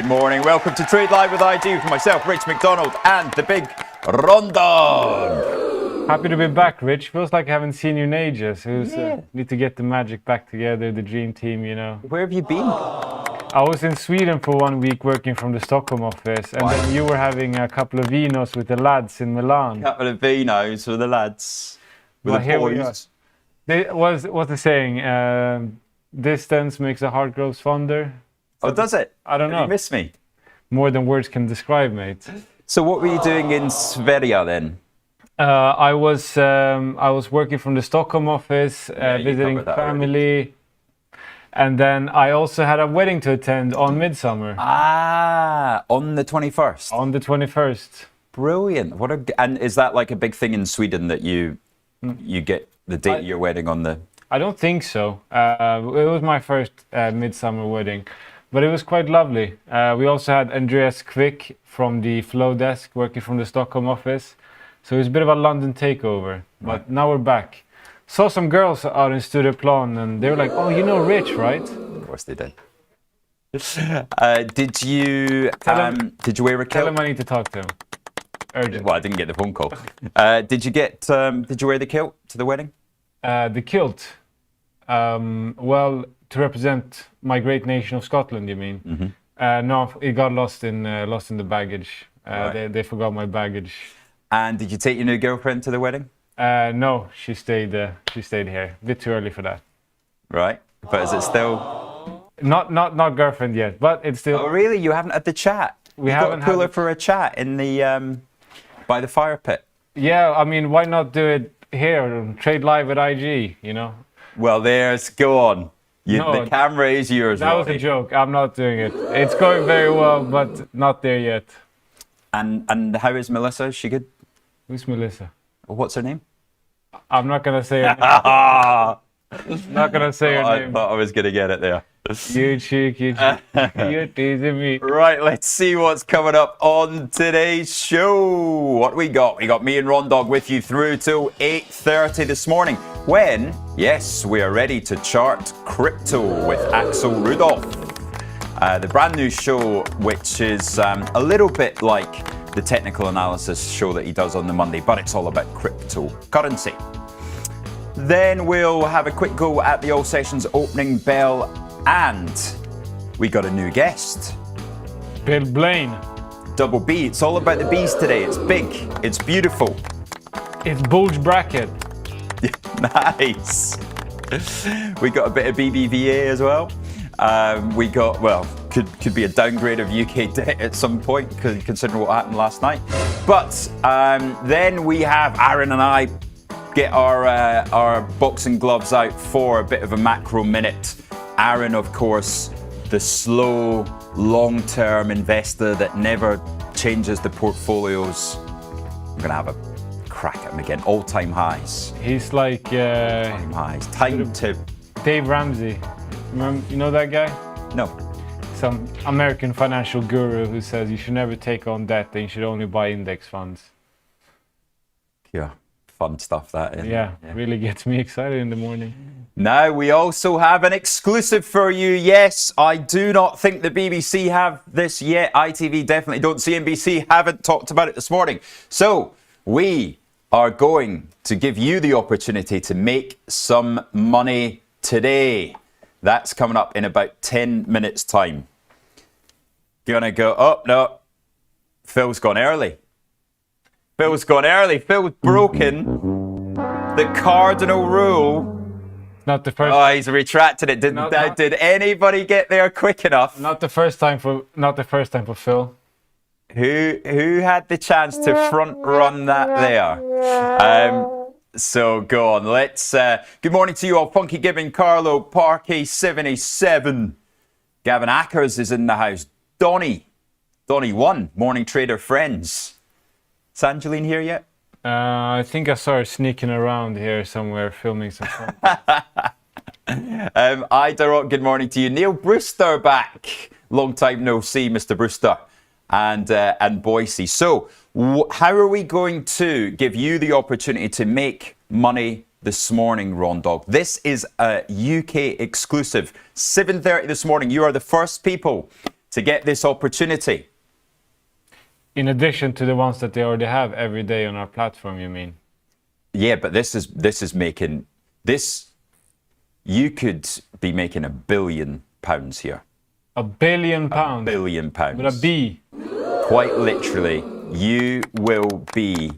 good morning. Welcome to Trade Live with IG with myself, Rich McDonald, and the big Rondon. Happy to be back, Rich. Feels like I haven't seen you in ages. Need to get the magic back together, the dream team, you know. Where have you been? I was in Sweden for 1 week working from the Stockholm office, and then you were having a couple of vinos with the lads in Milan. A couple of vinos with the lads, with the boys. What's the saying? Distance makes a heart grow fonder. Oh, does it? I don't know. You miss me. More than words can describe, mate. So what were you doing in Sverige then? I was working from the Stockholm office, visiting family, and then I also had a wedding to attend on Midsummer. Ah, on the 21st. On the 21st. Brilliant. And is that like a big thing in Sweden that you get the date of your wedding on the? I don't think so. It was my first Midsummer wedding, but it was quite lovely. We also had Andreas Quick from the Flow desk working from the Stockholm office. So it was a bit of a London takeover, but now we're back. Saw some girls out in Stureplan and they were like, oh, you know Rich, right? Of course they did. Did you wear a kilt? Tell him I need to talk to him. Urgent. Well, I didn't get the phone call. Did you wear the kilt to the wedding? The kilt. Well, to represent my great nation of Scotland, you mean? Mm-hmm. No, it got lost in the baggage. They forgot my baggage. And did you take your new girlfriend to the wedding? No, she stayed here. A bit too early for that. Right, but is it still? Not girlfriend yet, but it's still. Oh really? You haven't had the chat? We haven't got to pull her for a chat in the by the fire pit. Yeah, I mean, why not do it here? Trade live at IG, you know. Well, go on. The camera is yours. That was a joke. I'm not doing it. It's going very well, but not there yet. And how is Melissa? Is she good? Who's Melissa? What's her name? I'm not gonna say her name. Not gonna say her name. I thought I was gonna get it there. You cheeky. You're teasing me. Right, let's see what's coming up on today's show. What we got? We got me and Rondog with you through till 8:30 this morning. When, yes, we are ready to chart crypto with Axel Rudolph. The brand new show, which is a little bit like the technical analysis show that he does on the Monday, but it's all about cryptocurrency. Then we'll have a quick go at the All Sessions opening bell, and we got a new guest. Bill Blaine. Double B. It's all about the B's today. It's big. It's beautiful. It's bulge bracket. Nice. We got a bit of BBVA as well. We got, could be a downgrade of UK debt at some point, considering what happened last night. But then we have Aaron and I get our boxing gloves out for a bit of a macro minute. Aaron, of course, the slow, long-term investor that never changes the portfolios. I'm going to have a crack at him again. All-time highs. He's like... all-time highs. Time to... Dave Ramsey. Remember, you know that guy? No. Some American financial guru who says you should never take on debt and you should only buy index funds. Yeah, fun stuff that is. Yeah, really gets me excited in the morning. Now we also have an exclusive for you. Yes, I do not think the BBC have this yet. ITV definitely don't. CNBC haven't talked about it this morning. So we are going to give you the opportunity to make some money today. That's coming up in about 10 minutes time. Gonna go, oh no, Phil's gone early. Phil's broken the cardinal rule. Not the first. Oh, he's retracted it. Did anybody get there quick enough? Not the first time for Phil. Who had the chance to front run that there? So go on. Let's. Good morning to you all. Funky Gibbon, Carlo, Parquet 77. Gavin Ackers is in the house. Donny 1. Morning Trader friends. Is Angeline here yet? I think I saw her sneaking around here somewhere, filming some content. Ida Rock, good morning to you. Neil Brewster back. Long time no see, Mr. Brewster. And Boise. So, how are we going to give you the opportunity to make money this morning, Rondog? This is a UK exclusive. 7:30 this morning. You are the first people to get this opportunity. In addition to the ones that they already have every day on our platform, you mean? Yeah, but this is making this. You could be making £1 billion here. £1 billion. £1 billion. With a B. Quite literally, you will be.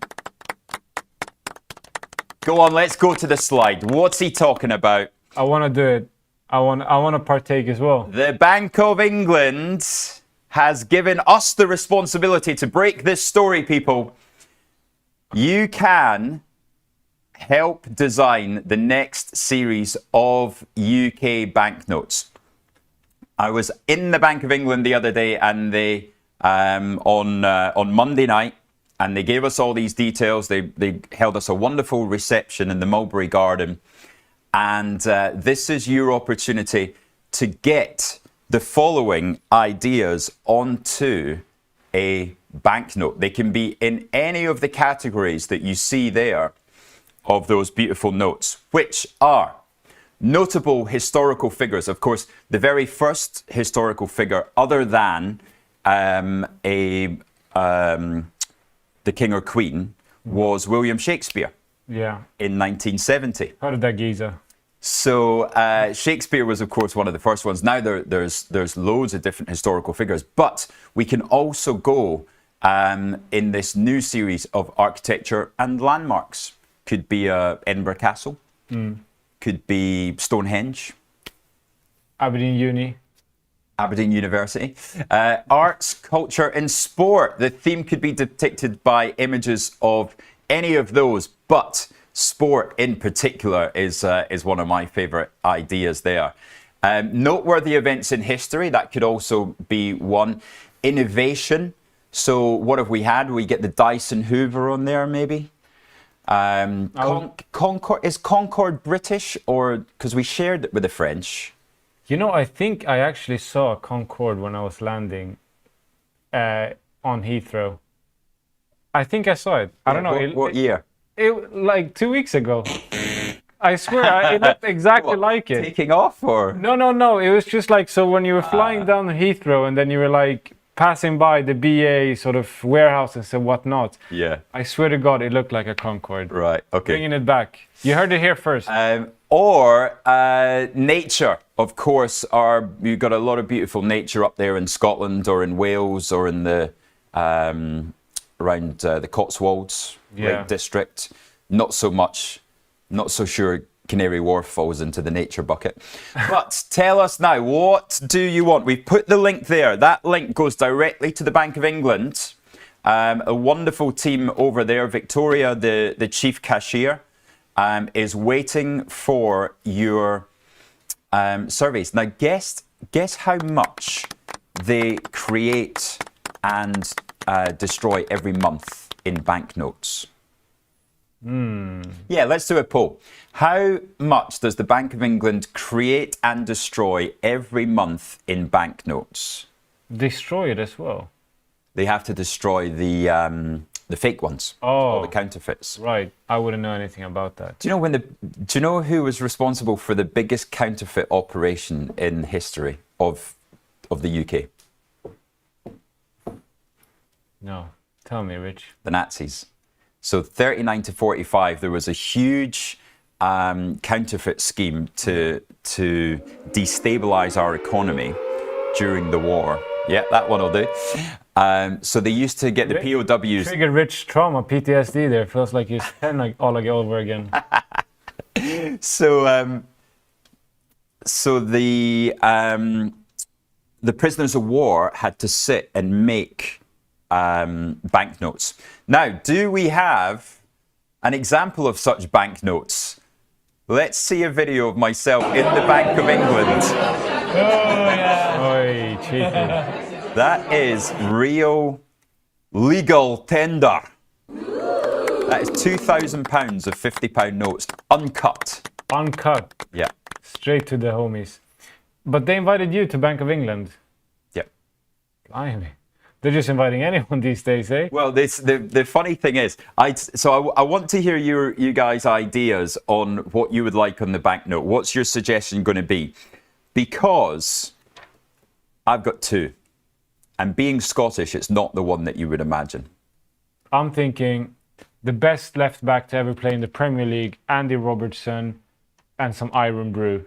Go on, let's go to the slide. What's he talking about? I want to do it. I want to partake as well. The Bank of England has given us the responsibility to break this story, people. You can help design the next series of UK banknotes. I was in the Bank of England the other day, and they on Monday night, and they gave us all these details. They held us a wonderful reception in the Mulberry Garden, and this is your opportunity to get the following ideas onto a banknote. They can be in any of the categories that you see there of those beautiful notes, which are notable historical figures. Of course, the very first historical figure, other than the King or Queen, was William Shakespeare. Yeah. In 1970. How did that geezer? So Shakespeare was, of course, one of the first ones. Now there's loads of different historical figures, but we can also go in this new series of architecture and landmarks. Could be Edinburgh Castle. Could be Stonehenge. Aberdeen Aberdeen University. Arts, culture and sport. The theme could be depicted by images of any of those, but sport in particular is one of my favourite ideas there. Noteworthy events in history, that could also be one. Innovation. So what have we had? We get the Dyson Hoover on there, maybe. Concorde, is Concorde British, or because we shared it with the French? You know, I think I actually saw a Concorde when I was landing on Heathrow. I think I saw it. I don't know. What year? It like 2 weeks ago. I swear, it looked exactly like it. Taking off, or? No. It was just like, so when you were flying down Heathrow and then you were like passing by the BA sort of warehouses and whatnot. Yeah. I swear to God, it looked like a Concorde. Right, okay. Bringing it back. You heard it here first. Or nature, of course. You've got a lot of beautiful nature up there in Scotland or in Wales or in the around the Cotswolds, Lake District. Not so sure Canary Wharf falls into the nature bucket. But tell us now, what do you want? We've put the link there. That link goes directly to the Bank of England. A wonderful team over there. Victoria, the chief cashier, is waiting for your surveys. Now, guess how much they create and destroy every month in banknotes. Yeah, let's do a poll. How much does the Bank of England create and destroy every month in banknotes? Destroy it as well. They have to destroy the fake ones, all the counterfeits. Right. I wouldn't know anything about that. Do you know who was responsible for the biggest counterfeit operation in history of the UK? No. Tell me, Rich. The Nazis. So 39 to 45, there was a huge counterfeit scheme to destabilize our economy during the war. Yeah, that one will do. So they used to get the POWs. Triggered Rich trauma, PTSD there. Feels like he's 10 like all over again. So the prisoners of war had to sit and make banknotes. Now, do we have an example of such banknotes? Let's see a video of myself in the Bank of England. Oh, yeah. Oi, cheeky. That is real legal tender. That is £2,000 of £50 notes, uncut. Uncut. Yeah. Straight to the homies. But they invited you to Bank of England. Yeah. Blimey. They're just inviting anyone these days, eh? Well, the funny thing is, I want to hear you guys' ideas on what you would like on the banknote. What's your suggestion going to be? Because I've got two. And being Scottish, it's not the one that you would imagine. I'm thinking the best left back to ever play in the Premier League, Andy Robertson, and some Iron Brew.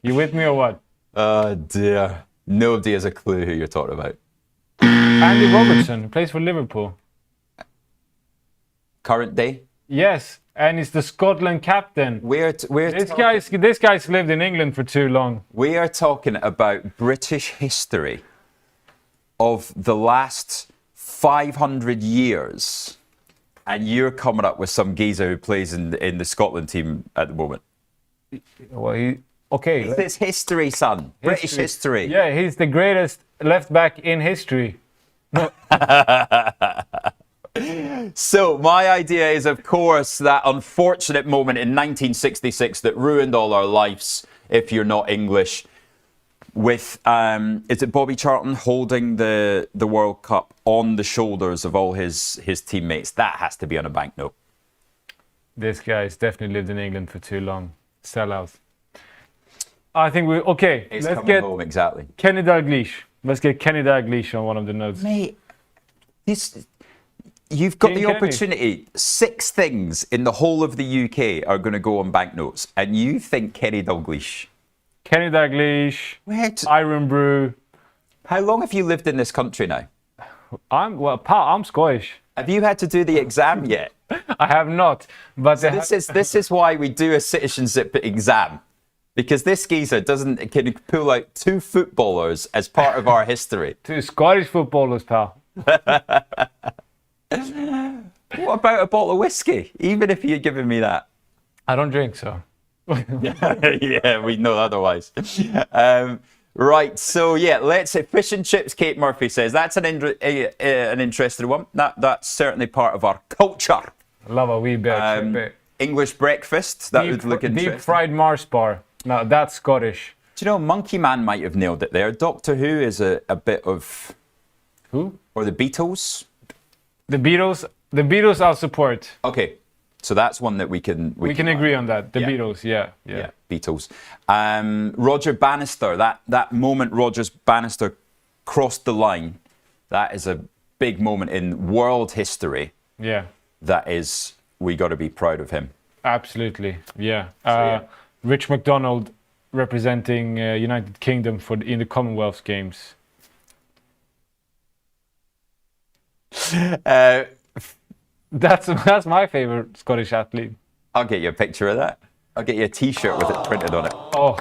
You with me or what? Oh dear. Nobody has a clue who you're talking about. Andy Robertson plays for Liverpool. Current day? Yes, and he's the Scotland captain. This guy's lived in England for too long. We are talking about British history of the last 500 years, and you're coming up with some geezer who plays in the Scotland team at the moment. Well, okay. It's history, son. British history. Yeah, he's the greatest left back in history. So my idea is, of course, that unfortunate moment in 1966 that ruined all our lives, if you're not English, with, is it Bobby Charlton holding the World Cup on the shoulders of all his teammates? That has to be on a banknote. This guy's definitely lived in England for too long. Sellout. I think It's let's coming get home, exactly. Kenny Dalglish. Let's get Kenny Dalglish on one of the notes. Mate, you've got the Kenny. opportunity. 6 things in the whole of the UK are going to go on banknotes, and you think Kenny Dalglish. Kenny Dalglish, Iron Brew. How long have you lived in this country now? I'm Scottish. Have you had to do the exam yet? I have not, but This is why we do a citizenship exam, because this geezer can pull out 2 footballers as part of our history. 2 Scottish footballers, pal. What about a bottle of whiskey? Even if you'd given me that. I don't drink, so. Yeah, we know otherwise. Right, so yeah, let's say fish and chips. Kate Murphy says that's an interesting one. That's certainly part of our culture. I love a wee bit. English breakfast. That would look interesting. Deep fried Mars bar. Now that's Scottish. Do you know Monkey Man might have nailed it there? Doctor Who is a bit of. Who? Or the Beatles. The Beatles I'll support. Okay, so that's one that we can agree on that. The Beatles, yeah. Beatles. Roger Bannister, that moment Roger Bannister crossed the line, that is a big moment in world history. Yeah. That is, we got to be proud of him. Absolutely, yeah. Rich McDonald representing United Kingdom in the Commonwealth Games. That's my favorite Scottish athlete. I'll get you a picture of that. I'll get you a T-shirt with it printed on it. Oh,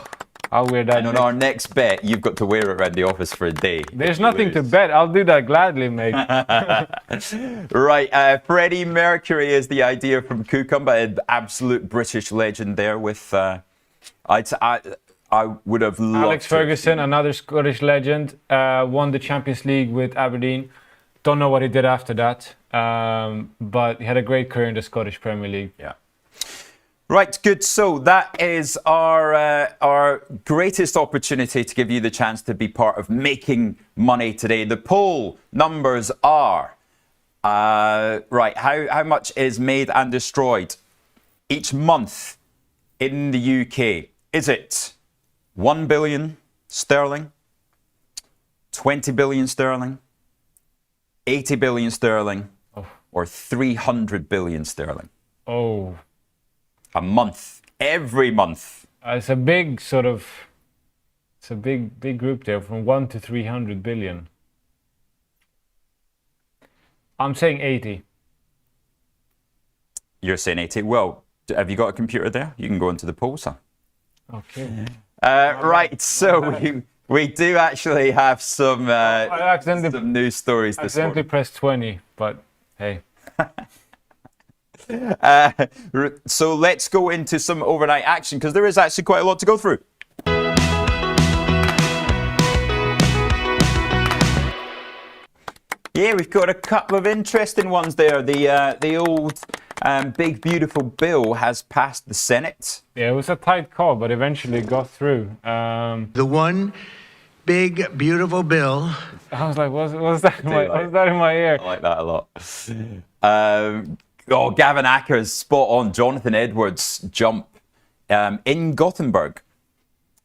I'll wear that. And on our next bet, you've got to wear it around the office for a day. There's nothing to bet. I'll do that gladly, mate. Right, Freddie Mercury is the idea from Cucumber, an absolute British legend there with. I would have loved Alex Ferguson, another Scottish legend, won the Champions League with Aberdeen. Don't know what he did after that, but he had a great career in the Scottish Premier League. Yeah. Right, good. So that is our greatest opportunity to give you the chance to be part of making money today. The poll numbers are, right, how much is made and destroyed each month in the UK? Is it 1 billion sterling, 20 billion sterling, 80 billion sterling, or 300 billion sterling? Oh. A month, every month. It's a big big group there, from 1 to 300 billion. I'm saying 80. You're saying 80. Well, have you got a computer there? You can go into the poll, sir. Okay. Right, so we do actually have some news stories this morning. I accidentally pressed 20, but hey. So let's go into some overnight action, because there is actually quite a lot to go through. Yeah, we've got a couple of interesting ones there. The old big beautiful bill has passed the Senate. Yeah, it was a tight call, but eventually it got through. The one big beautiful bill. I was like, what's that in my ear? I like that a lot. Gavin Acker's spot on. Jonathan Edwards' jump in Gothenburg.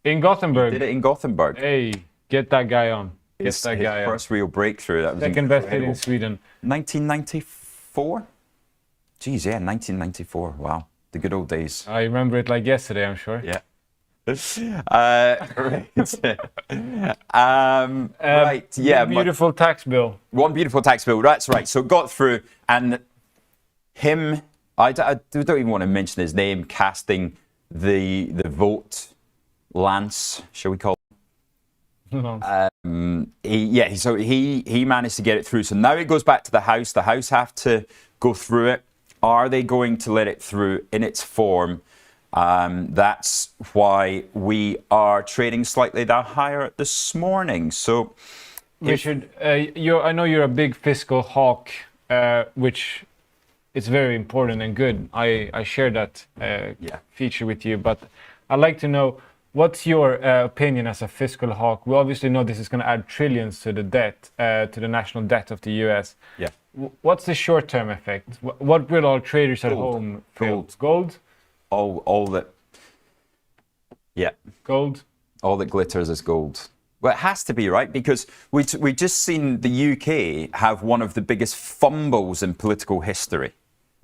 In Gothenburg. Did it in Gothenburg. Hey, get that guy on. Get His that guy on. first real breakthrough. That was Second best hit incredible. in Sweden. 1994? Geez, yeah, 1994. Wow. The good old days. I remember it like yesterday, I'm sure. Yeah. Right. Yeah. Beautiful tax bill. One beautiful tax bill. That's right. So it got through, and him. I don't even want to mention his name. Casting the vote, Lance, shall we call him? He managed to get it through. So now it goes back to the House. The House have to go through it. Are they going to let it through in its form? That's why we are trading slightly higher this morning. So, Richard, I know you're a big fiscal hawk, which is very important and good. I share that feature with you, but I'd like to know, what's your opinion as a fiscal hawk? We obviously know this is going to add trillions to the debt, to the national debt of the US. Yeah. What's the short-term effect? What will our traders at home feel? Gold? All that. Yeah. Gold? All that glitters is gold. Well, it has to be, right? Because we just seen the UK have one of the biggest fumbles in political history.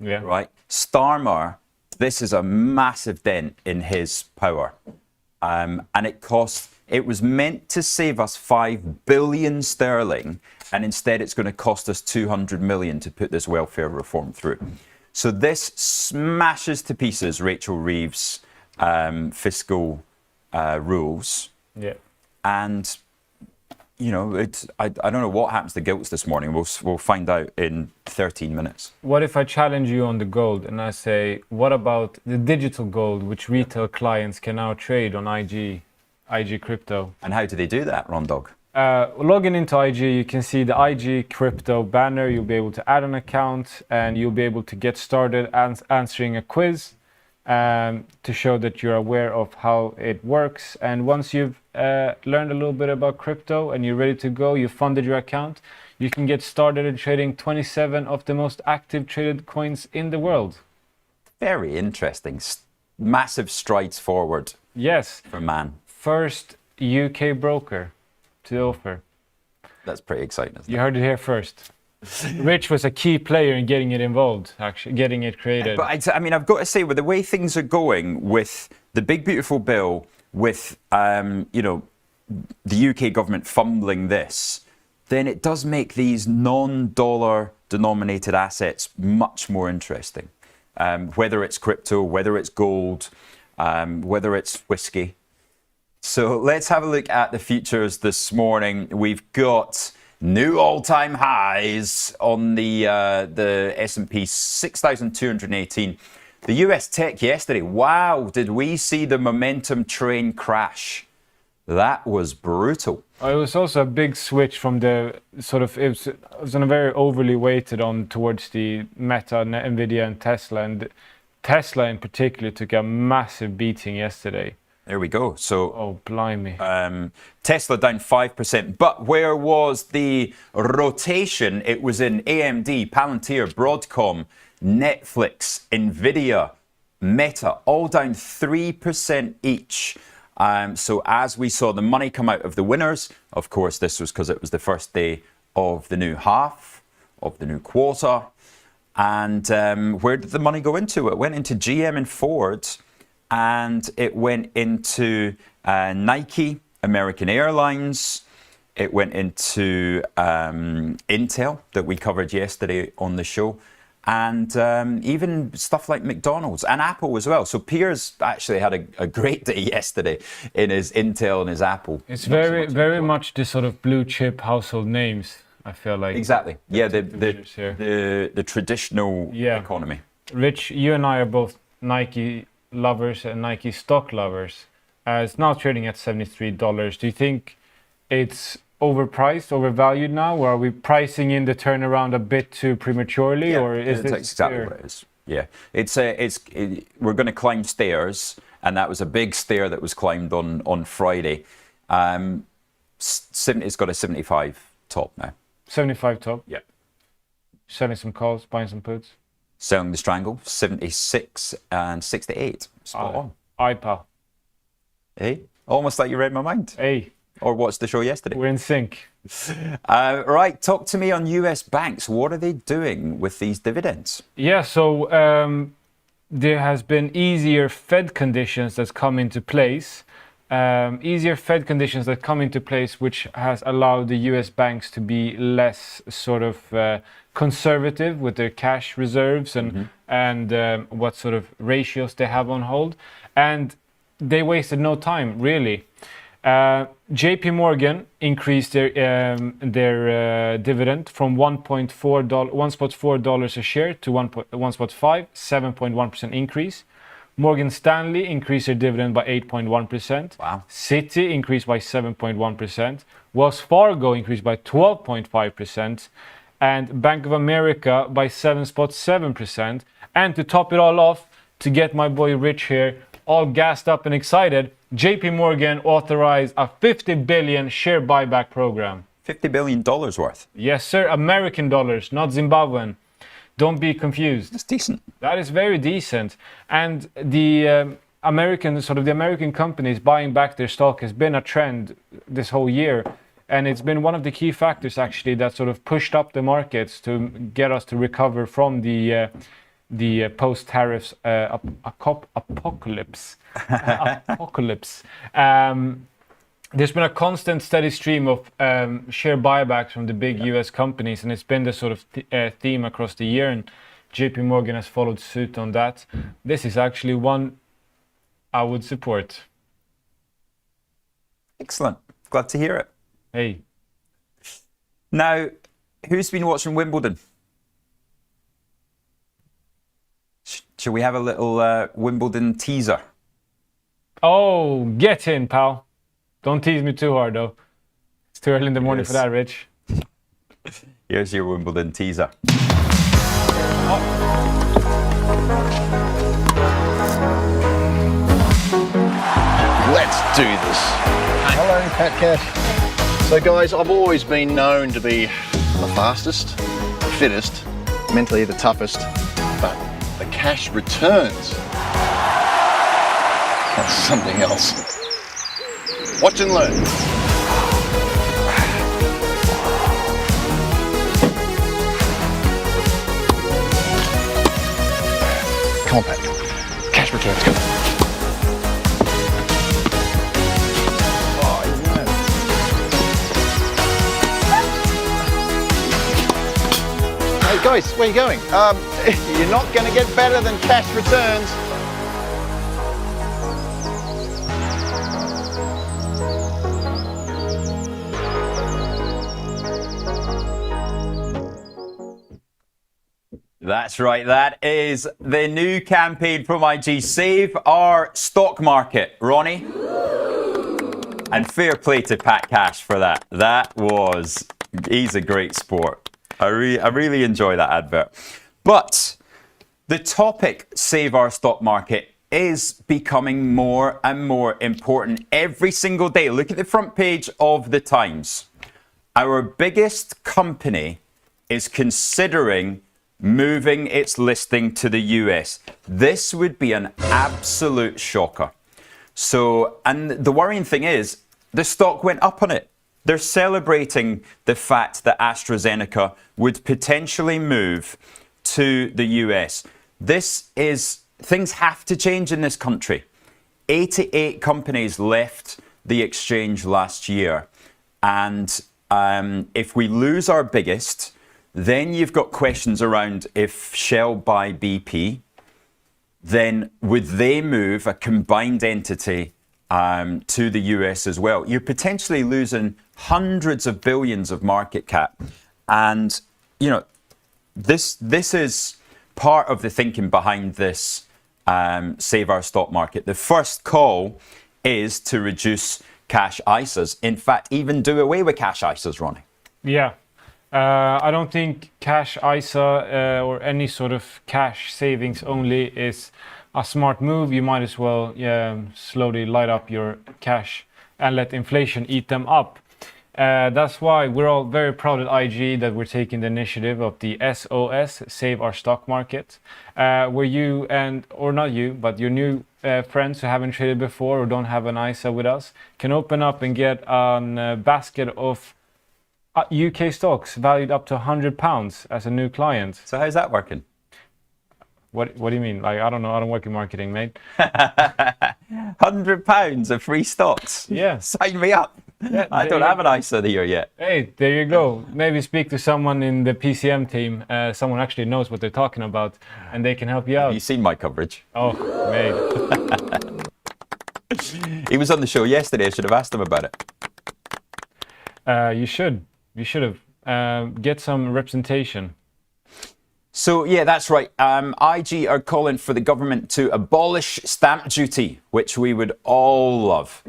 Yeah. Right? Starmer, this is a massive dent in his power. And it was meant to save us 5 billion sterling, and instead it's going to cost us 200 million to put this welfare reform through. So this smashes to pieces Rachel Reeves' fiscal rules. Yeah. And, you know, I don't know what happens to gilts this morning. We'll find out in 13 minutes. What if I challenge you on the gold and I say, what about the digital gold, which retail clients can now trade on IG crypto? And how do they do that, Rondog? Logging into IG, you can see the IG crypto banner. You'll be able to add an account and you'll be able to get started answering a quiz to show that you're aware of how it works. And once you've learned a little bit about crypto and you're ready to go, you funded your account, you can get started in trading 27 of the most active traded coins in the world. Very interesting. Massive strides forward. Yes. For man. First UK broker to offer. That's pretty exciting, isn't it? You heard it here first. Rich was a key player in getting it involved, actually, getting it created. But I mean, I've got to say, with the way things are going with the big, beautiful bill, with, the UK government fumbling this, then it does make these non-dollar denominated assets much more interesting. Whether it's crypto, whether it's gold, whether it's whiskey. So let's have a look at the futures this morning. We've got new all-time highs on the S&P, 6,218. The US tech yesterday, wow, did we see the momentum train crash? That was brutal. It was also a big switch from the sort of, it was on a very overly weighted on towards the Meta, Nvidia and Tesla. And Tesla in particular took a massive beating yesterday. There we go. So, oh, blimey. Tesla down 5%. But where was the rotation? It was in AMD, Palantir, Broadcom, Netflix, Nvidia, Meta, all down 3% each. So as we saw the money come out of the winners, of course, this was because it was the first day of the new half, of the new quarter. And where did the money go into? It went into GM and Ford. And it went into Nike, American Airlines. It went into Intel that we covered yesterday on the show. And even stuff like McDonald's and Apple as well. So Piers actually had a great day yesterday in his Intel and his Apple. It's very much the sort of blue chip household names, I feel like. Exactly. Yeah, the traditional economy. Rich, you and I are both Nike lovers and Nike stock lovers. It's now trading at $73. Do you think it's overpriced, overvalued now, or are we pricing in the turnaround a bit too prematurely? Yeah, or is that's exactly what it is. Yeah, we're going to climb stairs, and that was a big stair that was climbed on Friday. It's got a 75 top now. 75 top. Yeah. Selling some calls, buying some puts. Selling the strangle, 76 and 68. Spot on. IPA. Hey? Almost like you read my mind. Hey, Or watched the show yesterday. we're in sync. Right, talk to me on US banks. What are they doing with these dividends? Yeah, so there has been easier Fed conditions that's come into place. Easier Fed conditions that come into place, which has allowed the US banks to be less sort of conservative with their cash reserves and what sort of ratios they have on hold. And they wasted no time, really. JP Morgan increased their dividend from $1.4 a share to 1.5, 7.1% increase. Morgan Stanley increased their dividend by 8.1%. Wow. Citi increased by 7.1%. Wells Fargo increased by 12.5%. And Bank of America by 7.7%. And to top it all off, to get my boy Rich here all gassed up and excited, JP Morgan authorized a 50 billion share buyback program. $50 billion worth. Yes, sir. American dollars, not Zimbabwean. Don't be confused. That's decent. That is very decent. And the American companies buying back their stock has been a trend this whole year. And it's been one of the key factors, actually, that sort of pushed up the markets to get us to recover from the post-tariffs apocalypse. There's been a constant, steady stream of share buybacks from the big US companies, and it's been the sort of theme across the year, and JP Morgan has followed suit on that. This is actually one I would support. Excellent. Glad to hear it. Hey. Now, who's been watching Wimbledon? Shall we have a little Wimbledon teaser? Oh, get in, pal. Don't tease me too hard, though. It's too early in the morning for that, Rich. Here's your Wimbledon teaser. Let's do this. Hello, Pat Cash. So guys, I've always been known to be the fastest, the fittest, mentally the toughest, but the cash returns. That's something else. Watch and learn. Come on, Pat. Cash returns, come on. Hey guys, where are you going? You're not going to get better than cash returns. That's right. That is the new campaign from IG. Save our stock market, Ronnie. And fair play to Pat Cash for that. He's a great sport. I really enjoy that advert. But the topic, save our stock market, is becoming more and more important every single day. Look at the front page of the Times. Our biggest company is considering moving its listing to the US. This would be an absolute shocker. So, and the worrying thing is, the stock went up on it. They're celebrating the fact that AstraZeneca would potentially move to the US. Things have to change in this country. 88 companies left the exchange last year. And if we lose our biggest, then you've got questions around if Shell buy BP, then would they move a combined entity to the US as well? You're potentially losing hundreds of billions of market cap. And, you know, this is part of the thinking behind this Save Our Stock Market. The first call is to reduce cash ISAs. In fact, even do away with cash ISAs, Ronnie. Yeah. I don't think cash ISA or any sort of cash savings only is a smart move. You might as well slowly light up your cash and let inflation eat them up. That's why we're all very proud at IG that we're taking the initiative of the SOS, Save Our Stock Market, where you or not you, but your new friends who haven't traded before or don't have an ISA with us can open up and get a basket of UK stocks valued up to £100 as a new client. So how's that working? What do you mean? Like, I don't know. I don't work in marketing, mate. £100 of free stocks. Yeah. Sign me up. Yeah, I don't have an ISA here yet. Hey, there you go. Maybe speak to someone in the PCM team. Someone actually knows what they're talking about, and they can help you out. Have you seen my coverage? Oh, mate. He was on the show yesterday. I should have asked him about it. You should. You should have. Get some representation. So, yeah, that's right. IG are calling for the government to abolish stamp duty, which we would all love.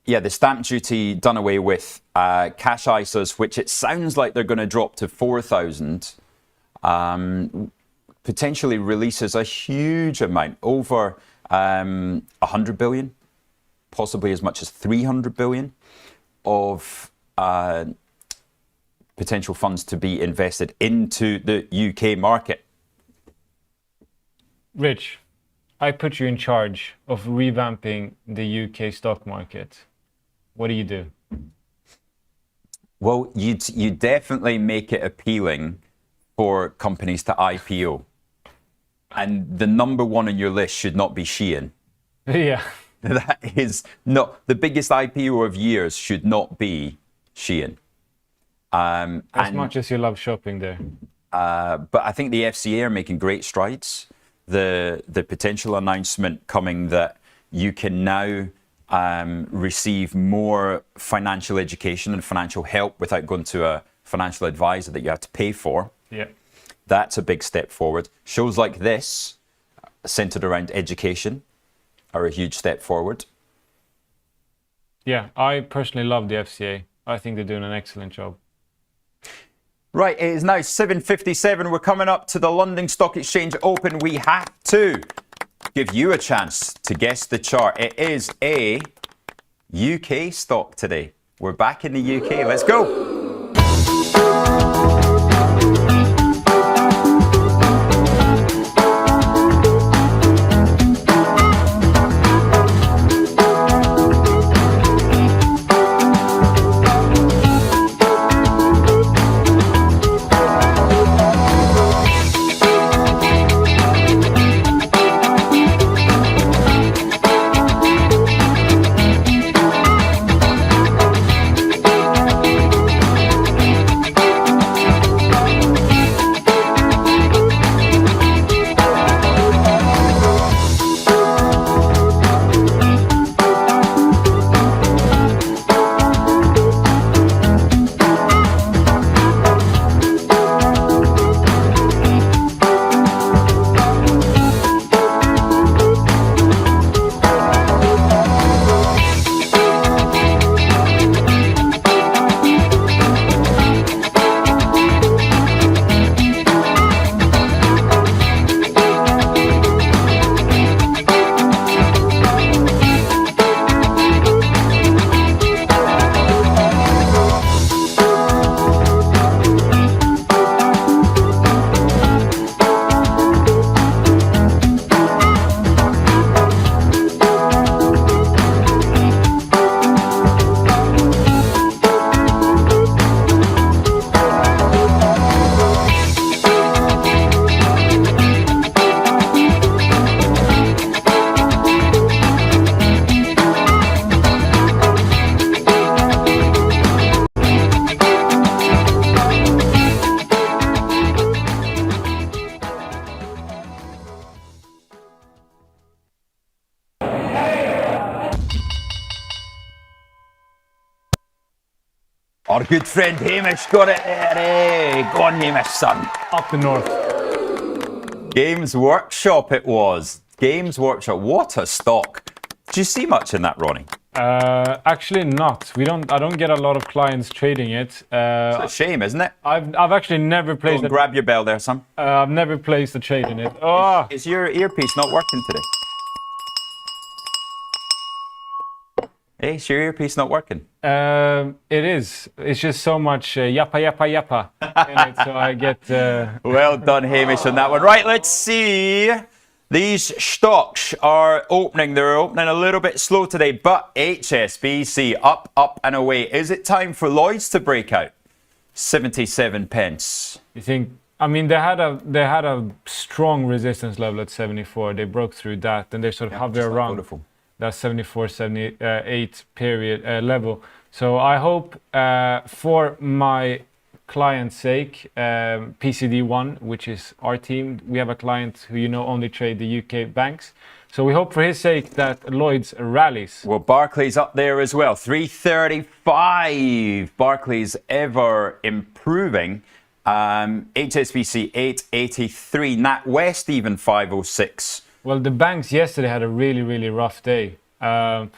Yeah, the stamp duty done away with. Cash ISAs, which it sounds like they're going to drop to 4,000, potentially releases a huge amount, over 100 billion, possibly as much as 300 billion of potential funds to be invested into the UK market. Rich, I put you in charge of revamping the UK stock market. What do you do? Well, you definitely make it appealing for companies to IPO. And the number one on your list should not be Shein. Yeah. That is not the biggest IPO of years, should not be Shein. As much as you love shopping there. But I think the FCA are making great strides. The potential announcement coming that you can now receive more financial education and financial help without going to a financial advisor that you have to pay for. Yeah. That's a big step forward. Shows like this, centered around education, are a huge step forward. Yeah, I personally love the FCA. I think they're doing an excellent job. Right, it is now 7:57. We're coming up to the London Stock Exchange Open. We have to give you a chance to guess the chart. It is a UK stock today. We're back in the UK. Let's go. Our good friend Hamish got it there. Hey, go on, Hamish, son. Up the north. Games Workshop it was. Games Workshop. What a stock. Did you see much in that, Ronnie? Actually not. I don't get a lot of clients trading it. It's a shame, isn't it? I've actually never Go placed and grab your bell there, son. I've never placed a trade in it. Oh, Is your earpiece not working today? Hey, is your earpiece not working? It is. It's just so much yappa yappa yappa in it, so I get. Well done, Hamish, on that one. Right, let's see. These stocks are opening. They're opening a little bit slow today, but HSBC up, up and away. Is it time for Lloyd's to break out? 77 pence. You think? I mean, they had a strong resistance level at 74. They broke through that, and they sort of hover around Wonderful. that 74, 78 period level. So I hope for my client's sake, PCD1, which is our team, we have a client who only trade the UK banks. So we hope for his sake that Lloyd's rallies. Well, Barclays up there as well. 335. Barclays ever improving. HSBC 883. NatWest even 506. Well, the banks yesterday had a really, really rough day. I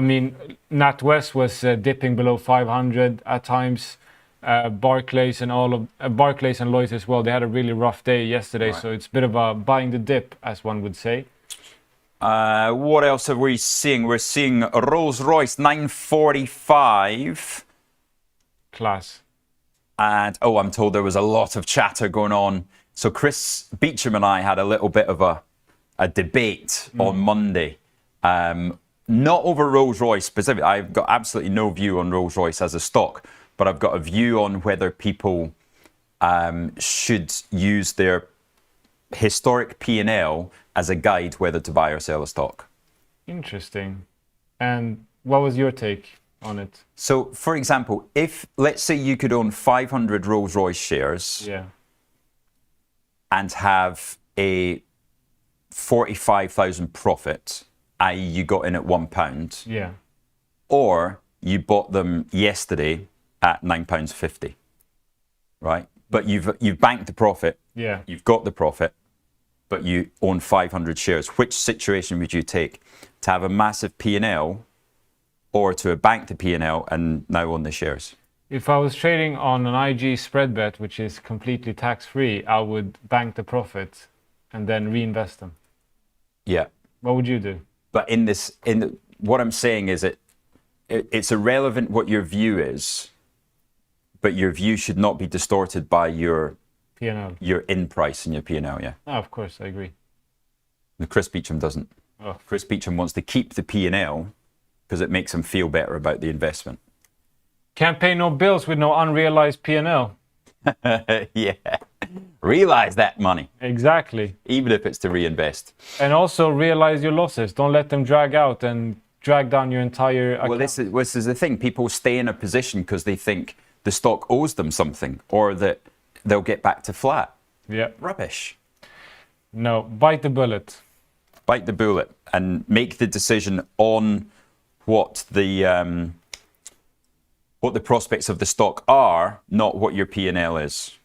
mean, NatWest was dipping below 500 at times. Barclays and Barclays and Lloyds as well. They had a really rough day yesterday, right. So it's a bit of a buying the dip, as one would say. What else are we seeing? We're seeing Rolls-Royce 945. Class. And I'm told there was a lot of chatter going on. So Chris Beecham and I had a little bit of a debate on Monday. Not over Rolls-Royce specifically. I've got absolutely no view on Rolls-Royce as a stock, but I've got a view on whether people should use their historic P&L as a guide whether to buy or sell a stock. Interesting. And what was your take on it? So, for example, if let's say you could own 500 Rolls-Royce shares and have a 45,000 profit, i.e. you got in at £1. Yeah. Or you bought them yesterday at £9.50. Right? But you've banked the profit. Yeah. You've got the profit, but you own 500 shares. Which situation would you take? To have a massive P&L or to have banked the P&L and now own the shares? If I was trading on an IG spread bet, which is completely tax-free, I would bank the profit and then reinvest them. Yeah. What would you do? But what I'm saying is it's irrelevant what your view is, but your view should not be distorted by your P&L. Your in price and your P&L, yeah. Oh, of course, I agree. And Chris Beecham doesn't. Oh. Chris Beecham wants to keep the P&L because it makes him feel better about the investment. Can't pay no bills with no unrealized P&L. Yeah. Realize that money. Exactly. Even if it's to reinvest. And also realize your losses. Don't let them drag out and drag down your entire account. Well, this is the thing. People stay in a position because they think the stock owes them something or that they'll get back to flat. Yeah. Rubbish. No, bite the bullet. Bite the bullet and make the decision on what the prospects of the stock are, not what your P&L is.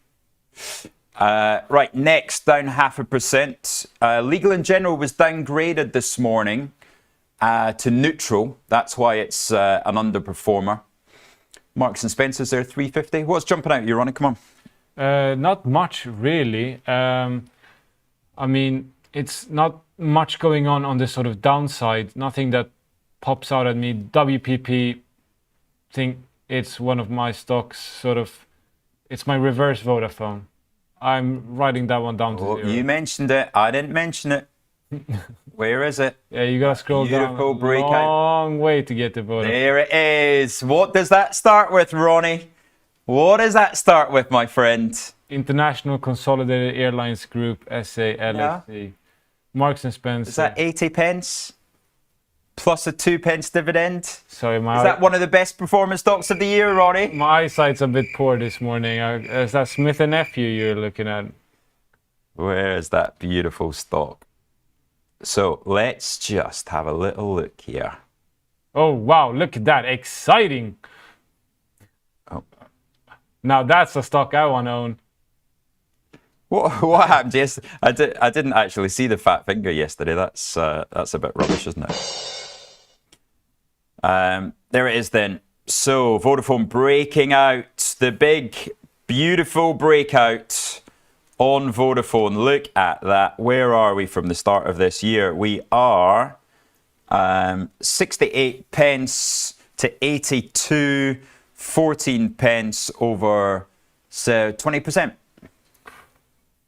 Right, next, down 0.5%. Legal & General was downgraded this morning to neutral. That's why it's an underperformer. Marks & Spencer's there, 350. What's jumping out, Ronnie? Come on. Not much, really. I mean, it's not much going on the sort of downside. Nothing that pops out at me. WPP, think it's one of my stocks, sort of. It's my reverse Vodafone. I'm writing that one down to zero. You mentioned it. I didn't mention it. Where is it? Yeah, you gotta scroll down a long way to get to Vodafone. There it is. What does that start with, Ronnie? What does that start with, my friend? International Consolidated Airlines Group, SA, LLC. Yeah. Marks & Spencer. Is that 80 pence? Plus a 2 pence dividend? Sorry, is that one of the best performing stocks of the year, Ronnie? My eyesight's a bit poor this morning. Is that Smith & Nephew you're looking at? Where is that beautiful stock? So let's just have a little look here. Oh, wow, look at that. Exciting. Oh. Now that's a stock I want to own. What happened? Yes, I didn't actually see the fat finger yesterday. That's a bit rubbish, isn't it? There it is then. So Vodafone breaking out, the big, beautiful breakout on Vodafone. Look at that. Where are we from the start of this year? We are 68 pence to 82, 14 pence over, so 20%.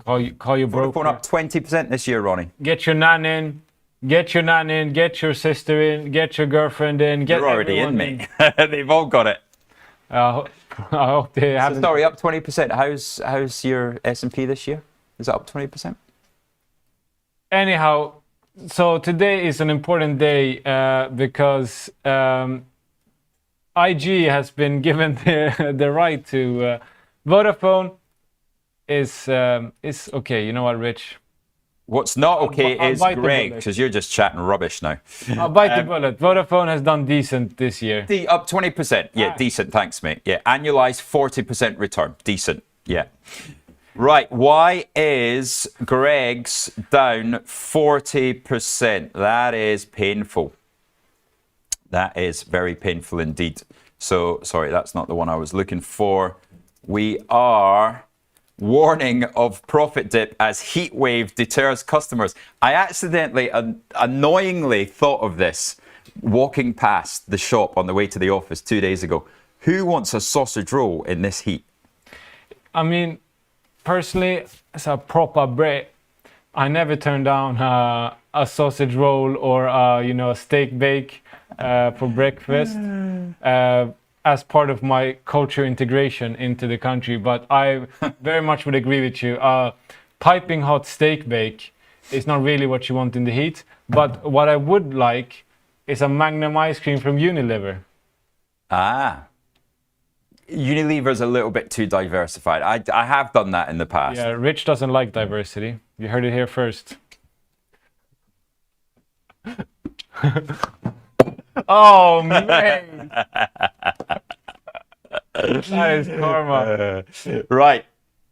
Call you broke. Vodafone up 20% this year, Ronnie. Get your nan in. Get your nan in. Get your sister in. Get your girlfriend in. Get You're already in, everyone mate. They've all got it. I hope they So haven't. sorry, up 20%. How's your S&P this year? Is it up 20%? Anyhow, so today is an important day because IG has been given the right to Vodafone is okay. You know what, Rich? What's not okay I'll is bite the Greg, bullet. because you're just chatting rubbish now. I'll bite the bullet. Vodafone has done decent this year. Up 20%. Yeah, Ah. decent. Thanks, mate. Yeah, annualized 40% return. Decent. Yeah. Right. Why is Greg's down 40%? That is painful. That is very painful indeed. So, sorry, that's not the one I was looking for. We are warning of profit dip as heat wave deters customers. I accidentally, annoyingly thought of this walking past the shop on the way to the office 2 days ago. Who wants a sausage roll in this heat? I mean, personally, as a proper Brit, I never turn down a sausage roll or a steak bake for breakfast as part of my culture integration into the country. But I very much would agree with you. Piping hot steak bake is not really what you want in the heat. But what I would like is a Magnum ice cream from Unilever. Ah. Unilever's a little bit too diversified. I have done that in the past. Yeah, Rich doesn't like diversity. You heard it here first. Oh, man. That is karma. Right.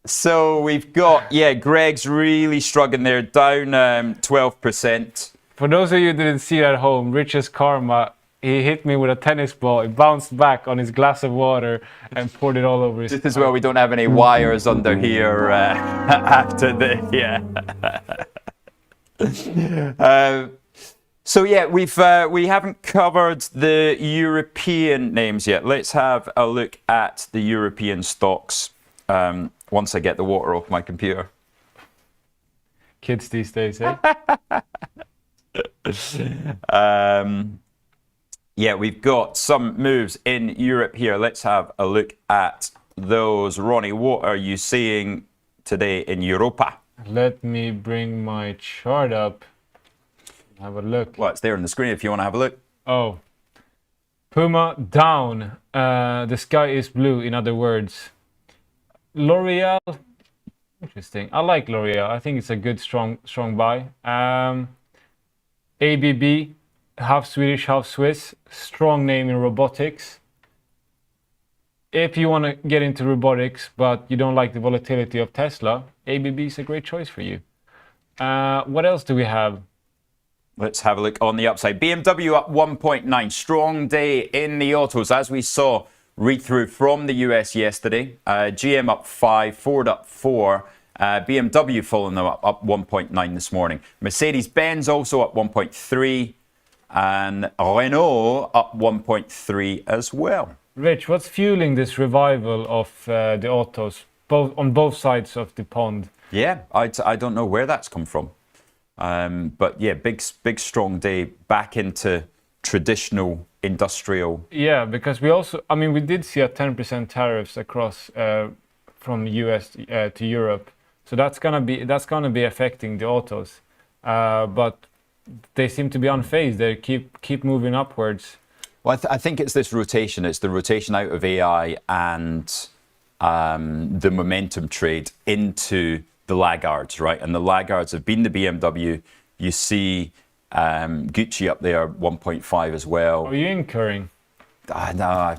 So we've got, Greg's really struggling there, down 12%. For those of you who didn't see it at home, Rich's karma, he hit me with a tennis ball. It bounced back on his glass of water and poured it all over his Just as well we don't have any wires under here after the, So we haven't covered the European names yet. Let's have a look at the European stocks once I get the water off my computer. Kids these days, eh? We've got some moves in Europe here. Let's have a look at those. Ronnie, what are you seeing today in Europa? Let me bring my chart up. Have a look. Well, it's there on the screen if you want to have a look. Oh. Puma down. The sky is blue, in other words. L'Oreal. Interesting. I like L'Oreal. I think it's a good, strong buy. ABB, half Swedish, half Swiss. Strong name in robotics. If you want to get into robotics, but you don't like the volatility of Tesla, ABB is a great choice for you. What else do we have? Let's have a look on the upside. BMW up 1.9. Strong day in the autos, as we saw read through from the US yesterday. GM up 5, Ford up 4. BMW following them up 1.9 this morning. Mercedes-Benz also up 1.3. And Renault up 1.3 as well. Rich, what's fueling this revival of the autos, on both sides of the pond? Yeah, I don't know where that's come from. But yeah, big strong day back into traditional industrial. Yeah, because we did see a 10% tariffs across from the US to Europe. So that's gonna be affecting the autos. But they seem to be unfazed. They keep moving upwards. Well, I think it's this rotation. It's the rotation out of AI and the momentum trade into the laggards, right? And the laggards have been the BMW. You see Gucci up there, 1.5 as well. Are you incurring? No,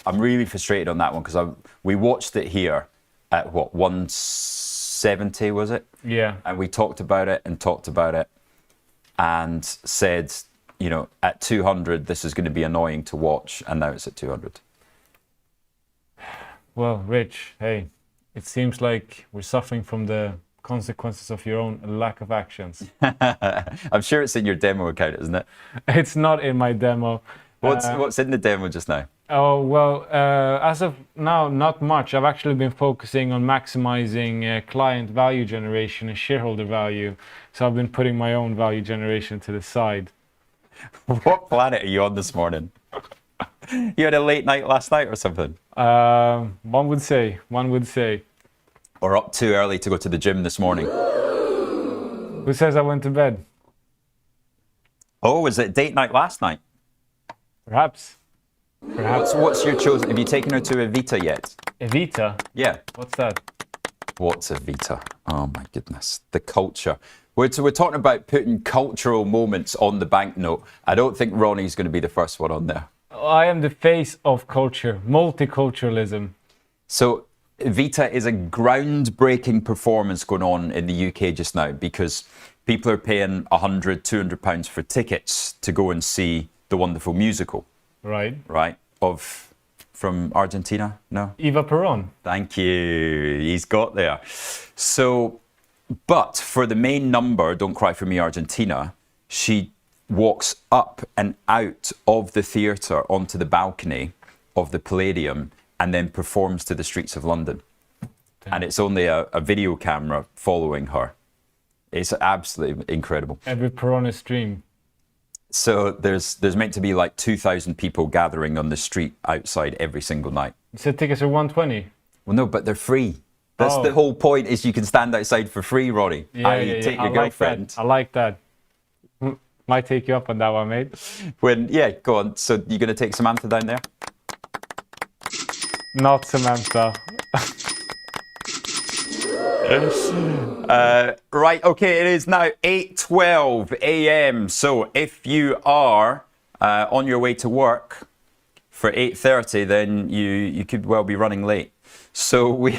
I'm really frustrated on that one because we watched it here at 170 was it? Yeah. And we talked about it and said, at 200 this is going to be annoying to watch, and now it's at 200. Well, Rich, hey, it seems like we're suffering from the consequences of your own lack of actions. I'm sure it's in your demo account, isn't it? It's not in my demo. What's in the demo just now? Oh, well, as of now, not much. I've actually been focusing on maximizing client value generation and shareholder value. So I've been putting my own value generation to the side. What planet are you on this morning? You had a late night last night or something? One would say. Or up too early to go to the gym this morning? Who says I went to bed? Oh, was it date night last night? Perhaps. What's your chosen? Have you taken her to Evita yet? Evita? Yeah. What's that? What's Evita? Oh my goodness. The culture. We're talking about putting cultural moments on the banknote. I don't think Ronnie's going to be the first one on there. I am the face of culture, multiculturalism. So Evita is a groundbreaking performance going on in the UK just now because people are paying £100, £200 for tickets to go and see the wonderful musical. Right. From Argentina? No? Eva Perón. Thank you. He's got there. So, but for the main number, Don't Cry For Me Argentina, she walks up and out of the theatre onto the balcony of the Palladium and then performs to the streets of London. Damn. And it's only a video camera following her. It's absolutely incredible. Every Peronist dream. So there's meant to be like 2,000 people gathering on the street outside every single night. You said tickets are 120. Well, no, but they're free. That's the whole point, is you can stand outside for free, Ronnie. Yeah. Take your girlfriend. I like that. Might take you up on that one, mate. Go on. So you're going to take Samantha down there? Not Samantha. Right, okay, it is now 8:12 a.m. So if you are on your way to work for 8:30, then you could well be running late. So we're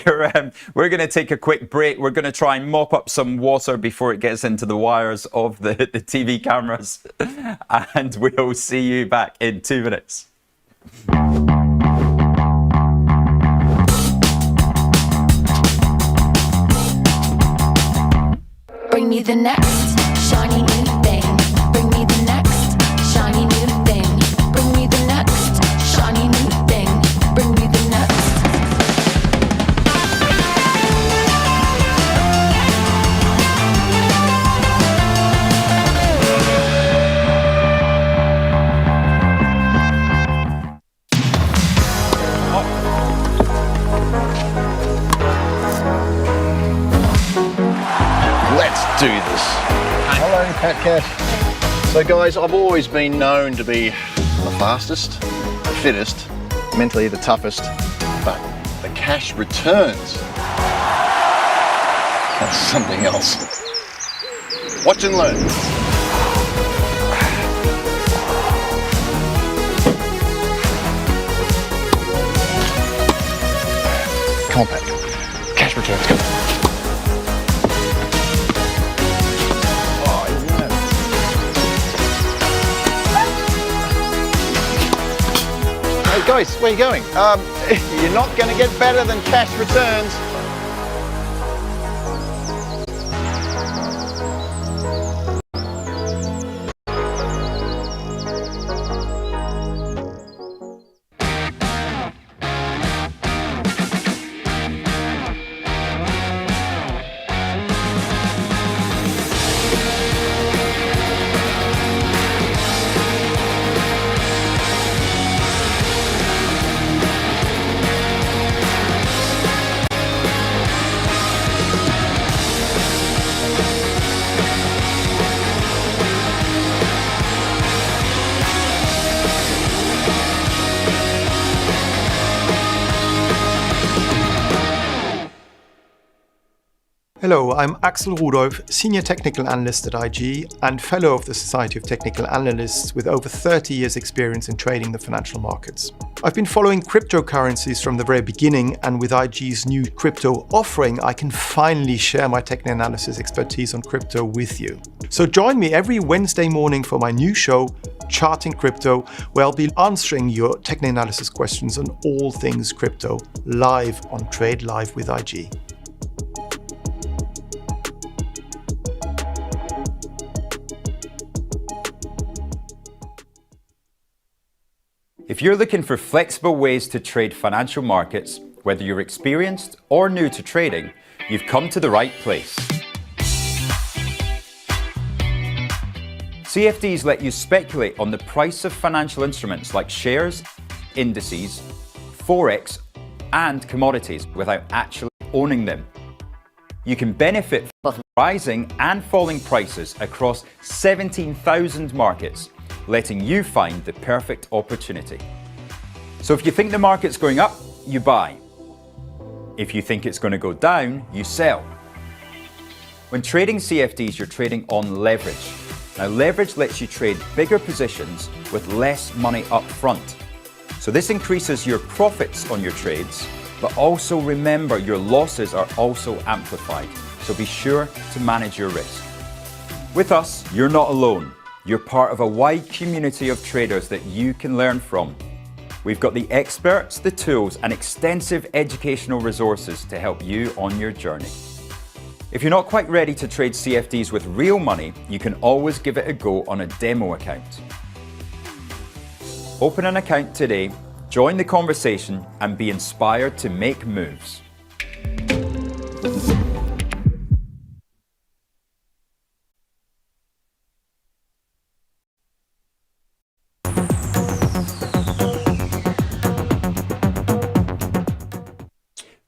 going to take a quick break. We're going to try and mop up some water before it gets into the wires of the TV cameras. And we'll see you back in 2 minutes. Bring me the next shiny new thing. Bring me the next shiny new thing. Bring me the next shiny new thing. Bring me the next. Let's do this. Hello, Pat Cash. So guys, I've always been known to be the fastest, the fittest, mentally the toughest, but the cash returns. That's something else. Watch and learn. Come on, Pat. Cash returns, go. Hey guys, where are you going? You're not going to get better than cash returns. Hello, I'm Axel Rudolph, Senior Technical Analyst at IG and Fellow of the Society of Technical Analysts with over 30 years experience in trading the financial markets. I've been following cryptocurrencies from the very beginning, and with IG's new crypto offering, I can finally share my technical analysis expertise on crypto with you. So join me every Wednesday morning for my new show, Charting Crypto, where I'll be answering your technical analysis questions on all things crypto, live on Trade Live with IG. If you're looking for flexible ways to trade financial markets, whether you're experienced or new to trading, you've come to the right place. CFDs let you speculate on the price of financial instruments like shares, indices, forex, and commodities without actually owning them. You can benefit from rising and falling prices across 17,000 markets, letting you find the perfect opportunity. So if you think the market's going up, you buy. If you think it's going to go down, you sell. When trading CFDs, you're trading on leverage. Now, leverage lets you trade bigger positions with less money up front. So this increases your profits on your trades, but also remember your losses are also amplified. So be sure to manage your risk. With us, you're not alone. You're part of a wide community of traders that you can learn from. We've got the experts, the tools, and extensive educational resources to help you on your journey. If you're not quite ready to trade CFDs with real money, you can always give it a go on a demo account. Open an account today, join the conversation, and be inspired to make moves.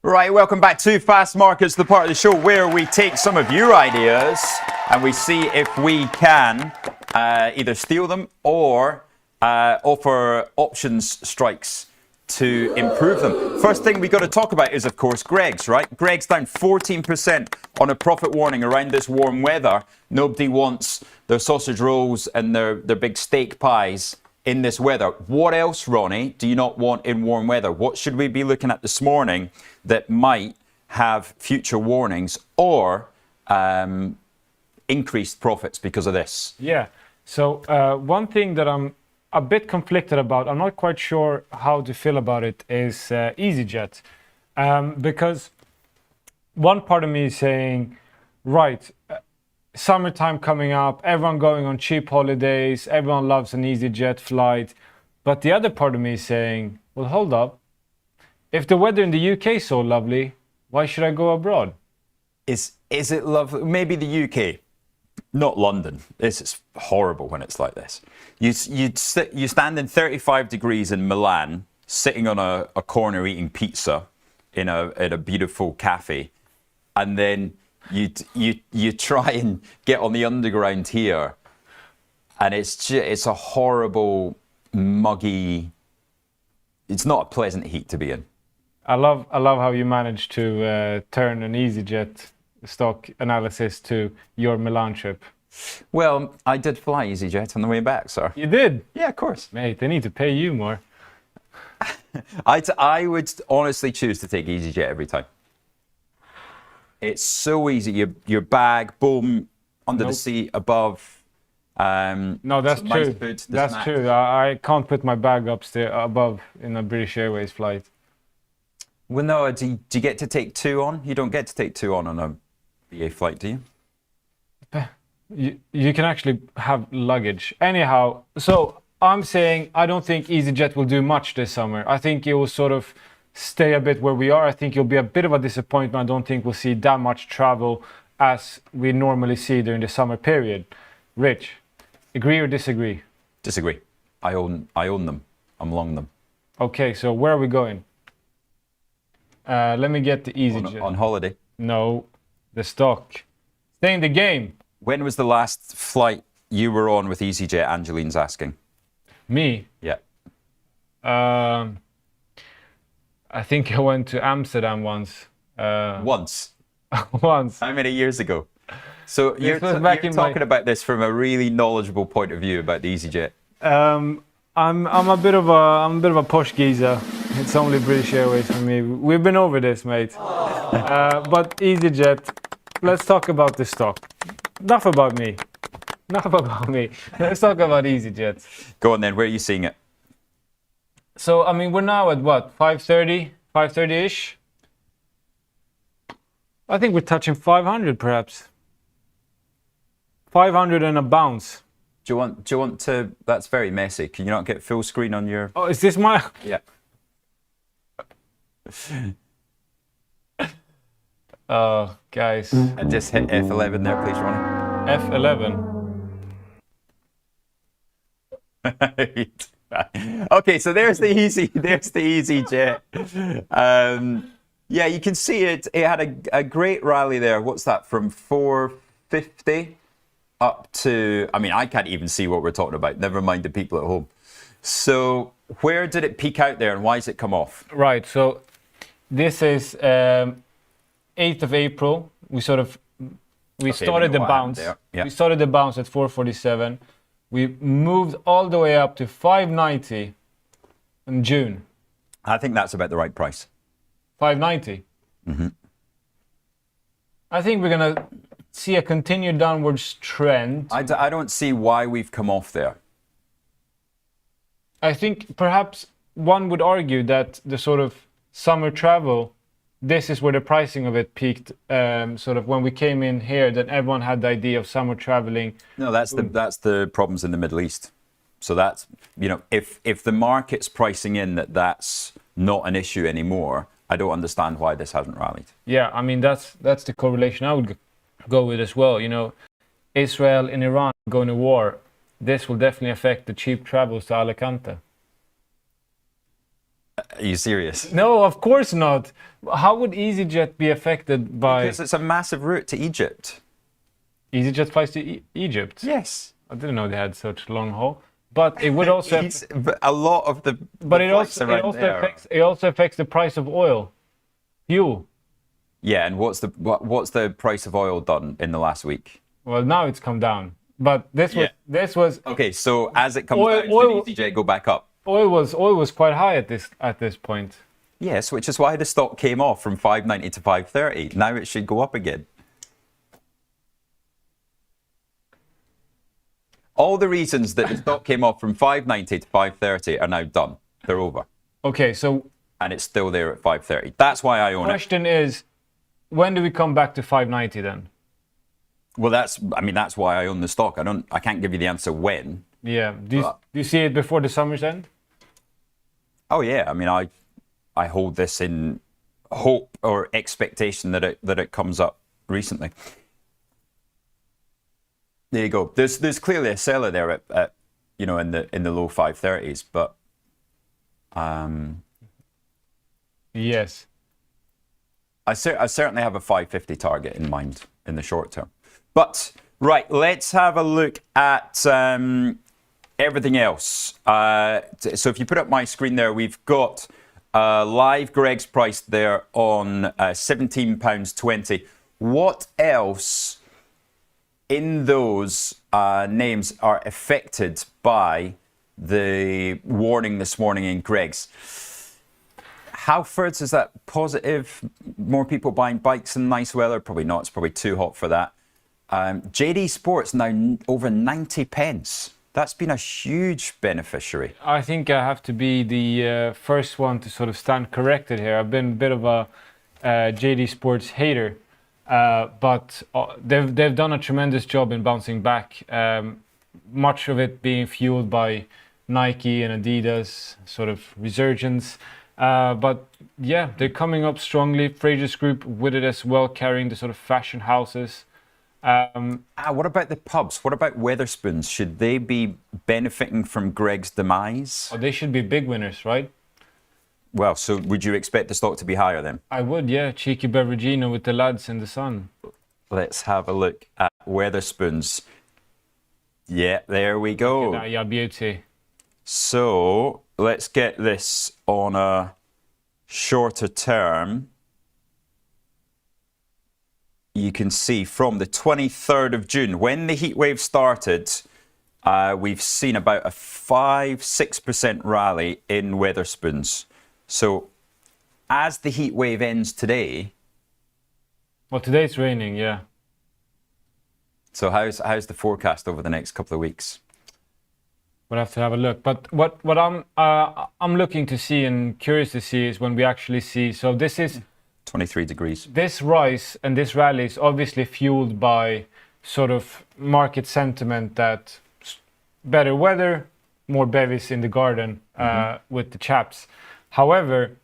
Right, welcome back to Fast Markets, the part of the show where we take some of your ideas and we see if we can either steal them or offer options strikes to improve them. First thing we got to talk about is, of course, Greg's, right? Greg's down 14% on a profit warning around this warm weather. Nobody wants their sausage rolls and their big steak pies in this weather. What else, Ronnie, do you not want in warm weather? What should we be looking at this morning that might have future warnings or increased profits because of this? Yeah. So one thing that I'm a bit conflicted about, I'm not quite sure how to feel about it, is EasyJet. Because one part of me is saying, right, summertime coming up, everyone going on cheap holidays, everyone loves an EasyJet flight. But the other part of me is saying, well, hold up. If the weather in the UK is so lovely, why should I go abroad? Is it lovely? Maybe the UK, not London. This is horrible when it's like this. You stand in 35 degrees in Milan, sitting on a corner eating pizza in a beautiful cafe, and then you try and get on the underground here, and it's a horrible, muggy. It's not a pleasant heat to be in. I love how you managed to turn an EasyJet stock analysis to your Milan trip. Well, I did fly EasyJet on the way back, sir. You did? Yeah, of course. Mate, they need to pay you more. I would honestly choose to take EasyJet every time. It's so easy. Your bag, boom, under the seat, above. No, that's true. That's true. I can't put my bag upstairs above in a British Airways flight. Well, no. Do you get to take two on? You don't get to take two on a BA flight, do you? You can actually have luggage. Anyhow, so I'm saying I don't think EasyJet will do much this summer. I think it will sort of stay a bit where we are. I think it'll be a bit of a disappointment. I don't think we'll see that much travel as we normally see during the summer period. Rich, agree or disagree? Disagree. I own them. I'm long them. Okay, so where are we going? Let me get the EasyJet. On holiday? No, the stock. Stay in the game. When was the last flight you were on with EasyJet? Angeline's asking. Me? Yeah. I think I went to Amsterdam once. Once? Once. How many years ago? So you're talking about this from a really knowledgeable point of view about the EasyJet. I'm a bit of a posh geezer. It's only British Airways for me. We've been over this, mate. But EasyJet, let's talk about the stock. Enough about me. Let's talk about EasyJet. Go on then, where are you seeing it? So, I mean, we're now at what, 530-ish? I think we're touching 500 perhaps. 500 and a bounce. Do you want to? That's very messy. Can you not get full screen on your? Oh, is this my? Yeah. Oh, guys. And just hit F11 there, please, Ronnie. F11. Okay, so there's the easy jet. Yeah, you can see it. It had a great rally there. What's that, from 450 up to? I mean, I can't even see what we're talking about. Never mind the people at home. So where did it peak out there, and why has it come off? Right. So this is 8th of April. We started the bounce. Yeah. We started the bounce at 447. We moved all the way up to 590 in June. I think that's about the right price. 590. Mm-hmm. I think we're gonna see a continued downwards trend. I don't see why we've come off there. I think perhaps one would argue that the sort of summer travel, this is where the pricing of it peaked. Sort of when we came in here, then everyone had the idea of summer traveling. No, that's the problems in the Middle East. So that's, if the market's pricing in that's not an issue anymore, I don't understand why this hasn't rallied. Yeah, I mean that's the correlation I would go with as well. Israel and Iran going to war. This will definitely affect the cheap travels to Alicante. Are you serious? No, of course not. How would EasyJet be affected by? Because it's a massive route to Egypt. EasyJet flies to Egypt. Yes. I didn't know they had such long haul. But it would also. A lot of the. But it also affects the price of oil, fuel. Yeah, and what's the price of oil done in the last week? Well, now it's come down. But this was okay. So as it comes down, should EasyJet go back up? Oil was quite high at this point. Yes, which is why the stock came off from 590 to 530. Now it should go up again. All the reasons that the stock came off from 590 to 530 are now done. They're over. Okay, so. And it's still there at 530. That's why I own it. The question is, when do we come back to 590 then? Well, that's why I own the stock. I can't give you the answer when. Yeah. Do you see it before the summer's end? Oh yeah. I mean, I hold this in hope or expectation that it comes up recently. There you go. There's clearly a seller there at in the low 530s, but yes. I certainly have a 550 target in mind in the short term. But right, let's have a look at everything else. So if you put up my screen there, we've got live Greg's price there on £17.20. What else in those names are affected by the warning this morning in Greg's? Halfords, is that positive? More people buying bikes in nice weather? Probably not. It's probably too hot for that. JD Sports now over 90 pence. That's been a huge beneficiary. I think I have to be the first one to sort of stand corrected here. I've been a bit of a JD Sports hater, but they've done a tremendous job in bouncing back. Much of it being fueled by Nike and Adidas sort of resurgence. But yeah, they're coming up strongly. Frasers Group with it as well, carrying the sort of fashion houses. What about the pubs? What about Wetherspoons? Should they be benefiting from Greg's demise? Oh, they should be big winners, right? Well, so would you expect the stock to be higher then? I would, yeah. Cheeky Beveragino with the lads in the sun. Let's have a look at Wetherspoons. Yeah, there we go. Look at that, yeah, beauty. So let's get this on a shorter term. You can see from the 23rd of June, when the heatwave started, we've seen about a 5-6% rally in Wetherspoons. So as the heatwave ends today... Well, today it's raining, yeah. So how's the forecast over the next couple of weeks? We'll have to have a look. But what I'm looking to see and curious to see is when we actually see... So this is... 23 degrees. This rise and this rally is obviously fueled by sort of market sentiment that better weather, more bevies in the garden with the chaps. However,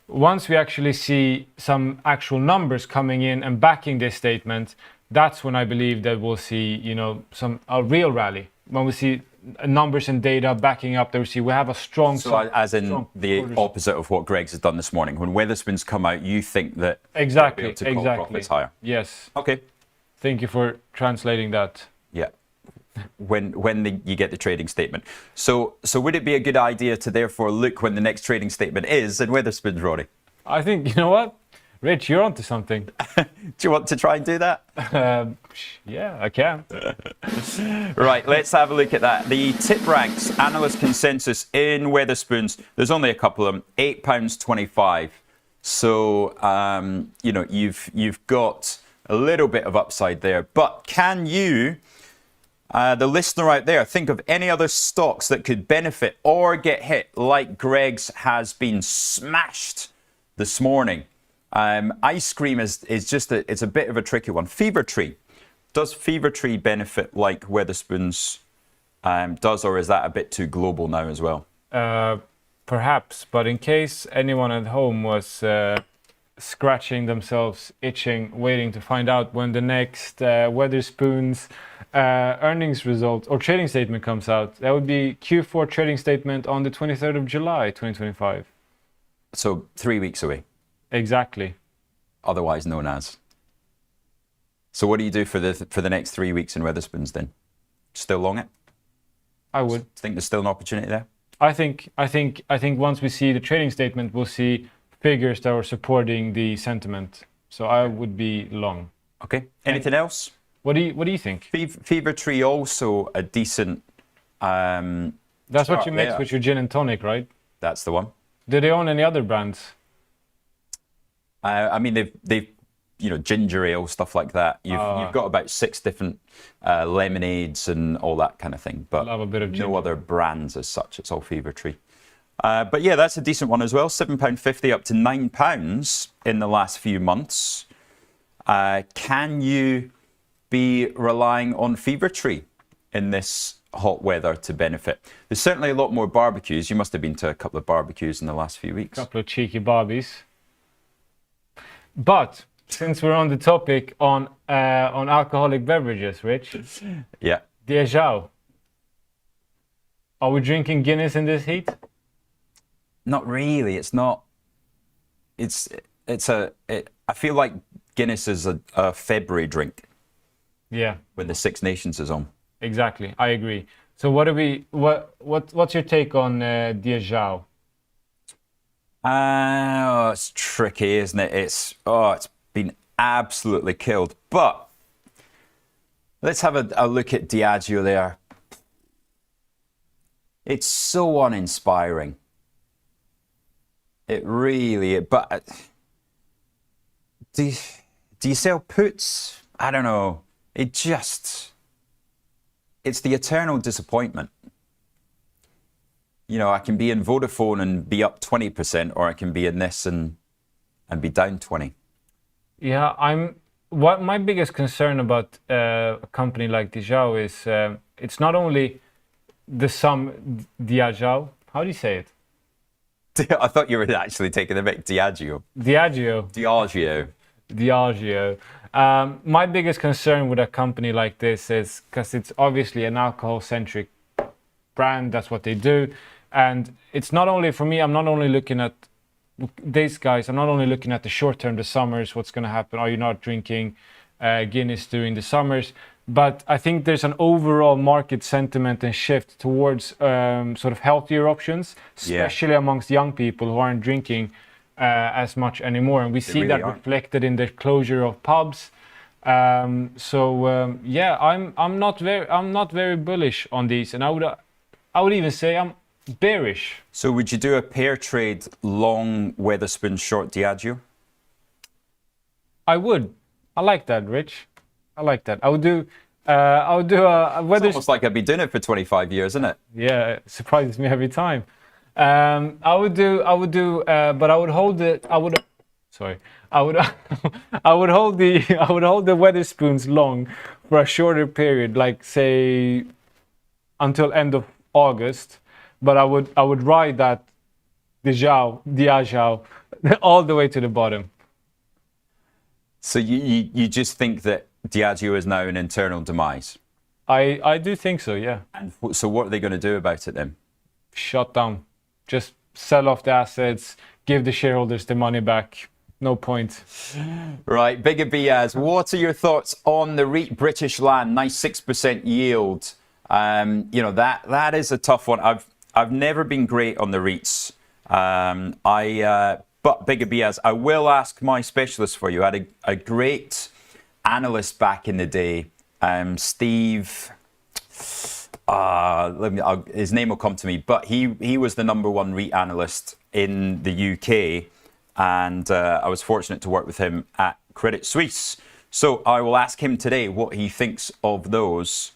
once we actually see some actual numbers coming in and backing this statement, that's when I believe that we'll see, you know, a real rally. When we see numbers and data backing up, that we have a strong. So, as in the opposite of what Greg's has done this morning. When Weatherspoons come out, you think that exactly they'll be able to call profits higher. Yes. Okay. Thank you for translating that. Yeah. When you get the trading statement. So would it be a good idea to therefore look when the next trading statement is in Weatherspoons, Rory? I think, you know what? Rich, you're onto something. Do you want to try and do that? Yeah, I can. Right, let's have a look at that. The tip ranks, analyst consensus in Weatherspoons, there's only a couple of them, £8.25. So, you know, you've got a little bit of upside there. But can you, the listener out there, think of any other stocks that could benefit or get hit like Greg's has been smashed this morning? Ice cream is just it's a bit of a tricky one. Fever Tree. Does Fever Tree benefit like Weatherspoons does, or is that a bit too global now as well? Perhaps, but in case anyone at home was scratching themselves, itching, waiting to find out when the next Weatherspoons earnings result or trading statement comes out, that would be Q4 trading statement on the 23rd of July, 2025. So 3 weeks away. Exactly. Otherwise known as. So what do you do for the next 3 weeks in Weatherspoons then? Still long it? I would. Think there's still an opportunity there? I think once we see the trading statement, we'll see figures that are supporting the sentiment. So I would be long. Okay. Anything else? What do you think? Fever Tree also a decent. That's what you mix with your gin and tonic, right? That's the one. Do they own any other brands? I mean, they've you know, ginger ale, stuff like that. You've got about 6 different lemonades and all that kind of thing, but love a bit of ginger. No other brands as such. It's all Fever Tree. But yeah, that's a decent one as well. £7.50 up to £9 in the last few months. Can you be relying on Fever Tree in this hot weather to benefit? There's certainly a lot more barbecues. You must have been to a couple of barbecues in the last few weeks. A couple of cheeky barbies. But since we're on the topic on alcoholic beverages, Rich. Yeah. Diageo. Are we drinking Guinness in this heat? Not really. It's not. I feel like Guinness is a February drink. Yeah. When the Six Nations is on. Exactly. I agree. So what's your take on Diageo? It's tricky, isn't it? It's been absolutely killed. But let's have a look at Diageo there. It's so uninspiring. It really. But do you sell puts? I don't know. It's the eternal disappointment. You know, I can be in Vodafone and be up 20%, or I can be in this and be down 20. Yeah, what my biggest concern about a company like Diageo is it's not only Diageo. How do you say it? I thought you were actually taking the mic. Diageo. My biggest concern with a company like this is because it's obviously an alcohol-centric brand. That's what they do. And it's not only, for me, I'm not only looking at these guys, I'm not only looking at the short term, the summers, what's going to happen. Are you not drinking Guinness during the summers? But I think there's an overall market sentiment and shift towards sort of healthier options, especially amongst young people who aren't drinking as much anymore. And we see that reflected in the closure of pubs. I'm not very bullish on these, and I would even say I'm bearish. So would you do a pair trade long Weatherspoon, short Diageo? I would. I like that, Rich. I like that. I would do a Weatherspoon. It's almost like I've been doing it for 25 years, isn't it? Yeah, it surprises me every time. I would hold the Weatherspoons long for a shorter period, like say until end of August, but I would ride that Diageo all the way to the bottom. So you just think that Diageo is now an internal demise? I do think so, yeah. And so what are they going to do about it then? Shut down. Just sell off the assets, give the shareholders the money back. No point. Right, Bigger Biaz, what are your thoughts on the REIT British Land? Nice 6% yield. You know, that is a tough one. I've never been great on the REITs. But Bigger Biaz, I will ask my specialist for you. I had a great analyst back in the day, Steve. His name will come to me, but he was the #1 REIT analyst in the UK, and I was fortunate to work with him at Credit Suisse. So I will ask him today what he thinks of those,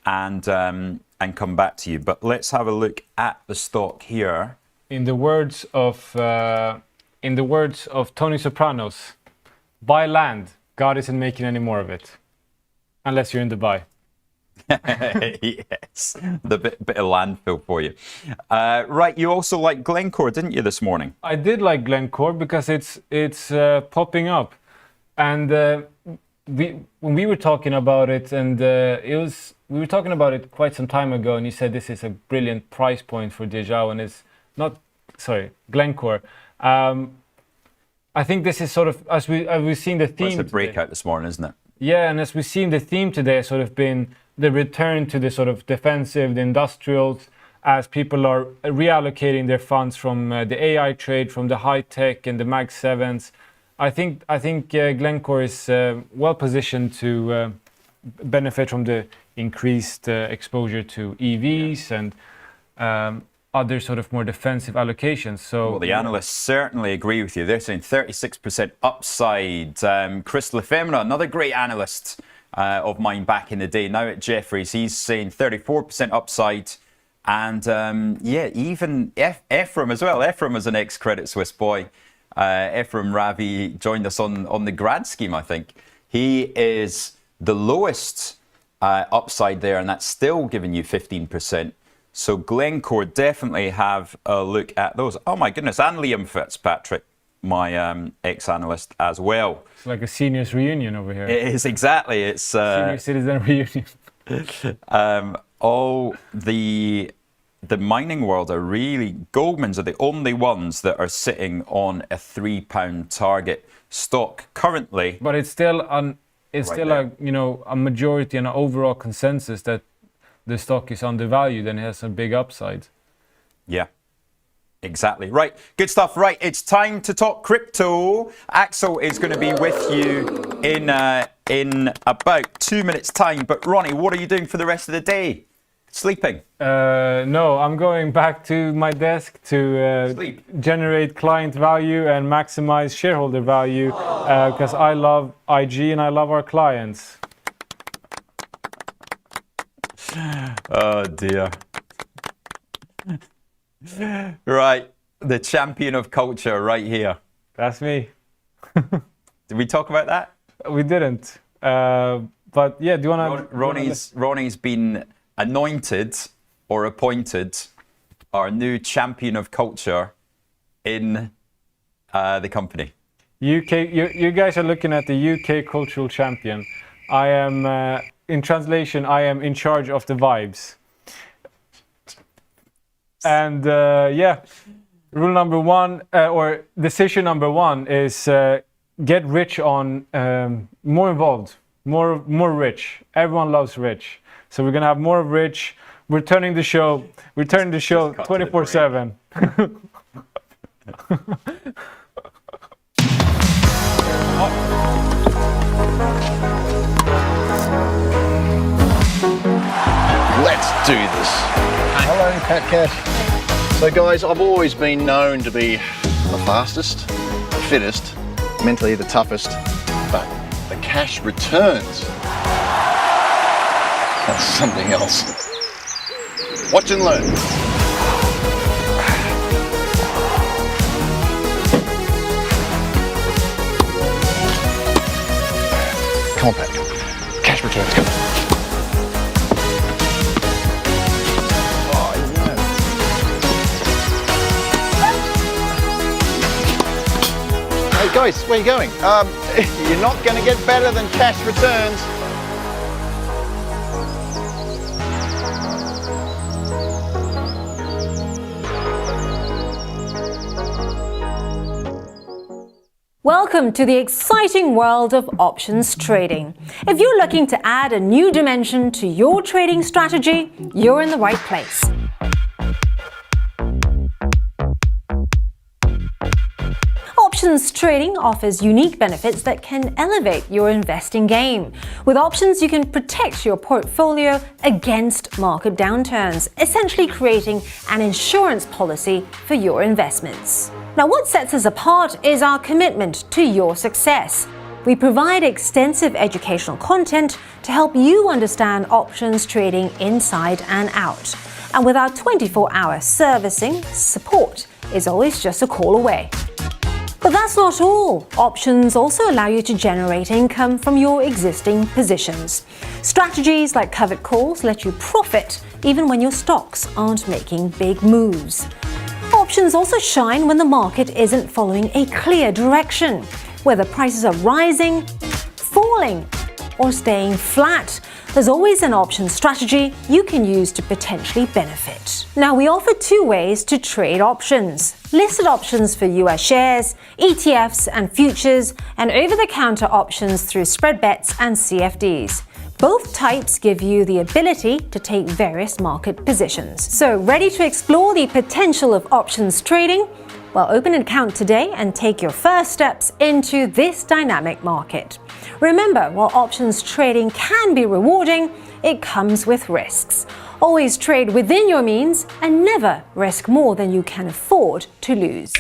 and come back to you. But let's have a look at the stock here. In the words of Tony Sopranos, buy land. God isn't making any more of it, unless you're in Dubai. Yes, the bit of landfill for you. Right, you also like Glencore, didn't you, this morning? I did like Glencore because it's popping up, and when we were talking about it, and we were talking about it quite some time ago, and you said this is a brilliant price point for Diageo, and it's not, sorry, Glencore. I think this is sort of, as we've seen the theme. It's a breakout this morning, isn't it? Yeah, and as we've seen the theme today, has sort of been the return to the sort of defensive, the industrials, as people are reallocating their funds from the AI trade, from the high tech and the Mag 7s. I think Glencore is well positioned to benefit from the increased exposure to EVs and other sort of more defensive allocations. So, well, the analysts certainly agree with you. They're saying 36% upside. Chris Lefebvre, another great analyst of mine back in the day, now at Jefferies, he's saying 34% upside. And yeah, even Ephraim as well. Ephraim is an ex-Credit Suisse boy. Ephraim Ravi joined us on the grad scheme, I think. He is the lowest upside there, and that's still giving you 15%. So Glencore, definitely have a look at those. Oh my goodness, and Liam Fitzpatrick, my ex-analyst as well. It's like a seniors reunion over here. It is, exactly. It's senior citizen reunion. All the mining world are really, Goldman's are the only ones that are sitting on a £3 target stock currently. But it's still a majority and an overall consensus that the stock is undervalued and it has a big upside. Yeah, exactly. Right, good stuff. Right, it's time to talk crypto. Axel is going to be with you in about 2 minutes' time. But Ronnie, what are you doing for the rest of the day? Sleeping? No, I'm going back to my desk to generate client value and maximize shareholder value because I love IG and I love our clients. Oh dear. Right, the champion of culture right here. That's me. Did we talk about that? We didn't. But yeah, do you want to... Ronnie's been anointed or appointed our new champion of culture in the company. UK, you guys are looking at the UK cultural champion. I am, in translation, I am in charge of the vibes. And yeah, rule number one, or decision number one is get rich on, more involved, more rich. Everyone loves rich. So we're gonna have more of rich. We're turning the show 24/7. Let's do this. Hello, Pat Cash. So guys, I've always been known to be the fastest, the fittest, mentally the toughest, but the cash returns. That's something else. Watch and learn. Come on, Pat. Cash returns, come on. Guys, where are you going? You're not going to get better than cash returns. Welcome to the exciting world of options trading. If you're looking to add a new dimension to your trading strategy, you're in the right place. Options trading offers unique benefits that can elevate your investing game. With options, you can protect your portfolio against market downturns, essentially creating an insurance policy for your investments. Now, what sets us apart is our commitment to your success. We provide extensive educational content to help you understand options trading inside and out. And with our 24-hour servicing, support is always just a call away. But that's not all. Options also allow you to generate income from your existing positions. Strategies like covered calls let you profit even when your stocks aren't making big moves. Options also shine when the market isn't following a clear direction, whether prices are rising, falling, or staying flat. There's always an option strategy you can use to potentially benefit. Now, we offer two ways to trade options: listed options for US shares, ETFs and futures, and over-the-counter options through spread bets and CFDs. Both types give you the ability to take various market positions. So, ready to explore the potential of options trading? Well, open an account today and take your first steps into this dynamic market. Remember, while options trading can be rewarding, it comes with risks. Always trade within your means and never risk more than you can afford to lose.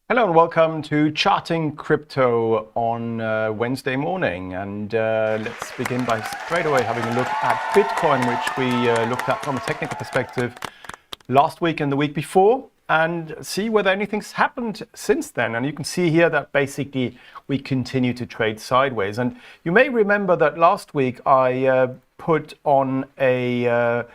Hello and welcome to Charting Crypto on Wednesday morning. And let's begin by straight away having a look at Bitcoin, which we looked at from a technical perspective last week and the week before, and see whether anything's happened since then. And you can see here that basically we continue to trade sideways. And you may remember that last week I put on a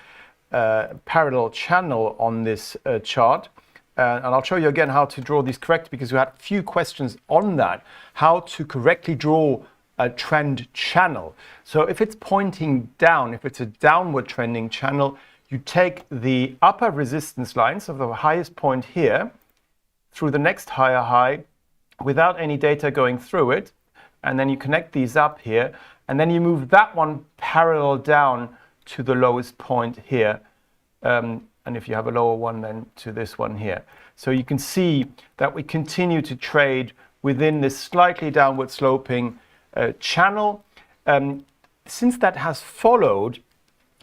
parallel channel on this chart. And I'll show you again how to draw these correctly, because we had a few questions on that, how to correctly draw a trend channel. So if it's pointing down, if it's a downward trending channel, you take the upper resistance lines of the highest point here through the next higher high without any data going through it, and then you connect these up here, and then you move that one parallel down to the lowest point here. And if you have a lower one, then to this one here. So you can see that we continue to trade within this slightly downward sloping channel. Since that has followed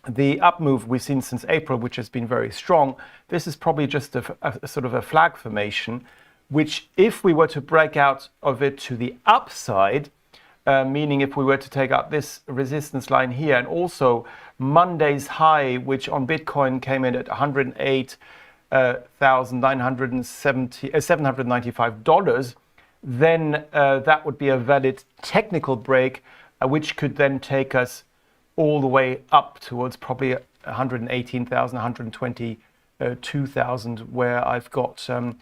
the up move we've seen since April, which has been very strong, this is probably just a sort of a flag formation, which if we were to break out of it to the upside, meaning if we were to take out this resistance line here and also Monday's high, which on Bitcoin came in at $108,795, then that would be a valid technical break, which could then take us all the way up towards probably 118,000, 122,000, where I've got a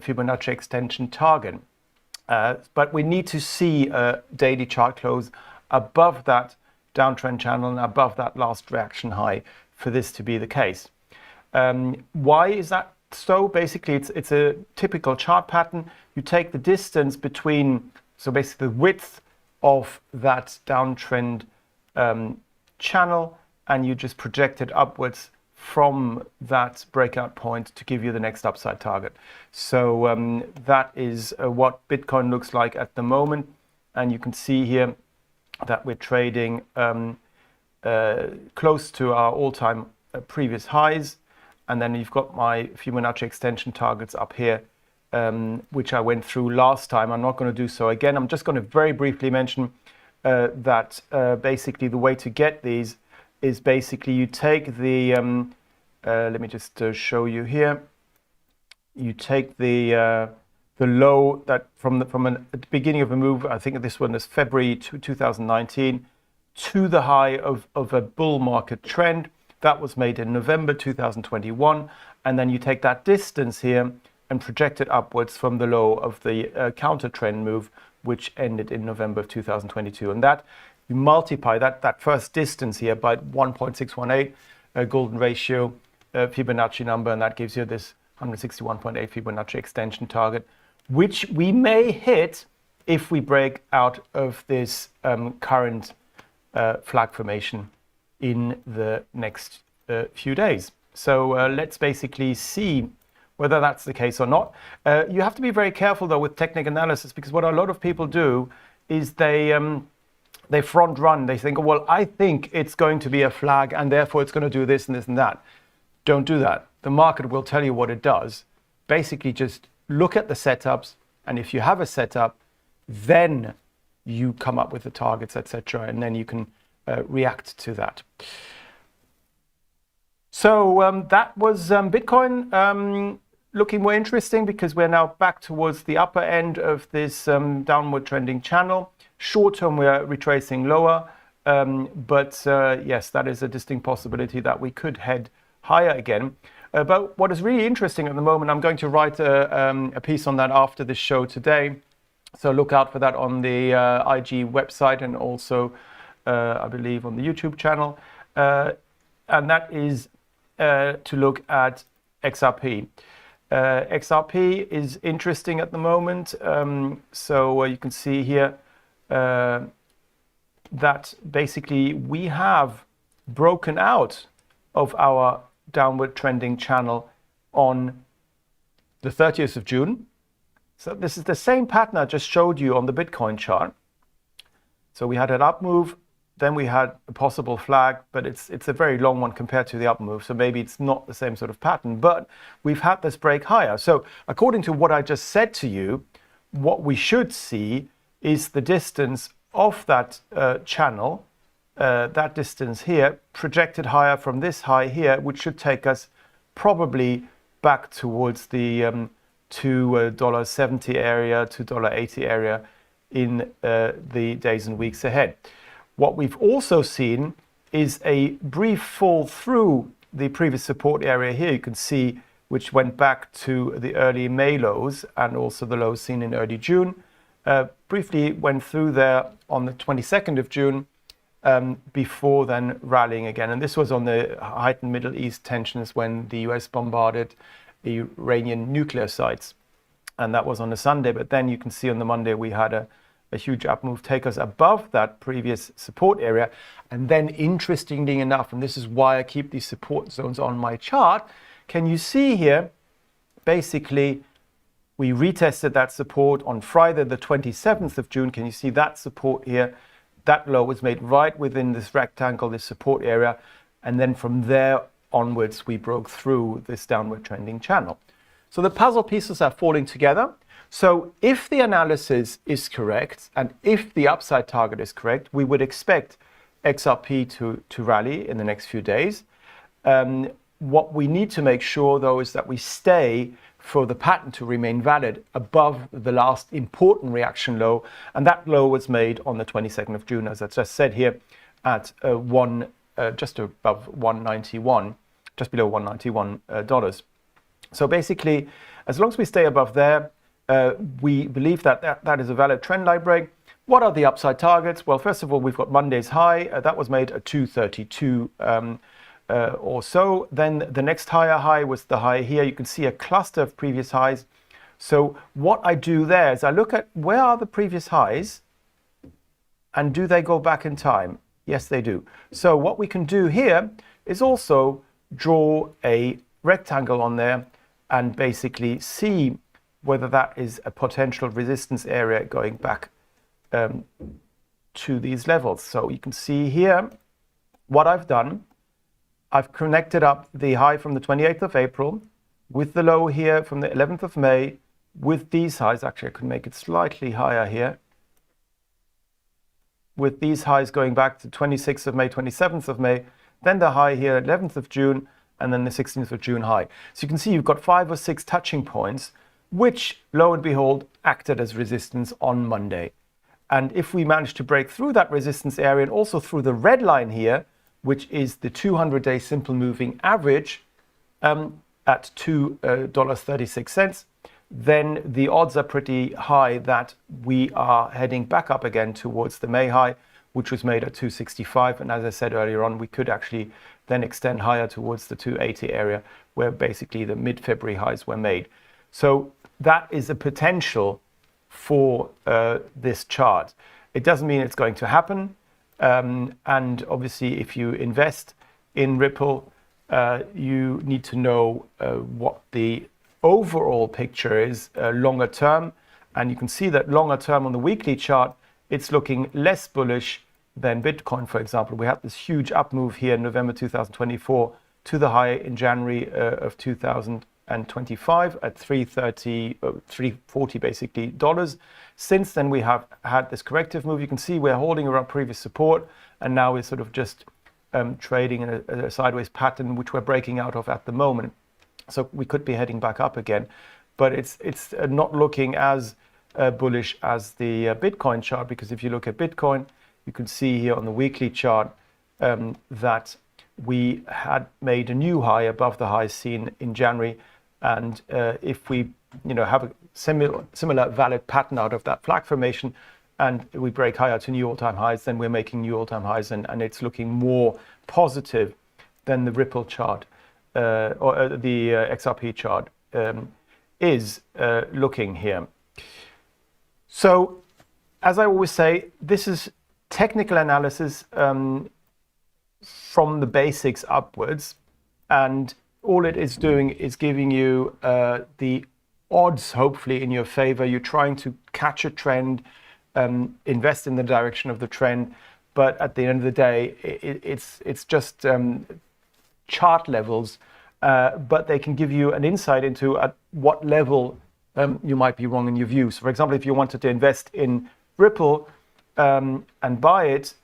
Fibonacci extension target. But we need to see a daily chart close above that downtrend channel and above that last reaction high for this to be the case. Why is that so? Basically, it's a typical chart pattern. You take the distance between, so basically the width of that downtrend channel, and you just project it upwards from that breakout point to give you the next upside target. So that is what Bitcoin looks like at the moment. And you can see here that we're trading close to our all-time previous highs. And then you've got my Fibonacci extension targets up here, which I went through last time. I'm not going to do so again. I'm just going to very briefly mention that basically the way to get these is basically you take the, let me just show you here. You take the the low that at the beginning of a move, I think this one is February 2019, to the high of a bull market trend. That was made in November 2021. And then you take that distance here and project it upwards from the low of the counter trend move, which ended in November of 2022. And that you multiply that first distance here by 1.618 golden ratio Fibonacci number, and that gives you this 161.8 Fibonacci extension target, which we may hit if we break out of this current flag formation in the next few days. So let's basically see whether that's the case or not. You have to be very careful though with technical analysis, because what a lot of people do is they front run. They think, well, I think it's going to be a flag and therefore it's going to do this and this and that. Don't do that. The market will tell you what it does. Basically just look at the setups, and if you have a setup, then you come up with the targets, etc., and then you can react to that. So that was Bitcoin. Looking more interesting because we're now back towards the upper end of this downward trending channel. Short term, we're retracing lower, but yes, that is a distinct possibility that we could head higher again. But what is really interesting at the moment, I'm going to write a piece on that after this show today. So look out for that on the IG website and also, I believe, on the YouTube channel. And that is to look at XRP. XRP is interesting at the moment. So you can see here that basically we have broken out of our downward trending channel on the 30th of June. So this is the same pattern I just showed you on the Bitcoin chart. So we had an up move, then we had a possible flag, but it's a very long one compared to the up move. So maybe it's not the same sort of pattern, but we've had this break higher. So according to what I just said to you, what we should see is the distance of that channel, that distance here, projected higher from this high here, which should take us probably back towards the $2.70 area, $2.80 area in the days and weeks ahead. What we've also seen is a brief fall through the previous support area here. You can see which went back to the early May lows and also the lows seen in early June. Briefly went through there on the 22nd of June before then rallying again. And this was on the heightened Middle East tensions when the US bombarded the Iranian nuclear sites. And that was on a Sunday. But then you can see on the Monday we had a huge up move take us above that previous support area. And then interestingly enough, and this is why I keep these support zones on my chart, can you see here, basically, we retested that support on Friday, the 27th of June. Can you see that support here? That low was made right within this rectangle, this support area. And then from there onwards, we broke through this downward trending channel. So the puzzle pieces are falling together. So if the analysis is correct, and if the upside target is correct, we would expect XRP to rally in the next few days. What we need to make sure, though, is that we stay for the pattern to remain valid above the last important reaction low. And that low was made on the 22nd of June, as I just said here, at just above 191, just below $191. So basically, as long as we stay above there, we believe that is a valid trend line break. What are the upside targets? Well, first of all, we've got Monday's high. That was made at 232 or so. Then the next higher high was the high here. You can see a cluster of previous highs. So what I do there is I look at where are the previous highs and do they go back in time? Yes, they do. So what we can do here is also draw a rectangle on there and basically see whether that is a potential resistance area going back to these levels. So you can see here what I've done. I've connected up the high from the 28th of April with the low here from the 11th of May with these highs. Actually, I could make it slightly higher here. With these highs going back to 26th of May, 27th of May, then the high here, 11th of June, and then the 16th of June high. So you can see you've got 5 or 6 touching points which, lo and behold, acted as resistance on Monday. And if we manage to break through that resistance area and also through the red line here, which is the 200-day simple moving average at $2.36, then the odds are pretty high that we are heading back up again towards the May high, which was made at 265. And as I said earlier on, we could actually then extend higher towards the 280 area, where basically the mid-February highs were made. So that is a potential for this chart. It doesn't mean it's going to happen. And obviously, if you invest in Ripple, you need to know what the overall picture is longer term. And you can see that longer term on the weekly chart, it's looking less bullish than Bitcoin, for example. We had this huge up move here in November 2024 to the high in January of 2025 at 340 basically dollars. Since then, we have had this corrective move. You can see we're holding around previous support, and now we're sort of just trading in a sideways pattern, which we're breaking out of at the moment. So we could be heading back up again, but it's not looking as bullish as the Bitcoin chart, because if you look at Bitcoin, you can see here on the weekly chart that we had made a new high above the high seen in January, and if we have a similar valid pattern out of that flag formation, and we break higher to new all-time highs, then we're making new all-time highs, and it's looking more positive than the Ripple chart or the XRP chart is looking here. So, as I always say, this is technical analysis from the basics upwards, and all it is doing is giving you the odds, hopefully, in your favor. You're trying to catch a trend, invest in the direction of the trend, but at the end of the day, it's just chart levels, but they can give you an insight into at what level you might be wrong in your views. For example, if you wanted to invest in Ripple and buy it,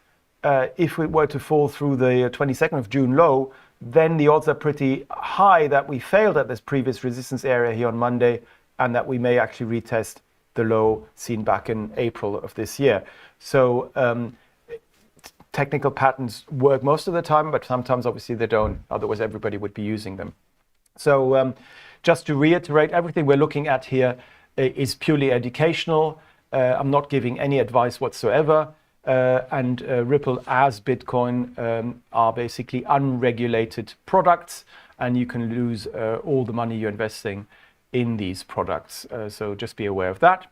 if it were to fall through the 22nd of June low, then the odds are pretty high that we failed at this previous resistance area here on Monday, and that we may actually retest the low seen back in April of this year. So technical patterns work most of the time, but sometimes obviously they don't, otherwise everybody would be using them. So just to reiterate, everything we're looking at here is purely educational. I'm not giving any advice whatsoever. And Ripple as Bitcoin are basically unregulated products, and you can lose all the money you're investing in these products. So just be aware of that.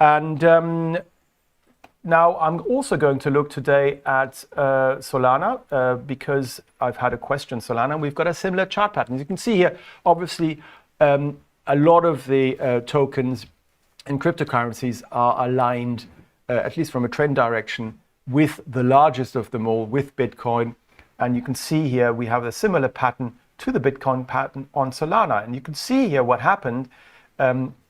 And now I'm also going to look today at Solana because I've had a question on Solana. We've got a similar chart pattern. As you can see here, obviously, a lot of the tokens and cryptocurrencies are aligned, at least from a trend direction, with the largest of them all, with Bitcoin. And you can see here we have a similar pattern to the Bitcoin pattern on Solana. And you can see here what happened,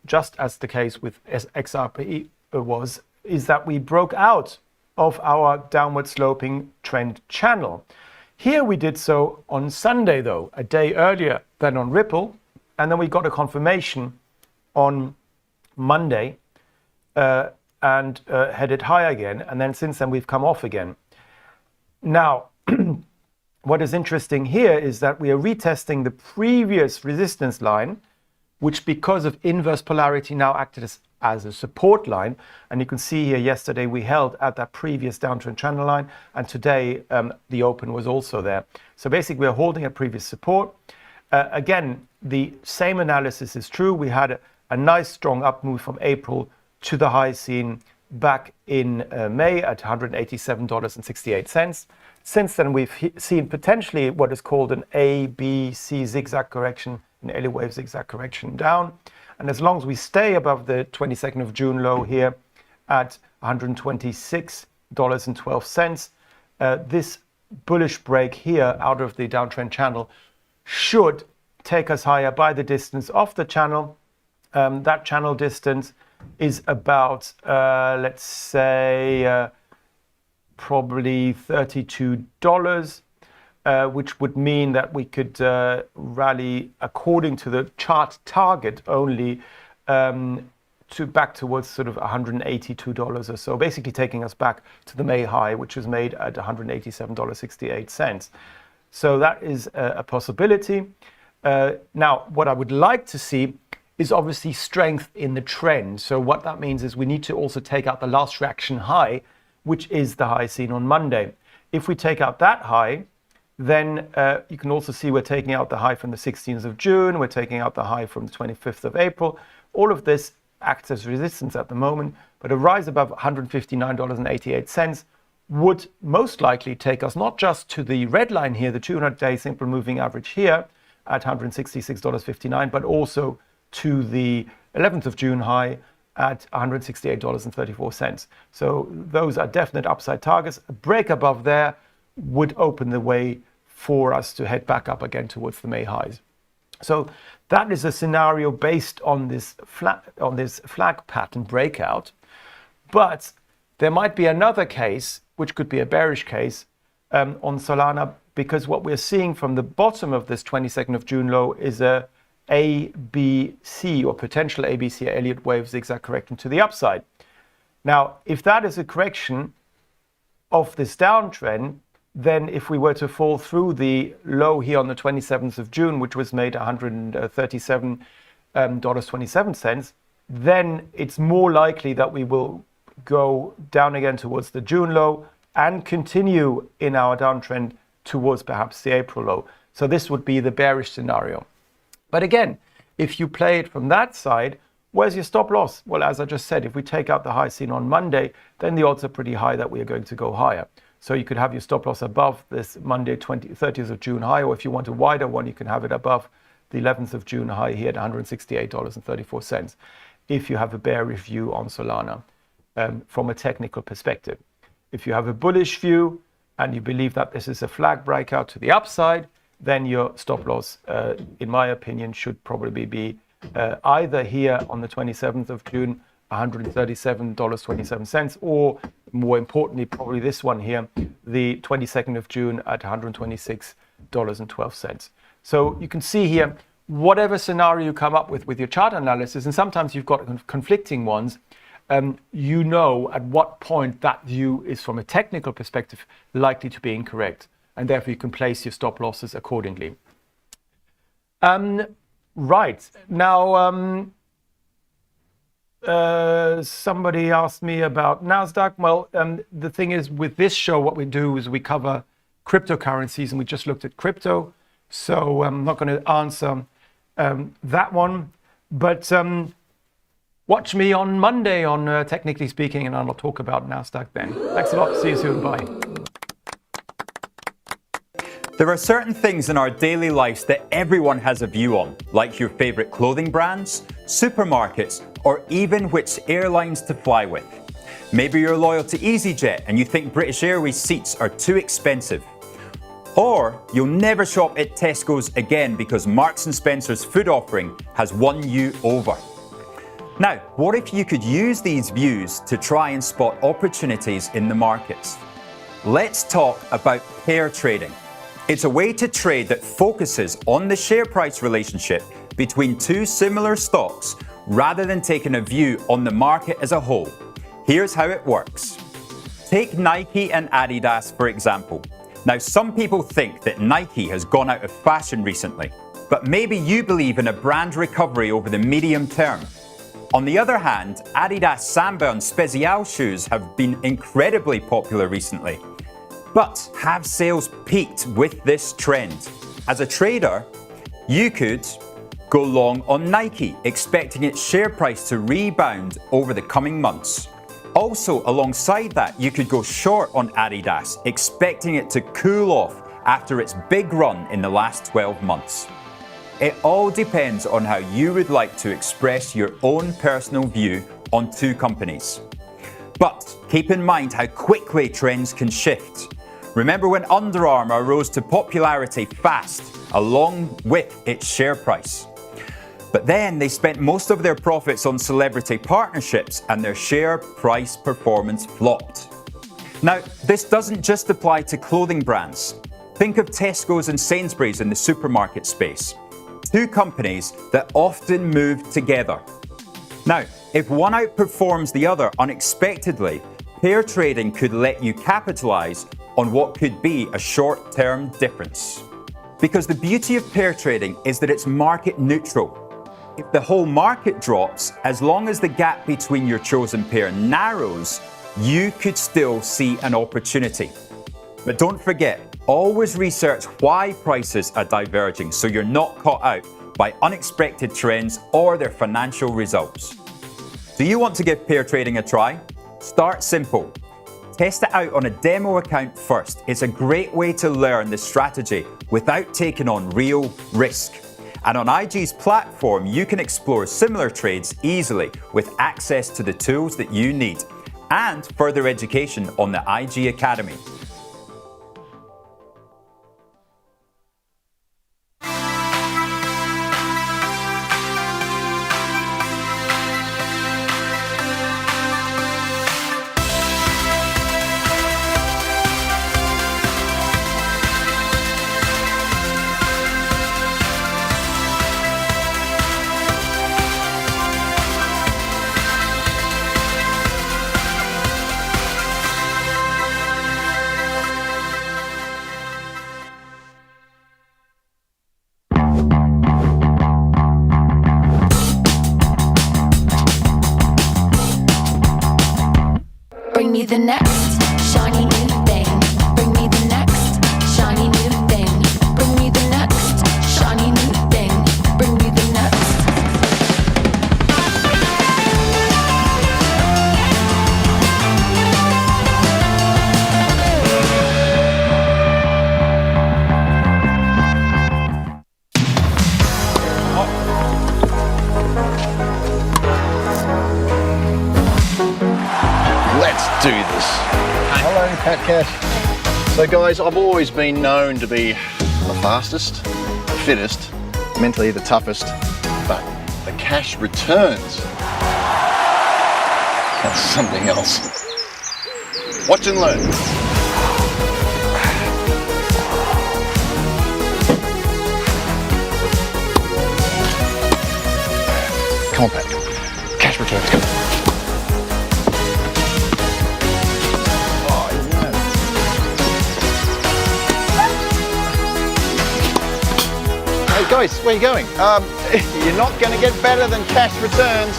just as the case with XRP was, is that we broke out of our downward sloping trend channel. Here we did so on Sunday, though, a day earlier than on Ripple. And then we got a confirmation on Monday and headed high again. And then since then, we've come off again. Now, what is interesting here is that we are retesting the previous resistance line, which because of inverse polarity now acted as a support line. And you can see here yesterday we held at that previous downtrend channel line, and today the open was also there. So basically we're holding a previous support. Again, the same analysis is true. We had a nice strong up move from April to the high seen back in May at $187.68. Since then, we've seen potentially what is called an A, B, C zigzag correction, an heatwaves zigzag correction down. And as long as we stay above the 22nd of June low here at $126.12, this bullish break here out of the downtrend channel should take us higher by the distance of the channel. That channel distance is about, let's say, probably $32, which would mean that we could rally according to the chart target only to back towards sort of $182 or so, basically taking us back to the May high, which was made at $187.68. So that is a possibility. Now, what I would like to see is obviously strength in the trend. So what that means is we need to also take out the last reaction high, which is the high seen on Monday. If we take out that high, then you can also see we're taking out the high from the 16th of June, we're taking out the high from the 25th of April. All of this acts as resistance at the moment, but a rise above $159.88 would most likely take us not just to the red line here, the 200-day simple moving average here at $166.59, but also to the 11th of June high at $168.34. So those are definite upside targets. A break above there would open the way for us to head back up again towards the May highs. So that is a scenario based on this flag pattern breakout. But there might be another case, which could be a bearish case on Solana, because what we're seeing from the bottom of this 22nd of June low is a ABC or potential ABC Elliott wave zigzag correction to the upside. Now, if that is a correction of this downtrend, then if we were to fall through the low here on the 27th of June, which was made $137.27, then it's more likely that we will go down again towards the June low and continue in our downtrend towards perhaps the April low. So this would be the bearish scenario. But again, if you play it from that side, where's your stop loss? Well, as I just said, if we take out the high seen on Monday, then the odds are pretty high that we are going to go higher. So you could have your stop loss above this Monday 30th of June high, or if you want a wider one, you can have it above the 11th of June high here at $168.34 if you have a bearish view on Solana from a technical perspective. If you have a bullish view and you believe that this is a flag breakout to the upside, then your stop loss, in my opinion, should probably be either here on the 27th of June, $137.27, or more importantly, probably this one here, the 22nd of June at $126.12. So you can see here, whatever scenario you come up with your chart analysis, and sometimes you've got conflicting ones, you know at what point that view is from a technical perspective likely to be incorrect, and therefore you can place your stop losses accordingly. Right, now somebody asked me about NASDAQ. Well, the thing is, with this show, what we do is we cover cryptocurrencies, and we just looked at crypto, so I'm not going to answer that one, but watch me on Monday on Technically Speaking, and I'll talk about NASDAQ then. Thanks a lot. See you soon. Bye. There are certain things in our daily lives that everyone has a view on, like your favorite clothing brands, supermarkets, or even which airlines to fly with. Maybe you're loyal to EasyJet and you think British Airways seats are too expensive. Or you'll never shop at Tesco's again because Marks & Spencer's food offering has won you over. Now, what if you could use these views to try and spot opportunities in the markets? Let's talk about pair trading. It's a way to trade that focuses on the share price relationship between two similar stocks rather than taking a view on the market as a whole. Here's how it works. Take Nike and Adidas, for example. Now, some people think that Nike has gone out of fashion recently, but maybe you believe in a brand recovery over the medium term. On the other hand, Adidas Samba and Spezial shoes have been incredibly popular recently. But have sales peaked with this trend? As a trader, you could go long on Nike, expecting its share price to rebound over the coming months. Also, alongside that, you could go short on Adidas, expecting it to cool off after its big run in the last 12 months. It all depends on how you would like to express your own personal view on two companies. But keep in mind how quickly trends can shift. Remember when Under Armour rose to popularity fast, along with its share price. But then they spent most of their profits on celebrity partnerships and their share price performance flopped. Now, this doesn't just apply to clothing brands. Think of Tesco's and Sainsbury's in the supermarket space. Two companies that often move together. Now, if one outperforms the other unexpectedly, pair trading could let you capitalize on what could be a short-term difference. Because the beauty of pair trading is that it's market neutral. If the whole market drops, as long as the gap between your chosen pair narrows, you could still see an opportunity. But don't forget, always research why prices are diverging so you're not caught out by unexpected trends or their financial results. Do you want to give pair trading a try? Start simple. Test it out on a demo account first. It's a great way to learn the strategy without taking on real risk. And on IG's platform, you can explore similar trades easily with access to the tools that you need and further education on the IG Academy. Bring me the next shiny new thing. Bring me the next shiny new thing. Bring me the next shiny new thing. Bring me the next. Let's do this. Hello, Pat Cash. So guys, I've always been known to be the fastest, the fittest, mentally the toughest, but the cash returns. That's something else. Watch and learn. Come on, Pat. Cash returns, come on. Hey guys, where are you going? You're not going to get better than cash returns.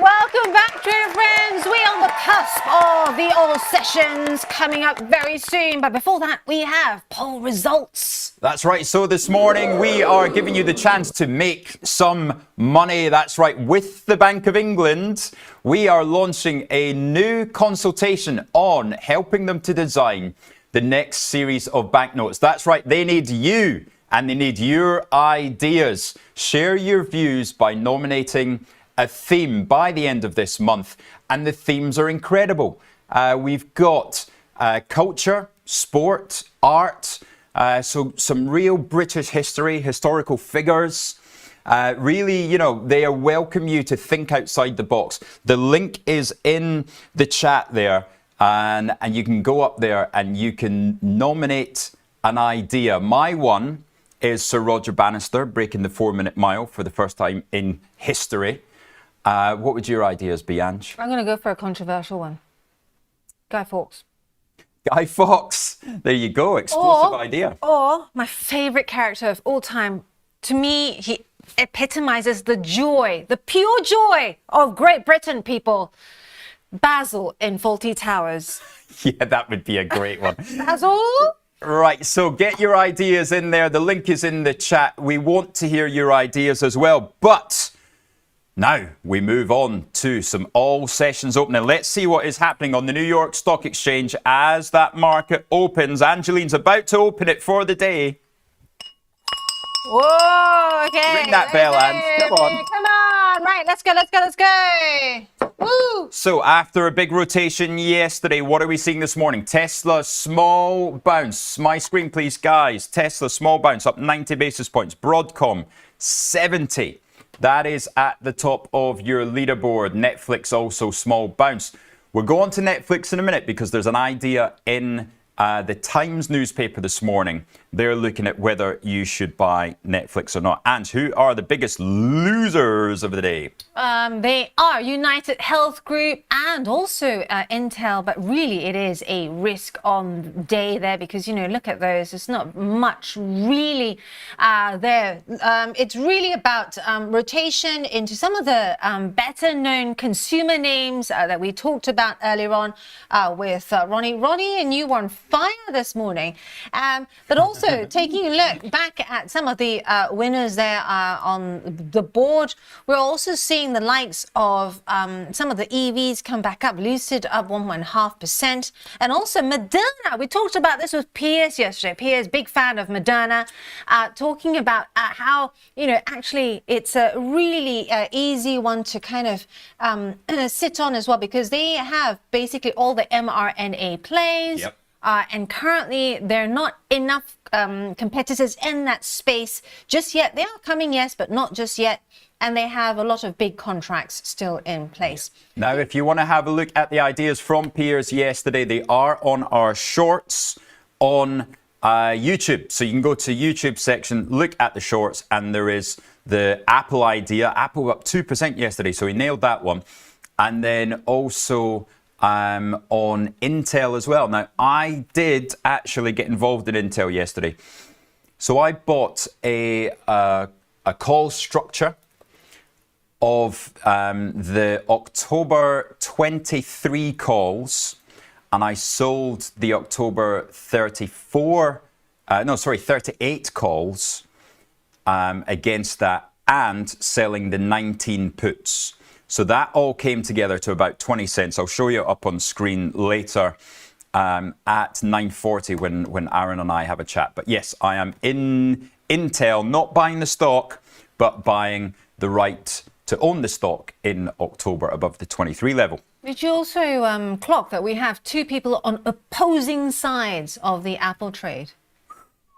Welcome back, trader friends. We're on the cusp of the all sessions coming up very soon. But before that, we have poll results. That's right. So this morning we are giving you the chance to make some money. That's right. With the Bank of England, we are launching a new consultation on helping them to design the next series of banknotes. That's right. They need you and they need your ideas. Share your views by nominating a theme by the end of this month. And the themes are incredible. We've got culture, sport, art, so some real British history, historical figures. Really, you know, they welcome you to think outside the box. The link is in the chat there, and you can go up there and you can nominate an idea. My one is Sir Roger Bannister breaking the 4-minute mile for the first time in history. What would your ideas be, Ange? I'm going to go for a controversial one. Guy Fawkes. Guy Fawkes. There you go. Explosive idea. Or my favorite character of all time. To me, he epitomizes the joy, the pure joy of Great Britain, people. Basil in Fawlty Towers. Yeah, that would be a great one. Basil? Right, so get your ideas in there. The link is in the chat. We want to hear your ideas as well. But now we move on to some all sessions opening. Let's see what is happening on the New York Stock Exchange as that market opens. Angeline's about to open it for the day. Whoa, okay. Ring that bell, Ange. Come on. Come on. Right, let's go. Woo. So after a big rotation yesterday, what are we seeing this morning? Tesla, small bounce. My screen, please, guys. Tesla, small bounce, up 90 basis points. Broadcom, 70. That is at the top of your leaderboard. Netflix, also small bounce. We'll go on to Netflix in a minute because there's an idea in the Times newspaper this morning. They're looking at whether you should buy Netflix or not. And who are the biggest losers of the day? They are United Health Group and also Intel, but really it is a risk on day there because, you know, look at those. There's not much really there. It's really about rotation into some of the better known consumer names that we talked about earlier on with Ronnie. Ronnie, and you were on fire this morning. But also taking a look back at some of the winners there on the board, we're also seeing the likes of some of the EVs come back up. Lucid up 1.5%. And also Moderna. We talked about this with Piers yesterday. Piers, big fan of Moderna, talking about how, you know, actually it's a really easy one to kind of sit on as well because they have basically all the mRNA plays. Yep. And currently, there are not enough competitors in that space just yet. They are coming, yes, but not just yet. And they have a lot of big contracts still in place. Now, if you want to have a look at the ideas from Piers yesterday, they are on our shorts on YouTube. So you can go to YouTube section, look at the shorts, and there is the Apple idea. Apple up 2% yesterday, so he nailed that one. And then also on Intel as well. Now, I did actually get involved in Intel yesterday. So I bought a call structure of the October 23 calls, and I sold the October 38 calls against that, and selling the 19 puts. So that all came together to about 20 cents. I'll show you up on screen later at 9:40 when Aaron and I have a chat. But yes, I am in Intel, not buying the stock, but buying the right to own the stock in October above the 23 level. Did you also clock that we have two people on opposing sides of the Apple trade?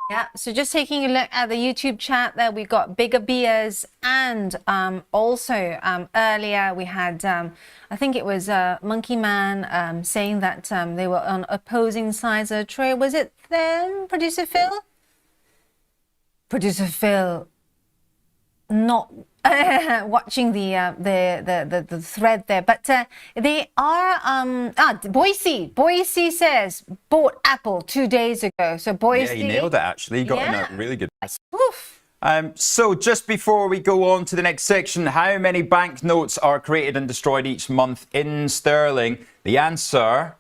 Yeah, so just taking a look at the YouTube chat there, we got Bigger Beers and also earlier we had, I think it was Monkey Man saying that they were on opposing sides of the trade. Was it them, Producer Phil? Producer Phil not watching the thread there, but they are Boise says bought Apple 2 days ago. So Boise, yeah, he nailed it actually. He got in a really good. Oof. So just before we go on to the next section, how many banknotes are created and destroyed each month in sterling? The answer,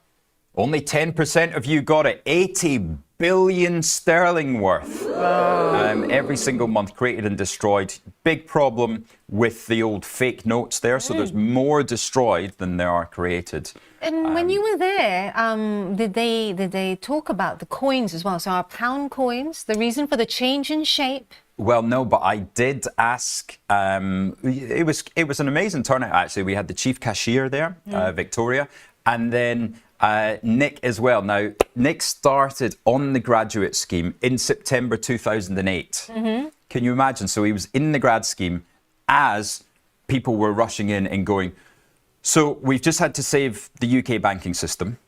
only 10% of you got it. 80 billion sterling worth every single month created and destroyed. Big problem with the old fake notes there. So there's more destroyed than there are created. And when you were there, did they talk about the coins as well? So our pound coins, the reason for the change in shape? Well, no, but I did ask. It was an amazing turnout actually. We had the chief cashier there, Victoria, and then Nick as well. Now, Nick started on the graduate scheme in September 2008. Can you imagine? So he was in the grad scheme as people were rushing in and going, so we've just had to save the UK banking system.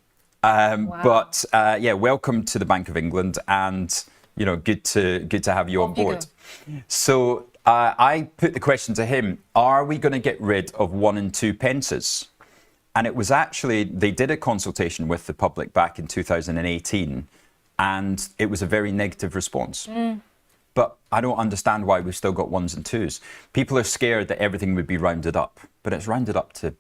Wow. But yeah, welcome to the Bank of England, and you know, good to have you on board. So I put the question to him, are we going to get rid of 1 and 2 pences? And it was actually, they did a consultation with the public back in 2018, and it was a very negative response. But I don't understand why we've still got 1s and 2s. People are scared that everything would be rounded up, but it's rounded up to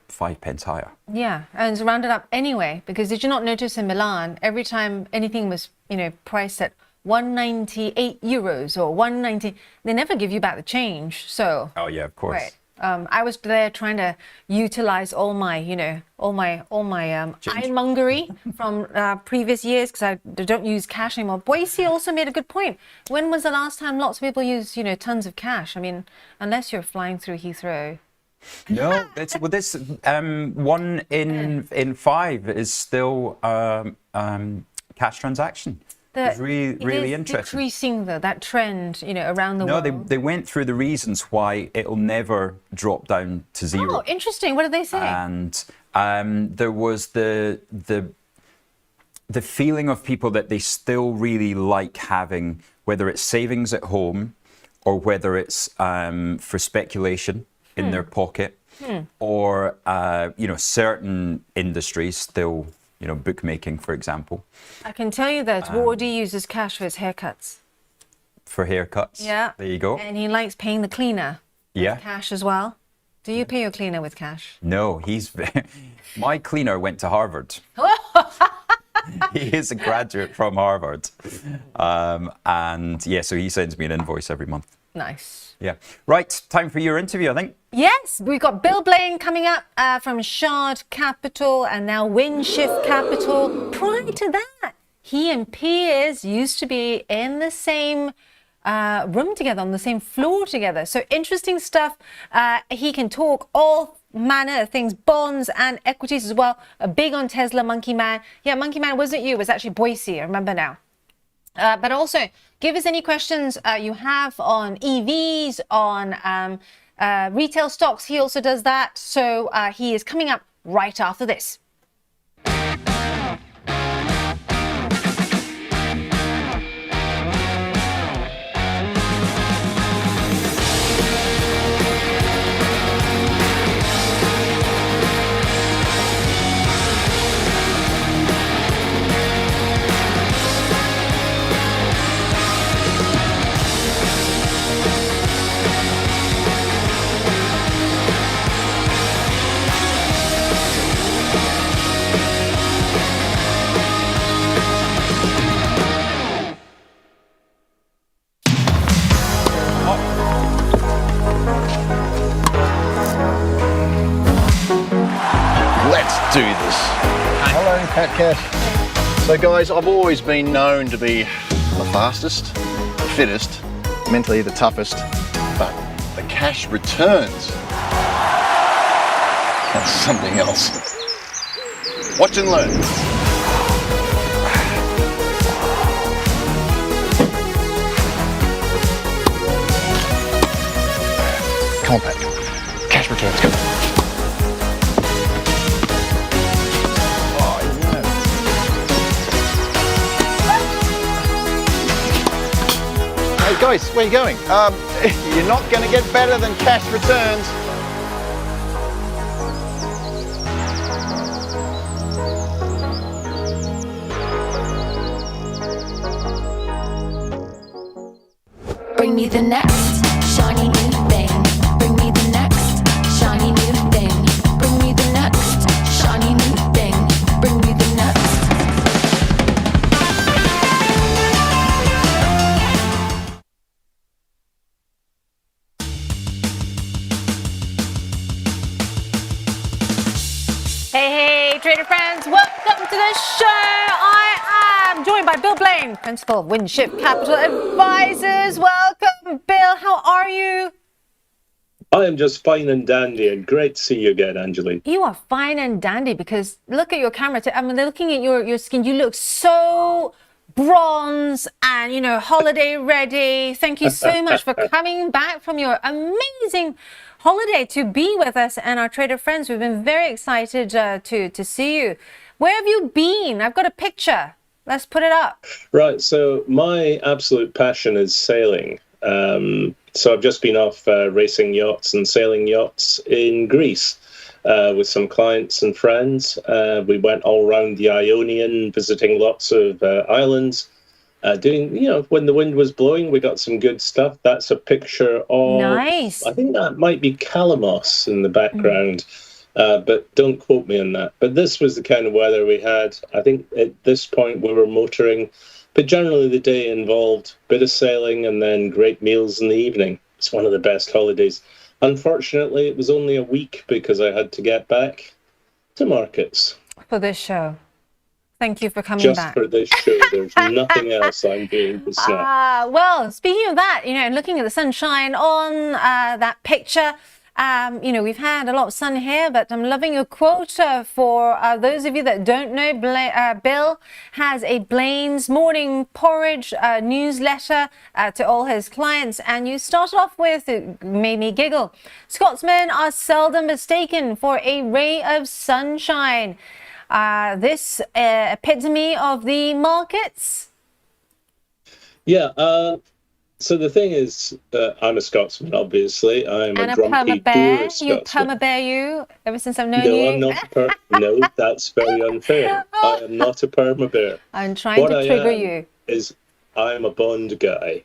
5 pence higher. Yeah, and it's rounded up anyway, because did you not notice in Milan, every time anything was, priced at 198 euros or 190, they never give you back the change. So. Oh yeah, of course. Right. I was there trying to utilize all my, all my ironmongery from previous years, because I don't use cash anymore. Boise also made a good point. When was the last time lots of people use, tons of cash? I mean, unless you're flying through Heathrow. No, this 1 in 5 is still cash transaction. It's really interesting. Decreasing though, that trend, around the world. No, they went through the reasons why it'll never drop down to 0. Oh, interesting. What did they say? And there was the feeling of people that they still really like having, whether it's savings at home or whether it's for speculation in their pocket, or certain industries still. Bookmaking, for example. I can tell you that Wardy uses cash for his haircuts. For haircuts? Yeah. There you go. And he likes paying the cleaner with cash as well. Do you pay your cleaner with cash? No, my cleaner went to Harvard. He is a graduate from Harvard. And yeah, so he sends me an invoice every month. Nice. Yeah. Right, time for your interview, I think. Yes, we've got Bill Blaine coming up from Shard Capital and now Windshift Capital. Prior to that, he and Piers used to be in the same room together, on the same floor together. So interesting stuff. He can talk all manner of things, bonds and equities as well. Big on Tesla, Monkey Man. Yeah, Monkey Man wasn't you, it was actually Boise, I remember now. But also, give us any questions you have on EVs, on retail stocks. He also does that. So he is coming up right after this. Let's do this. Hello, Pat Cash. So guys, I've always been known to be the fastest, fittest, mentally the toughest, but the cash returns. That's something else. Watch and learn. Come on, Pat. Cash returns, go. Hey guys, where are you going? You're not going to get better than cash returns. Bring me the next shiny new thing. Bring me the next shiny new thing. Bring me the next shiny new thing. Bring me the next. Hey, trader friends, welcome to the show. I am joined by Bill Blaine, principal of Windshift Capital Advisors. Welcome, Bill. How are you? I am just fine and dandy, and great to see you again, Angeline. You are fine and dandy, because look at your camera. I mean, they're looking at your skin. You look so bronze and, holiday ready. Thank you so much for coming back from your amazing holiday to be with us and our trader friends. We've been very excited to see you. Where have you been? I've got a picture. Let's put it up. Right, so my absolute passion is sailing. So I've just been off racing yachts and sailing yachts in Greece with some clients and friends. We went all around the Ionian, visiting lots of islands. Doing, when the wind was blowing, we got some good stuff. That's a picture of, nice. I think that might be Kalamos in the background. but don't quote me on that. But this was the kind of weather we had. I think at this point we were motoring, but generally the day involved a bit of sailing and then great meals in the evening. It's one of the best holidays. Unfortunately, it was only a week because I had to get back to markets. For this show. Thank you for coming Just back. for this show. There's nothing else I'm doing this now. Well, speaking of that, looking at the sunshine on that picture, we've had a lot of sun here, but I'm loving your quote. For those of you that don't know, Bill has a Blaine's morning porridge newsletter to all his clients, and you started off with, it made me giggle, Scotsmen are seldom mistaken for a ray of sunshine. This epitome of the markets? Yeah, so the thing is, I'm a Scotsman, obviously. I'm and a grumpy dour Scotsman. You perma-bear you ever since I've known you? No, I'm not No, that's very unfair. I am not a perma-bear. I'm trying to trigger you. I'm a bond guy.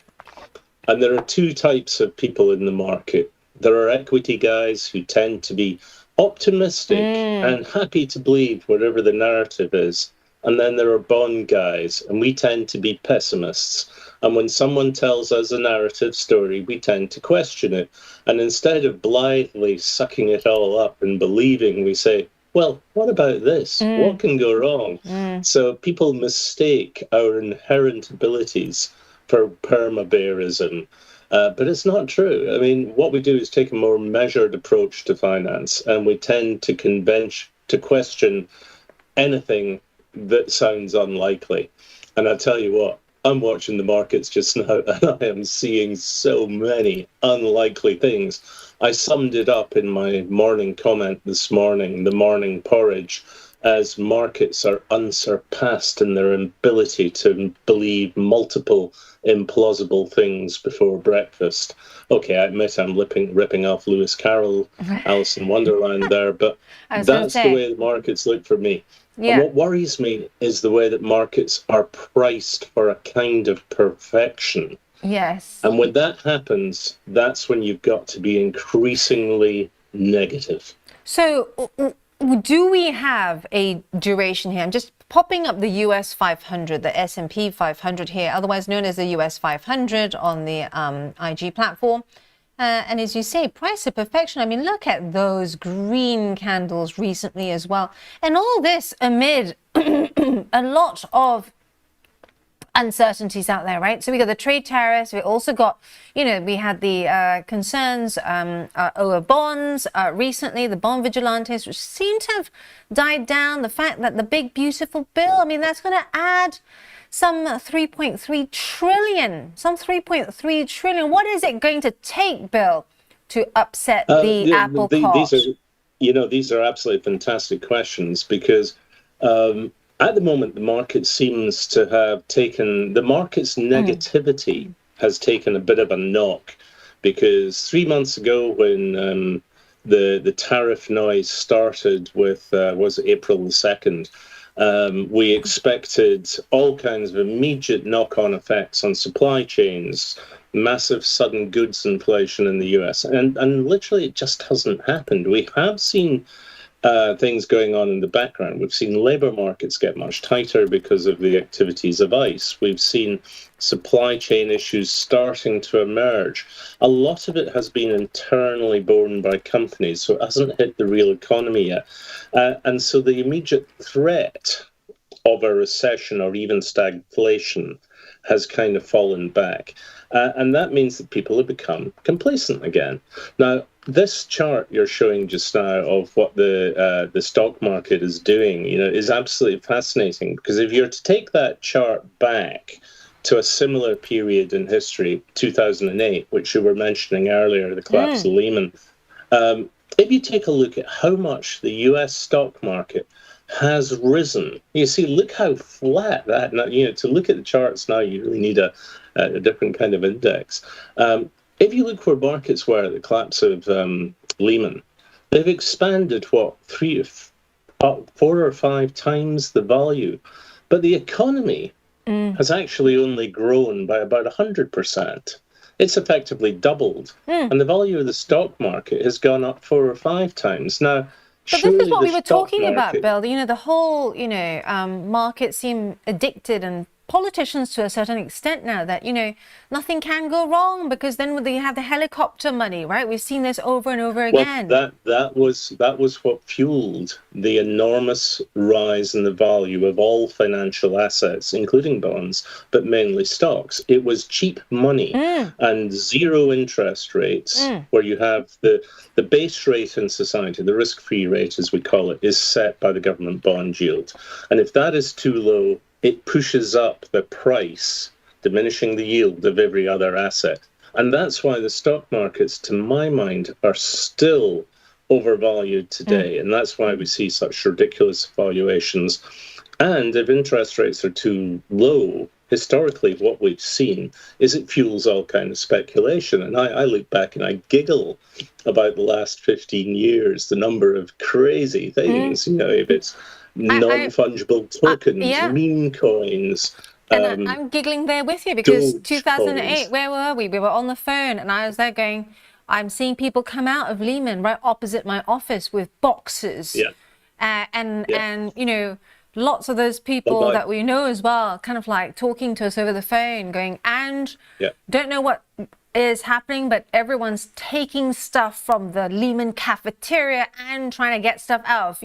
And there are two types of people in the market. There are equity guys who tend to be optimistic and happy to believe whatever the narrative is. And then there are bond guys, and we tend to be pessimists. And when someone tells us a narrative story, we tend to question it. And instead of blithely sucking it all up and believing, we say, well, what about this? What can go wrong? So people mistake our inherent abilities for perma-bearism. But it's not true. I mean, what we do is take a more measured approach to finance, and we tend to question anything that sounds unlikely. And I tell you what, I'm watching the markets just now, and I am seeing so many unlikely things. I summed it up in my morning comment this morning, the morning porridge, as markets are unsurpassed in their ability to believe multiple implausible things before breakfast. Okay, I admit I'm ripping off Lewis Carroll, Alice in Wonderland there, but that's the way the markets look for me. Yeah. And what worries me is the way that markets are priced for a kind of perfection. Yes. And when that happens, that's when you've got to be increasingly negative. So do we have a duration here? I'm just popping up the US 500, the S&P 500 here, otherwise known as the US 500 on the IG platform. And as you say, price of perfection. I mean, look at those green candles recently as well. And all this amid a lot of uncertainties out there, right? So we got the trade tariffs. We also got, we had the concerns over bonds recently, the bond vigilantes, which seem to have died down. The fact that the big, beautiful bill, I mean, that's going to add some 3.3 trillion. What is it going to take, Bill, to upset the apple cart? These are absolutely fantastic questions, because at the moment, the market seems to have taken, the market's negativity has taken a bit of a knock, because 3 months ago when the tariff noise started with, was April the 2nd, we expected all kinds of immediate knock-on effects on supply chains, massive sudden goods inflation in the US, and literally it just hasn't happened. We have seen things going on in the background. We've seen labour markets get much tighter because of the activities of ICE. We've seen supply chain issues starting to emerge. A lot of it has been internally borne by companies, so it hasn't hit the real economy yet. And so the immediate threat of a recession or even stagflation has kind of fallen back. And that means that people have become complacent again. Now, this chart you're showing just now of what the stock market is doing, is absolutely fascinating, because if you're to take that chart back to a similar period in history, 2008, which you were mentioning earlier, the collapse of Lehman, if you take a look at how much the US stock market has risen, you see, look how flat that, to look at the charts now, you really need a different kind of index. If you look where markets were at the collapse of Lehman, they've expanded, 4 or 5 times the value. But the economy has actually only grown by about 100%. It's effectively doubled. And the value of the stock market has gone up 4 or 5 times. Now, But this is Surely what the we were stock talking about, market- Bill. You know, the whole, market seem addicted, and politicians to a certain extent now that, nothing can go wrong because then they have the helicopter money, right? We've seen this over and over again. Well, that was what fueled the enormous rise in the value of all financial assets, including bonds, but mainly stocks. It was cheap money and zero interest rates, where you have the base rate in society, the risk-free rate as we call it, is set by the government bond yield. And if that is too low, it pushes up the price, diminishing the yield of every other asset. And that's why the stock markets, to my mind, are still overvalued today. And that's why we see such ridiculous valuations. And if interest rates are too low, historically what we've seen is it fuels all kind of speculation. And I look back and I giggle about the last 15 years, the number of crazy things, if it's non-fungible tokens, meme coins. And I'm giggling there with you because Doge 2008, coins. where were we? We were on the phone and I was there going, I'm seeing people come out of Lehman right opposite my office with boxes. And lots of those people that we know as well, kind of like talking to us over the phone going, and don't know what is happening, but everyone's taking stuff from the Lehman cafeteria and trying to get stuff out of,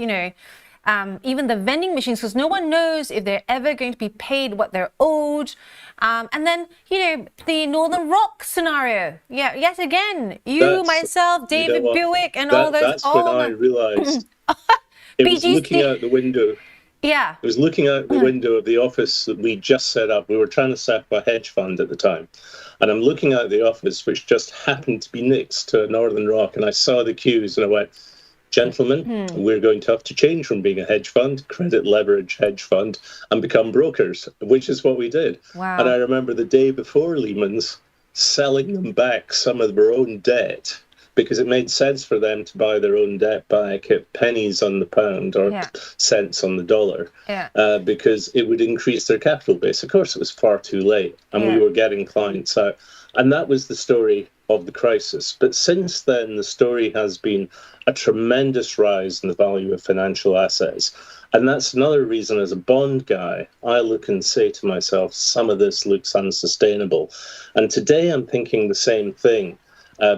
even the vending machines, because no one knows if they're ever going to be paid what they're owed. And then, the Northern Rock scenario. Yeah, yet again, myself, David Buick, and all those. That's when I realised it was looking out the window. Yeah. It was looking out the window of the office that we just set up. We were trying to set up a hedge fund at the time. And I'm looking out the office, which just happened to be next to Northern Rock. And I saw the queues and I went, gentlemen, we're going to have to change from being a hedge fund, credit leverage hedge fund, and become brokers, which is what we did. Wow. And I remember the day before Lehman's selling them back some of their own debt because it made sense for them to buy their own debt back at pennies on the pound or cents on the dollar because it would increase their capital base. Of course, it was far too late, and we were getting clients out. And that was the story of the crisis. But since then, the story has been a tremendous rise in the value of financial assets. And that's another reason, as a bond guy, I look and say to myself, some of this looks unsustainable. And today I'm thinking the same thing.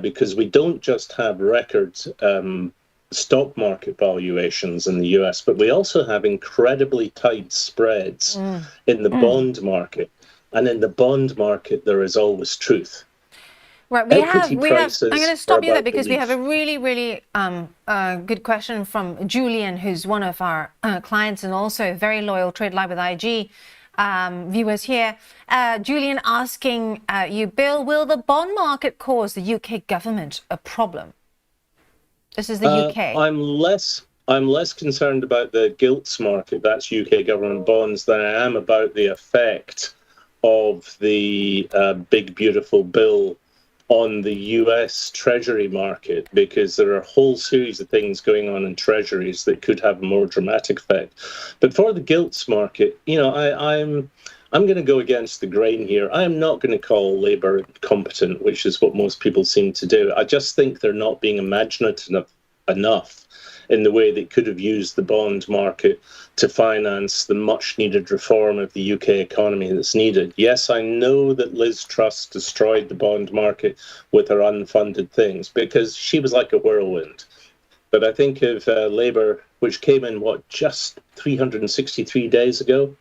Because we don't just have record stock market valuations in the US, but we also have incredibly tight spreads in the bond market. And in the bond market, there is always truth. Right, we have. I'm going to stop you there because we have a really, really good question from Julian, who's one of our clients and also a very loyal Trade Live with IG. Viewers here. Julian asking you, Bill, will the bond market cause the UK government a problem? This is the UK. I'm less concerned about the gilts market, that's UK government bonds, than I am about the effect of the big beautiful bill on the US Treasury market, because there are a whole series of things going on in treasuries that could have a more dramatic effect. But for the gilts market, I'm going to go against the grain here. I am not going to call Labour incompetent, which is what most people seem to do. I just think they're not being imaginative enough in the way they could have used the bond market to finance the much-needed reform of the UK economy that's needed. Yes, I know that Liz Truss destroyed the bond market with her unfunded things because she was like a whirlwind. But I think if Labour, which came in, just 363 days ago,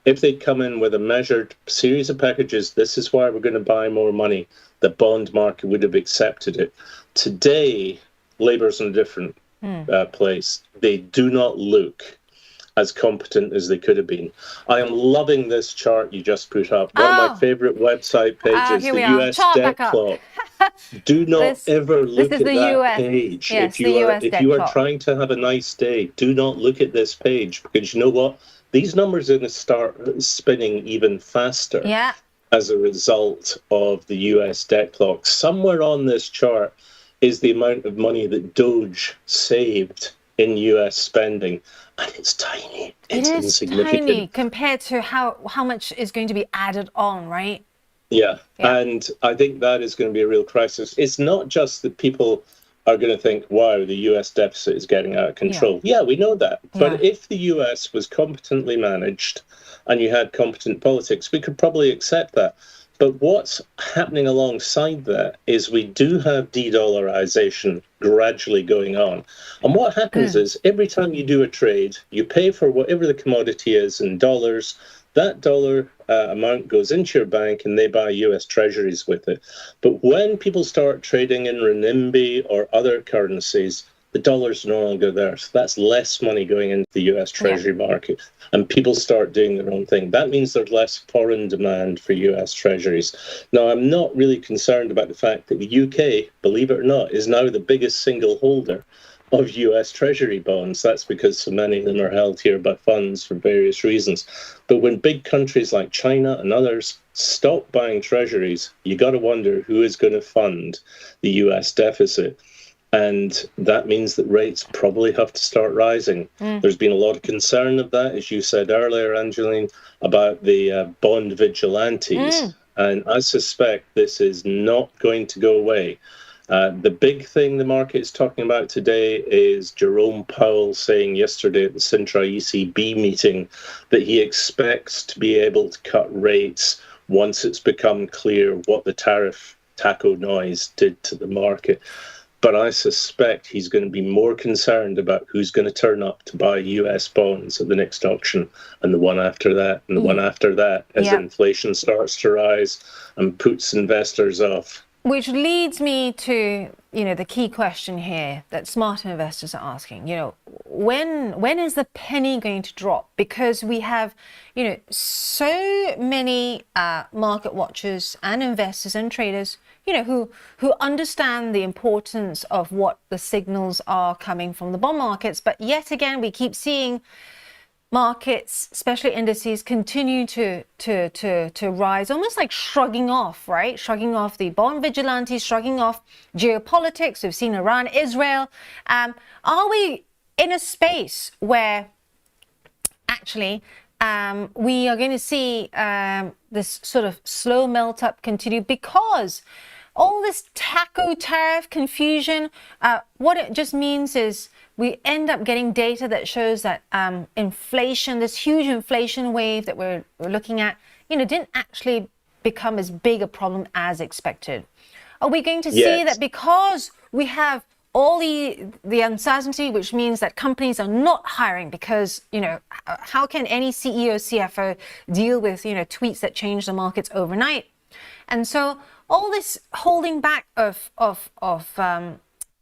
if they'd come in with a measured series of packages, this is why we're going to buy more money, the bond market would have accepted it. Today, Labour's in a different place. They do not look as competent as they could have been. I am loving this chart you just put up. One of my favourite website pages, the US debt clock. Do not ever look at that page. Yes, if you are trying to have a nice day, do not look at this page, because you know what? These numbers are going to start spinning even faster as a result of the US debt clock. Somewhere on this chart is the amount of money that Doge saved in US spending. And it's tiny. It's insignificant. Tiny compared to how much is going to be added on, right? Yeah, and I think that is going to be a real crisis. It's not just that people are going to think, wow, the US deficit is getting out of control. Yeah, we know that. But if the US was competently managed and you had competent politics, we could probably accept that. But what's happening alongside that is we do have de-dollarization gradually going on. And what happens is every time you do a trade, you pay for whatever the commodity is in dollars. That dollar amount goes into your bank and they buy US treasuries with it. But when people start trading in renminbi or other currencies, the dollar's no longer there. So that's less money going into the US Treasury market. And people start doing their own thing. That means there's less foreign demand for US Treasuries. Now, I'm not really concerned about the fact that the UK, believe it or not, is now the biggest single holder of US Treasury bonds. That's because so many of them are held here by funds for various reasons. But when big countries like China and others stop buying treasuries, you got to wonder who is going to fund the US deficit. And that means that rates probably have to start rising. There's been a lot of concern of that, as you said earlier, Angeline, about the bond vigilantes. And I suspect this is not going to go away. The big thing the market is talking about today is Jerome Powell saying yesterday at the Sintra ECB meeting that he expects to be able to cut rates once it's become clear what the tariff taco noise did to the market. But I suspect he's going to be more concerned about who's going to turn up to buy US bonds at the next auction and the one after that and the one after that as inflation starts to rise and puts investors off. Which leads me to, the key question here that smart investors are asking, when is the penny going to drop? Because we have, so many market watchers and investors and traders, who understand the importance of what the signals are coming from the bond markets. But yet again, we keep seeing markets, especially indices, continue to rise, almost like shrugging off, right? Shrugging off the bond vigilantes, shrugging off geopolitics. We've seen Iran, Israel. Are we in a space where actually we are going to see this sort of slow melt up continue because all this taco tariff confusion, what it just means is we end up getting data that shows that inflation, this huge inflation wave that we're looking at, didn't actually become as big a problem as expected. Are we going to see that because we have all the uncertainty, which means that companies are not hiring because, how can any CEO, CFO deal with, tweets that change the markets overnight? And so all this holding back of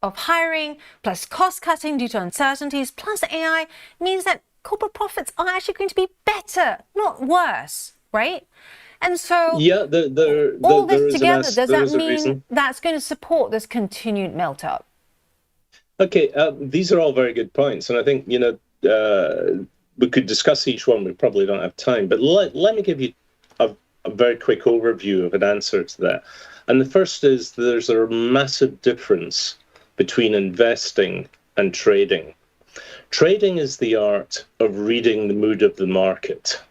hiring, plus cost cutting due to uncertainties, plus AI means that corporate profits are actually going to be better, not worse, right? And so all this together, does that mean that's going to support this continued melt up? Okay, these are all very good points. And I think, we could discuss each one. We probably don't have time. But let me give you a very quick overview of an answer to that. And the first is there's a massive difference between investing and trading. Trading is the art of reading the mood of the market.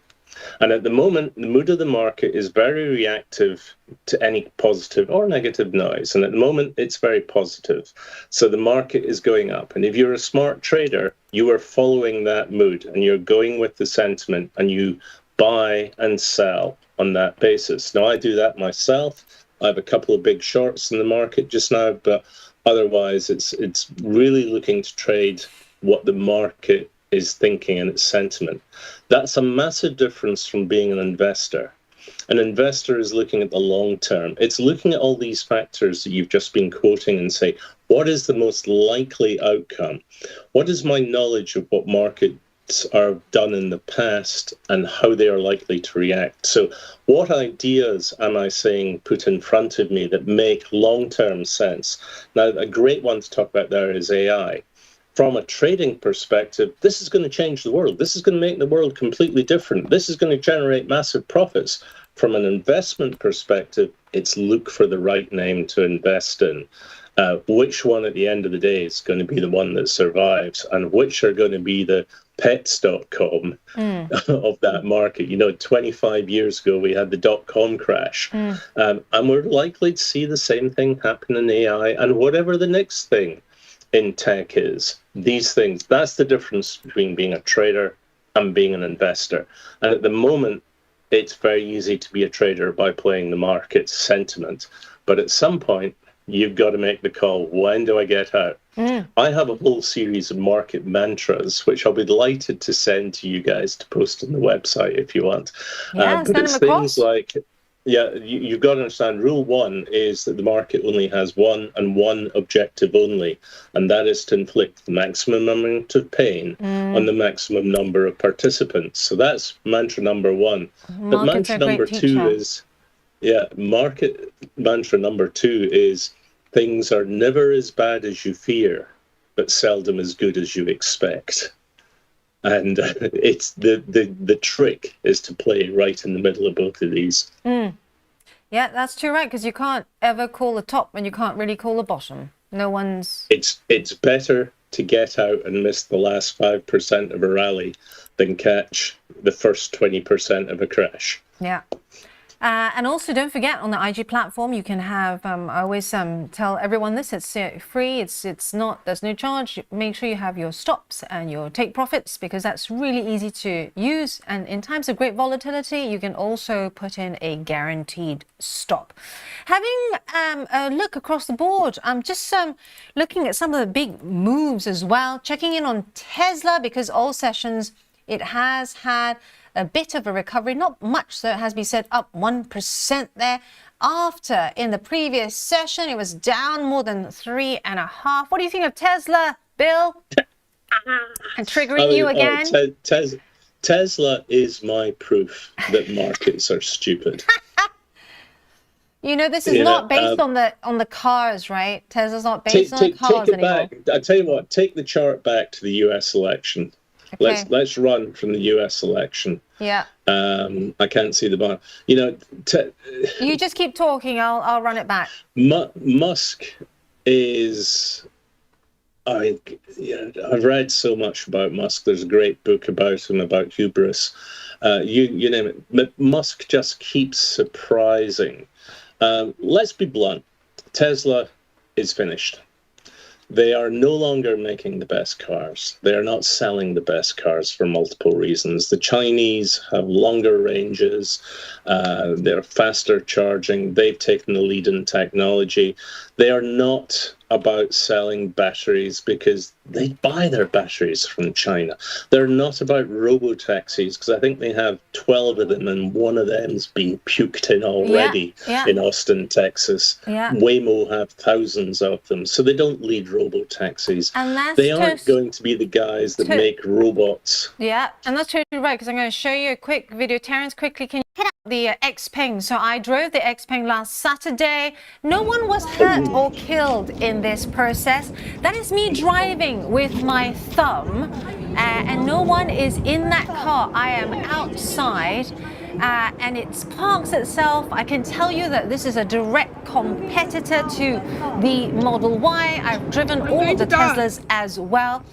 And at the moment, the mood of the market is very reactive to any positive or negative noise. And at the moment, it's very positive. So the market is going up. And if you're a smart trader, you are following that mood and you're going with the sentiment and you buy and sell on that basis. Now, I do that myself. I have a couple of big shorts in the market just now, but otherwise, it's really looking to trade what the market is thinking and its sentiment. That's a massive difference from being an investor. An investor is looking at the long term. It's looking at all these factors that you've just been quoting and say, what is the most likely outcome? What is my knowledge of what markets are done in the past and how they are likely to react? So what ideas am I saying put in front of me that make long-term sense? Now, a great one to talk about there is AI. From a trading perspective, this is going to change the world. This is going to make the world completely different. This is going to generate massive profits. From an investment perspective, it's look for the right name to invest in. Which one at the end of the day is going to be the one that survives, and which are going to be the pets.com of that market. 25 years ago, we had the .com crash. And we're likely to see the same thing happen in AI and whatever the next thing in tech is. These things, that's the difference between being a trader and being an investor. And at the moment, it's very easy to be a trader by playing the market sentiment. But at some point, you've got to make the call, when do I get out? I have a whole series of market mantras, which I'll be delighted to send to you guys to post on the website if you want. Yeah, but it's things like, you've got to understand, rule one is that the market only has one and one objective only, and that is to inflict the maximum amount of pain on the maximum number of participants. So that's mantra number one. But mantra number two is, market mantra number two is, things are never as bad as you fear, but seldom as good as you expect. And it's the trick is to play right in the middle of both of these. Yeah, that's true, right? Because you can't ever call the top and you can't really call the bottom. No one's... It's better to get out and miss the last 5% of a rally than catch the first 20% of a crash. Yeah. And also, don't forget, on the IG platform, you can have, I always tell everyone this, it's free, it's not, there's no charge. Make sure you have your stops and your take profits, because that's really easy to use. And in times of great volatility, you can also put in a guaranteed stop. Having a look across the board, I'm just looking at some of the big moves as well, checking in on Tesla, because all sessions, it has had a bit of a recovery, not much, so it has been said up 1% there. After, in the previous session, it was down more than 3.5%. What do you think of Tesla, Bill? And triggering you again? Tesla is my proof that markets are stupid. You know, this is not based on the cars, right? Tesla's not based on cars anymore. Back. I tell you what, take the chart back to the US election. Okay. Let's run from the US election. Yeah. I can't see the bar. You know, you just keep talking. I'll run it back. Musk is. I've read so much about Musk. There's a great book about him, about hubris. You name it. But Musk just keeps surprising. Let's be blunt. Tesla is finished. They are no longer making the best cars. They are not selling the best cars for multiple reasons. The Chinese have longer ranges. They're faster charging. They've taken the lead in technology. They are not about selling batteries because they buy their batteries from China. They're not about robo-taxis because I think they have 12 of them and one of them's been puked in already in Austin, Texas. Yeah. Waymo have thousands of them. So they don't lead robo-taxis. They aren't going to be the guys that make robots. Yeah, and that's totally right, because I'm going to show you a quick video. Terence, quickly, can you hit up the Xpeng? So I drove the Xpeng last Saturday. No one was hurt or killed in this process. That is me driving with my thumb, and no one is in that car. I am outside, and it parks itself. I can tell you that this is a direct competitor to the Model Y. I've driven all of the Teslas as well.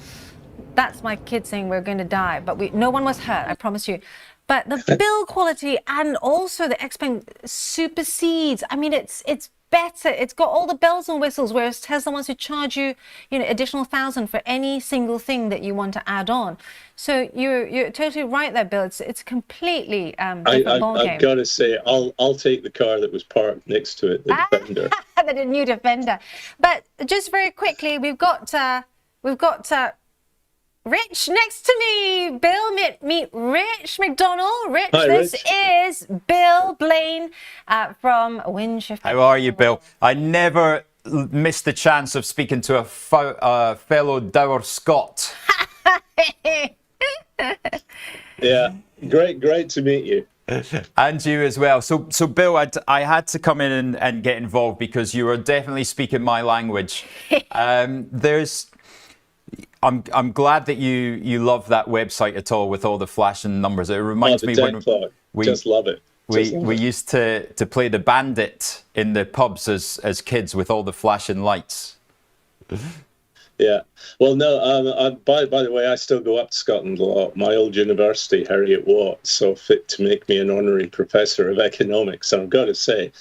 That's my kid saying we're going to die, but no one was hurt, I promise you. But the build quality and also the Xpeng supersedes. I mean, it's better. It's got all the bells and whistles, whereas Tesla wants to charge you, additional 1,000 for any single thing that you want to add on. So you're totally right there, Bill. It's completely different ballgame. I've got to say, I'll take the car that was parked next to it, the Defender. The new Defender. But just very quickly, we've got Rich next to me. Bill, meet Rich McDonald. Rich, hi, this Rich. is Bill Blaine from Windshift. How are you, Bill? I never missed the chance of speaking to a fellow dour Scot. Yeah, great to meet you. And you as well. So Bill, I had to come in and get involved because you are definitely speaking my language. I'm glad that you love that website at all with all the flashing numbers. It reminds me when we just love it. We used to play the bandit in the pubs as kids with all the flashing lights. Yeah. Well, no. By the way, I still go up to Scotland a lot. My old university, Harriet Watt, saw fit to make me an honorary professor of economics. And I've got to say,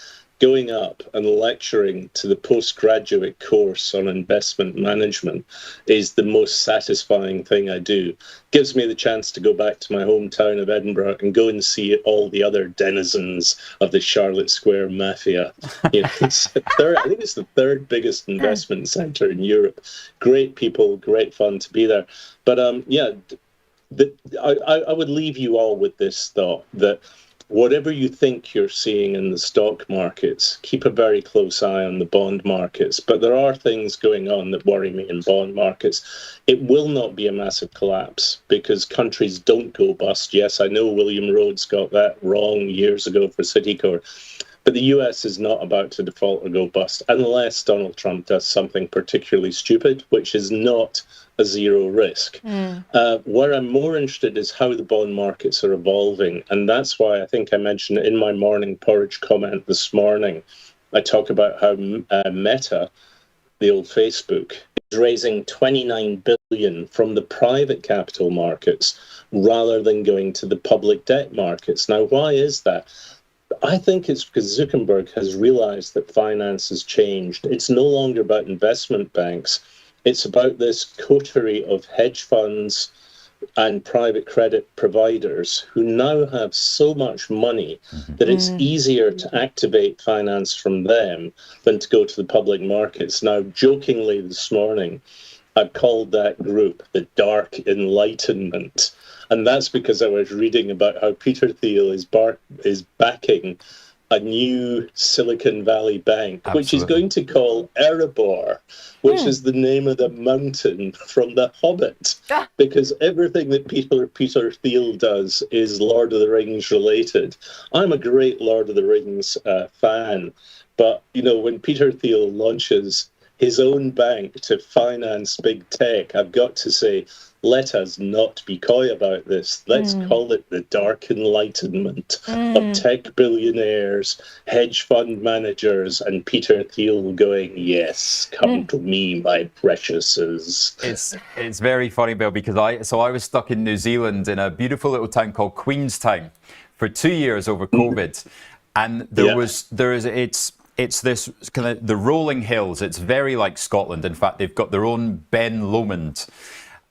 going up and lecturing to the postgraduate course on investment management is the most satisfying thing I do. Gives me the chance to go back to my hometown of Edinburgh and go and see all the other denizens of the Charlotte Square mafia. You know, I think it's the third biggest investment centre in Europe. Great people, great fun to be there. But I would leave you all with this thought that whatever you think you're seeing in the stock markets, keep a very close eye on the bond markets. But there are things going on that worry me in bond markets. It will not be a massive collapse because countries don't go bust. Yes, I know William Rhodes got that wrong years ago for Citicorp. But the US is not about to default or go bust unless Donald Trump does something particularly stupid, which is not a zero risk. Where I'm more interested is how the bond markets are evolving. And that's why I think I mentioned in my morning porridge comment this morning, I talk about how Meta, the old Facebook, is raising $29 billion from the private capital markets rather than going to the public debt markets. Now, why is that? I think it's because Zuckerberg has realized that finance has changed. It's no longer about investment banks. It's about this coterie of hedge funds and private credit providers who now have so much money that it's easier to activate finance from them than to go to the public markets. Now, jokingly this morning, I called that group the Dark Enlightenment. And that's because I was reading about how Peter Thiel is backing a new Silicon Valley bank, which is going to call Erebor, which is the name of the mountain from The Hobbit, because everything that Peter Thiel does is Lord of the Rings related. I'm a great Lord of the Rings fan, but you know, when Peter Thiel launches his own bank to finance big tech, I've got to say, let us not be coy about this. Let's call it the Dark Enlightenment of tech billionaires, hedge fund managers, and Peter Thiel going, yes, come to me, my preciouses. It's very funny, Bill, because I was stuck in New Zealand in a beautiful little town called Queenstown for 2 years over COVID, and it's this kind of the rolling hills. It's very like Scotland. In fact, they've got their own Ben Lomond.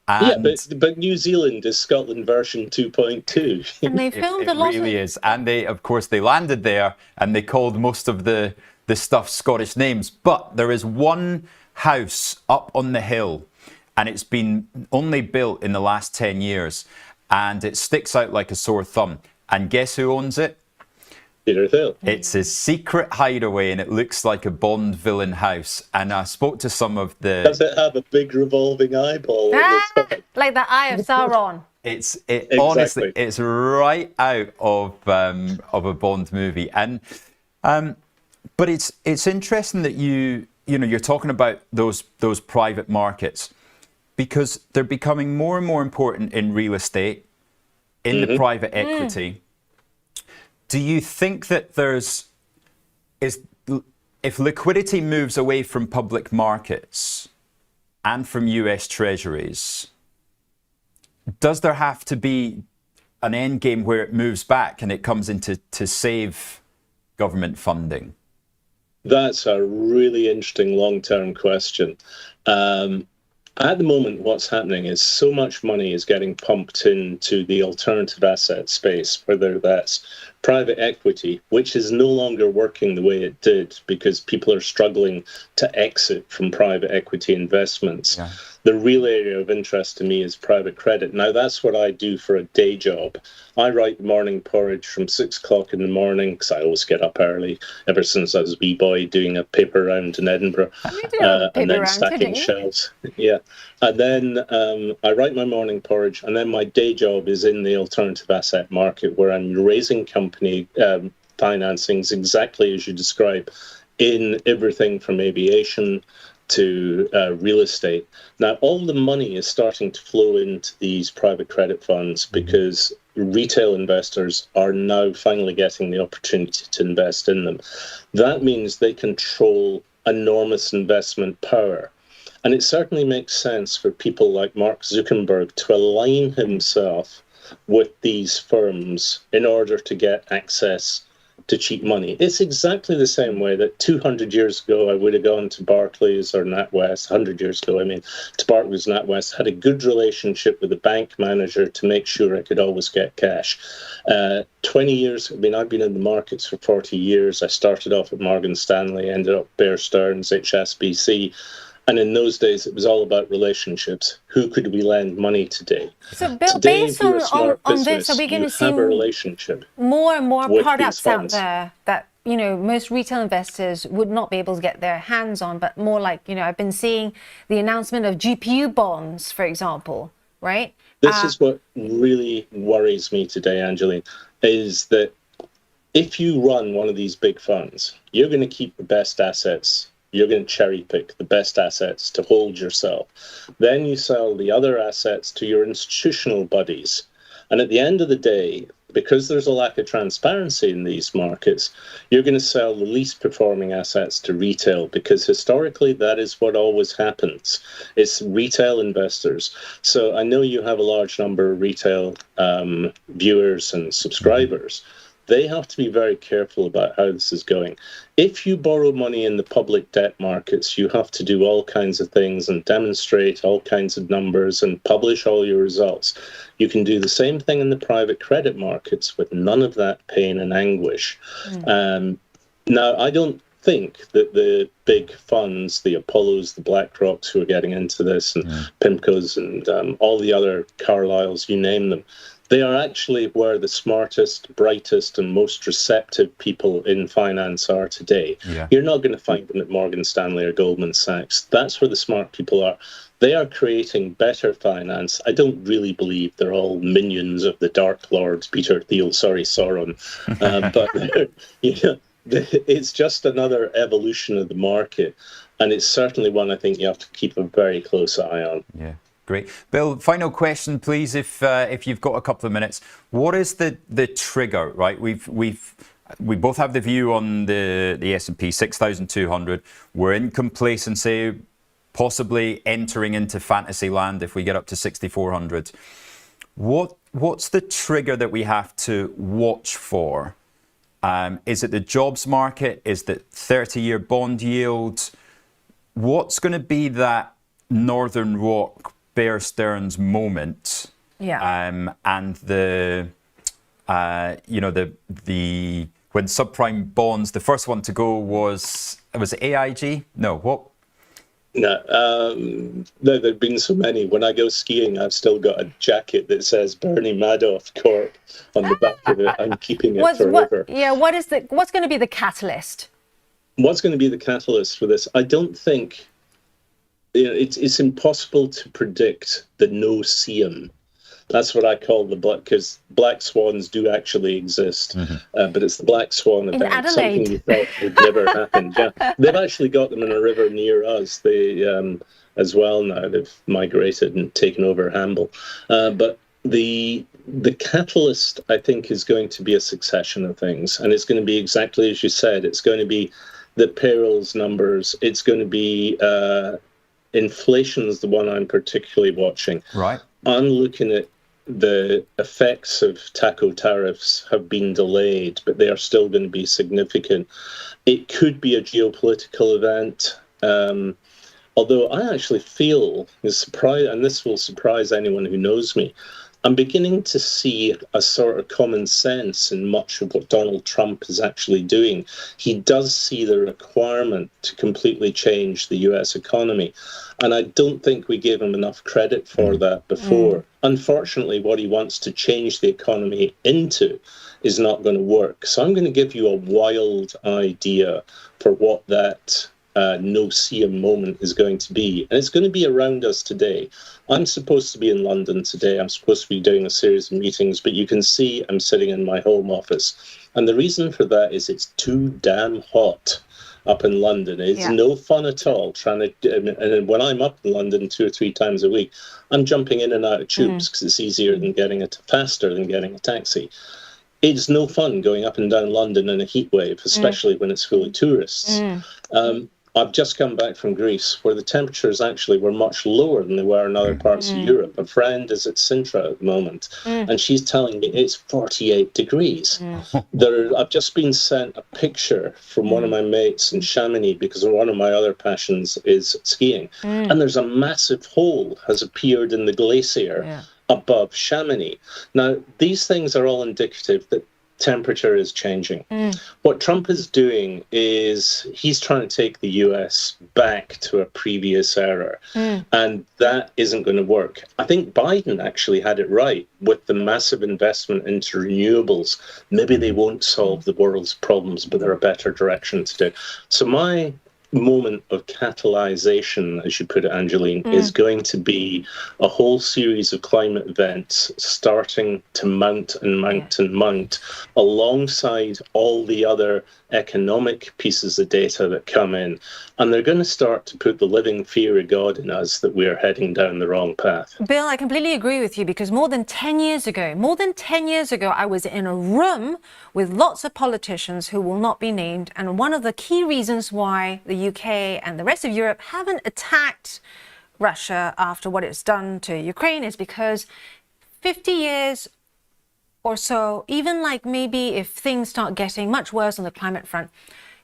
And but New Zealand is Scotland version 2.2. And they filmed a lot. It really is. And of course, they landed there and they called most of the stuff Scottish names. But there is one house up on the hill, and it's been only built in the last 10 years, and it sticks out like a sore thumb. And guess who owns it? Peter Thiel. It's a secret hideaway, and it looks like a Bond villain house. And I spoke to some of the... Does it have a big revolving eyeball? Like the Eye of Sauron. Exactly. Honestly, it's right out of a Bond movie. And but it's interesting that you're talking about those private markets, because they're becoming more and more important in real estate, in the private equity. Do you think that if liquidity moves away from public markets and from US treasuries, does there have to be an end game where it moves back and it comes into to save government funding? That's a really interesting long-term question. At the moment, what's happening is so much money is getting pumped into the alternative asset space, whether that's private equity, which is no longer working the way it did because people are struggling to exit from private equity investments. Yeah. The real area of interest to me is private credit. Now, that's what I do for a day job. I write the morning porridge from 6 o'clock in the morning because I always get up early ever since I was a wee boy doing a paper round in Edinburgh and then stacking shelves. Yeah. And then I write my morning porridge, and then my day job is in the alternative asset market where I'm raising company financings exactly as you describe in everything from aviation to real estate. Now, all the money is starting to flow into these private credit funds because retail investors are now finally getting the opportunity to invest in them. That means they control enormous investment power. And it certainly makes sense for people like Mark Zuckerberg to align himself with these firms in order to get access to cheat money. It's exactly the same way that 200 years ago I would have gone to Barclays or NatWest, 100 years ago, I mean, to Barclays, NatWest, had a good relationship with the bank manager to make sure I could always get cash. 20 years, I mean, I've been in the markets for 40 years. I started off at Morgan Stanley, ended up Bear Stearns, HSBC. And in those days, it was all about relationships. Who could we lend money today? So, Bill, Today, based if you're a smart on business, this, are we going you to see have a relationship more and more with products these out funds. there that, you know, most retail investors would not be able to get their hands on, but more like, you know, I've been seeing the announcement of GPU bonds, for example, right? This is what really worries me today, Angeline, is that if you run one of these big funds, you're going to keep the best assets. You're going to cherry pick the best assets to hold yourself. Then you sell the other assets to your institutional buddies. And at the end of the day, because there's a lack of transparency in these markets, you're going to sell the least performing assets to retail, because historically that is what always happens. It's retail investors. So I know you have a large number of retail viewers and subscribers. They have to be very careful about how this is going. If you borrow money in the public debt markets, you have to do all kinds of things and demonstrate all kinds of numbers and publish all your results. You can do the same thing in the private credit markets with none of that pain and anguish. Now, I don't think that the big funds, the Apollos, the BlackRocks who are getting into this, and PIMCOs and all the other Carlyles, you name them, they are actually where the smartest, brightest, and most receptive people in finance are today. Yeah. You're not going to find them at Morgan Stanley or Goldman Sachs. That's where the smart people are. They are creating better finance. I don't really believe they're all minions of the Dark Lord, Peter Thiel, Sauron. But you know, it's just another evolution of the market. And it's certainly one I think you have to keep a very close eye on. Yeah. Great. Bill, final question, please, if you've got a couple of minutes. What is the trigger, right? We both have the view on the S&P 6,200. We're in complacency, possibly entering into fantasy land if we get up to 6,400. What's the trigger that we have to watch for? Is it the jobs market? Is it 30-year bond yield? What's going to be that Northern Rock Bear Stearns moment? Yeah. And the when subprime bonds, the first one to go was it AIG? No, what? No, there've been so many. When I go skiing, I've still got a jacket that says Bernie Madoff Corp on the back of it. I'm keeping it forever. What's going to be the catalyst? What's going to be the catalyst for this? I don't think, it's impossible to predict the no-see-em. That's what I call the black, because black swans do actually exist, but it's the black swan event. In Adelaide. Something you thought would never happen. Yeah, they've actually got them in a river near us. They, as well now, they've migrated and taken over Hamble. But the catalyst, I think, is going to be a succession of things, and it's going to be exactly as you said. It's going to be the payrolls numbers. It's going to be inflation is the one I'm particularly watching. Right. I'm looking at the effects of TACO tariffs have been delayed, but they are still going to be significant. It could be a geopolitical event, although I actually feel, and this will surprise anyone who knows me, I'm beginning to see a sort of common sense in much of what Donald Trump is actually doing. He does see the requirement to completely change the US economy. And I don't think we gave him enough credit for that before. Unfortunately, what he wants to change the economy into is not going to work. So I'm going to give you a wild idea for what that no-see-em moment is going to be. And it's going to be around us today. I'm supposed to be in London today. I'm supposed to be doing a series of meetings, but you can see I'm sitting in my home office. And the reason for that is it's too damn hot up in London. It's no fun at all trying to, and when I'm up in London 2 or 3 times a week, I'm jumping in and out of tubes because it's easier than faster than getting a taxi. It's no fun going up and down London in a heat wave, especially when it's full of tourists. I've just come back from Greece, where the temperatures actually were much lower than they were in other parts of Europe. A friend is at Sintra at the moment, and she's telling me it's 48 degrees. I've just been sent a picture from one of my mates in Chamonix, because one of my other passions is skiing, and there's a massive hole has appeared in the glacier above Chamonix. Now, these things are all indicative that temperature is changing. What Trump is doing is he's trying to take the US back to a previous era, and that isn't going to work. I think Biden actually had it right with the massive investment into renewables. Maybe they won't solve the world's problems, but they're a better direction to do. So my moment of catalyzation, as you put it, Angeline, is going to be a whole series of climate events starting to mount and mount and mount alongside all the other economic pieces of data that come in. And they're going to start to put the living fear of God in us that we're heading down the wrong path. Bill, I completely agree with you, because more than 10 years ago, I was in a room with lots of politicians who will not be named. And one of the key reasons why the UK and the rest of Europe haven't attacked Russia after what it's done to Ukraine is because 50 years or so, even like maybe if things start getting much worse on the climate front,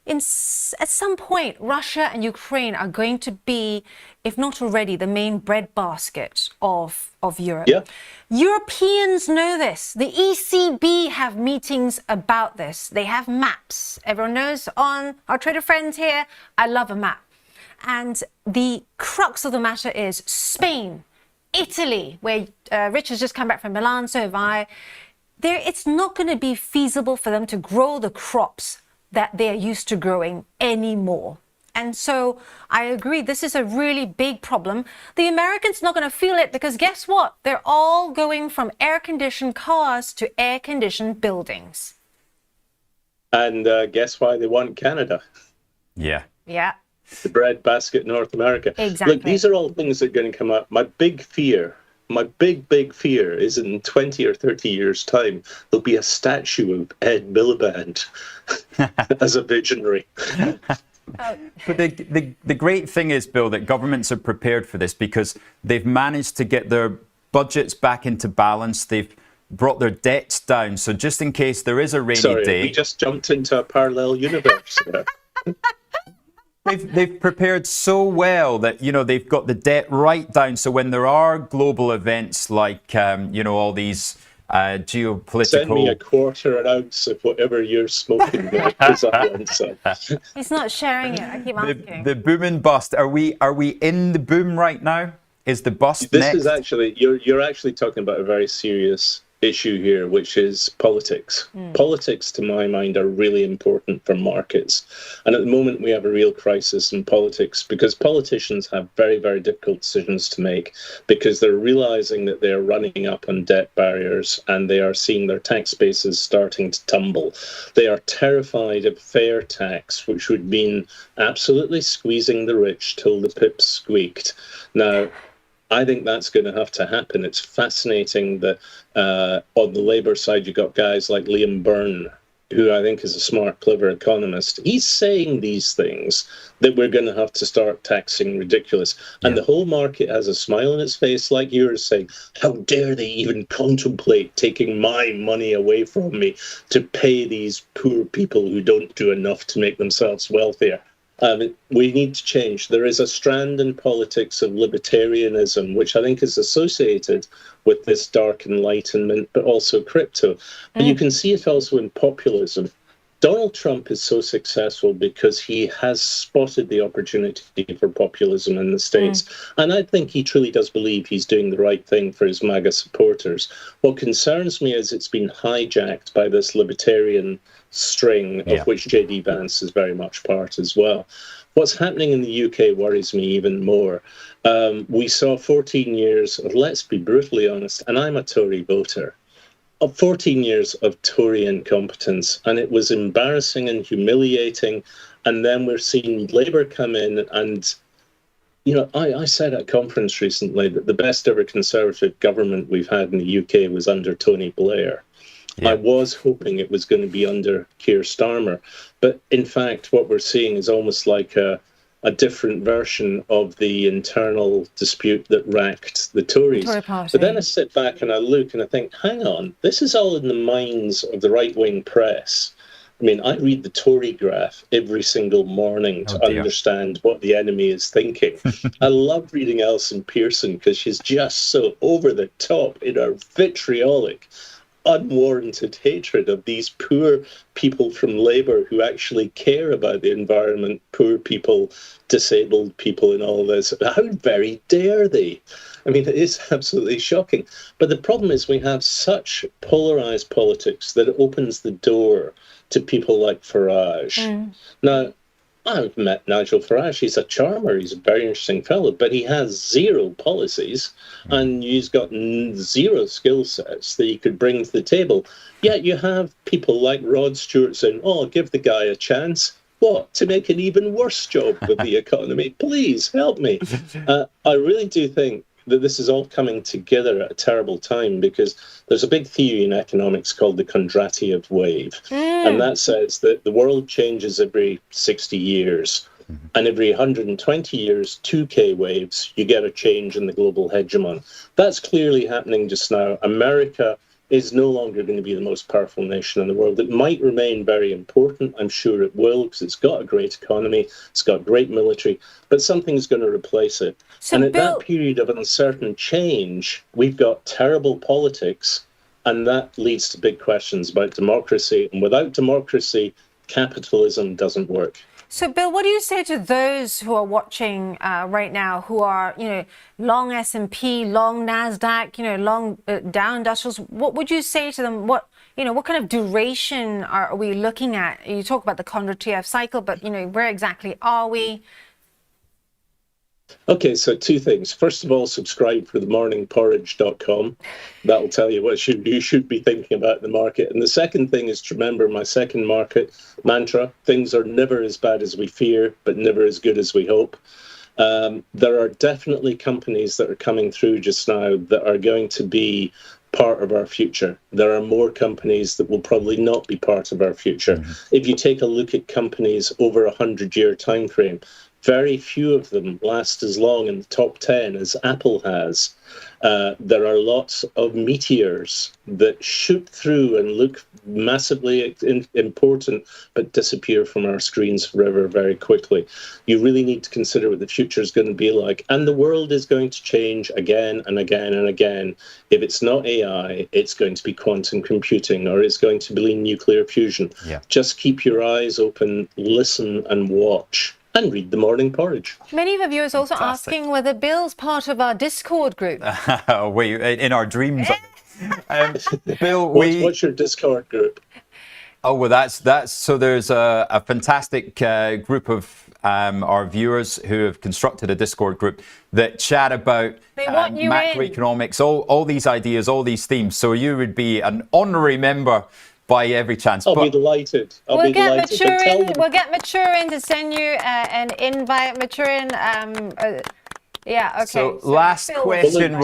at some point, Russia and Ukraine are going to be, if not already, the main breadbasket of Europe. Yeah. Europeans know this. The ECB have meetings about this. They have maps. Everyone knows on our trader friends here, I love a map. And the crux of the matter is Spain, Italy, where Rich has just come back from Milan, so have I. It's not going to be feasible for them to grow the crops that they're used to growing anymore. And so I agree, this is a really big problem. The Americans are not going to feel it because guess what? They're all going from air-conditioned cars to air-conditioned buildings. And guess why they want Canada? Yeah. Yeah. The breadbasket North America. Exactly. Look, these are all things that are going to come up. My big fear is in 20 or 30 years' time, there'll be a statue of Ed Miliband as a visionary. But the great thing is, Bill, that governments are prepared for this because they've managed to get their budgets back into balance. They've brought their debts down. So just in case there is a rainy day... we just jumped into a parallel universe there. They've prepared so well that, they've got the debt right down. So when there are global events like, all these geopolitical... Send me a quarter an ounce of whatever you're smoking. He's not sharing it. I keep asking. The boom and bust. Are we in the boom right now? Is the bust This next? is actually, you're actually talking about a very serious issue here, which is politics. Politics, to my mind, are really important for markets. And at the moment, we have a real crisis in politics because politicians have very, very difficult decisions to make because they're realizing that they're running up on debt barriers and they are seeing their tax bases starting to tumble. They are terrified of fair tax, which would mean absolutely squeezing the rich till the pips squeaked. Now, I think that's going to have to happen. It's fascinating that on the Labour side, you've got guys like Liam Byrne, who I think is a smart, clever economist. He's saying these things that we're going to have to start taxing ridiculous. And the whole market has a smile on its face, like you were saying, how dare they even contemplate taking my money away from me to pay these poor people who don't do enough to make themselves wealthier. We need to change. There is a strand in politics of libertarianism, which I think is associated with this dark enlightenment, but also crypto. And you can see it also in populism. Donald Trump is so successful because he has spotted the opportunity for populism in the States. And I think he truly does believe he's doing the right thing for his MAGA supporters. What concerns me is it's been hijacked by this libertarian string, of which J.D. Vance is very much part as well. What's happening in the UK worries me even more. We saw 14 years of, let's be brutally honest, and I'm a Tory voter, of 14 years of Tory incompetence, and it was embarrassing and humiliating. And then we're seeing Labour come in and, I said at a conference recently that the best ever Conservative government we've had in the UK was under Tony Blair. I was hoping it was going to be under Keir Starmer. But in fact, what we're seeing is almost like a a different version of the internal dispute that racked the Tories. Tory party. But then I sit back and I look and I think, hang on, this is all in the minds of the right-wing press. I mean, I read the Tory graph every single morning to understand what the enemy is thinking. I love reading Alison Pearson because she's just so over the top in her vitriolic, unwarranted hatred of these poor people from Labour who actually care about the environment, poor people, disabled people and all this. How very dare they? I mean, it is absolutely shocking. But the problem is we have such polarised politics that it opens the door to people like Farage. Now, I've met Nigel Farage. He's a charmer. He's a very interesting fellow, but he has zero policies and he's got zero skill sets that he could bring to the table. Yet you have people like Rod Stewart saying, oh, give the guy a chance. What? To make an even worse job with the economy? Please help me. I really do think that this is all coming together at a terrible time because there's a big theory in economics called the Kondratiev wave. And that says that the world changes every 60 years. And every 120 years, 2K waves, you get a change in the global hegemon. That's clearly happening just now. America is no longer going to be the most powerful nation in the world. It might remain very important. I'm sure it will, because it's got a great economy, it's got great military, but something's going to replace it. So and at that period of uncertain change, we've got terrible politics, and that leads to big questions about democracy. And without democracy, capitalism doesn't work. So, Bill, what do you say to those who are watching right now, who are, long S&P, long Nasdaq, long Dow Industrials? What would you say to them? What kind of duration are we looking at? You talk about the Kondratiev cycle, but where exactly are we? Okay, so two things. First of all, subscribe for themorningporridge.com. That'll tell you what you should be thinking about the market. And the second thing is to remember my second market mantra: things are never as bad as we fear, but never as good as we hope. There are definitely companies that are coming through just now that are going to be part of our future. There are more companies that will probably not be part of our future. If you take a look at companies over a 100-year time frame, very few of them last as long in the top 10 as Apple has. There are lots of meteors that shoot through and look massively important, but disappear from our screens forever very quickly. You really need to consider what the future is going to be like. And the world is going to change again and again and again. If it's not AI, it's going to be quantum computing, or it's going to be nuclear fusion. Just keep your eyes open, listen and watch. And read the Morning Porridge. Many of our viewers also asking whether Bill's part of our Discord group. In our dreams. Bill, what's your Discord group? Oh, well, that's so there's a fantastic group of our viewers who have constructed a Discord group that chat about macroeconomics, all these ideas, all these themes. So you would be an honorary member by every chance. I'll be delighted. We'll get Maturin to send you an invite. Maturin, okay. So last question.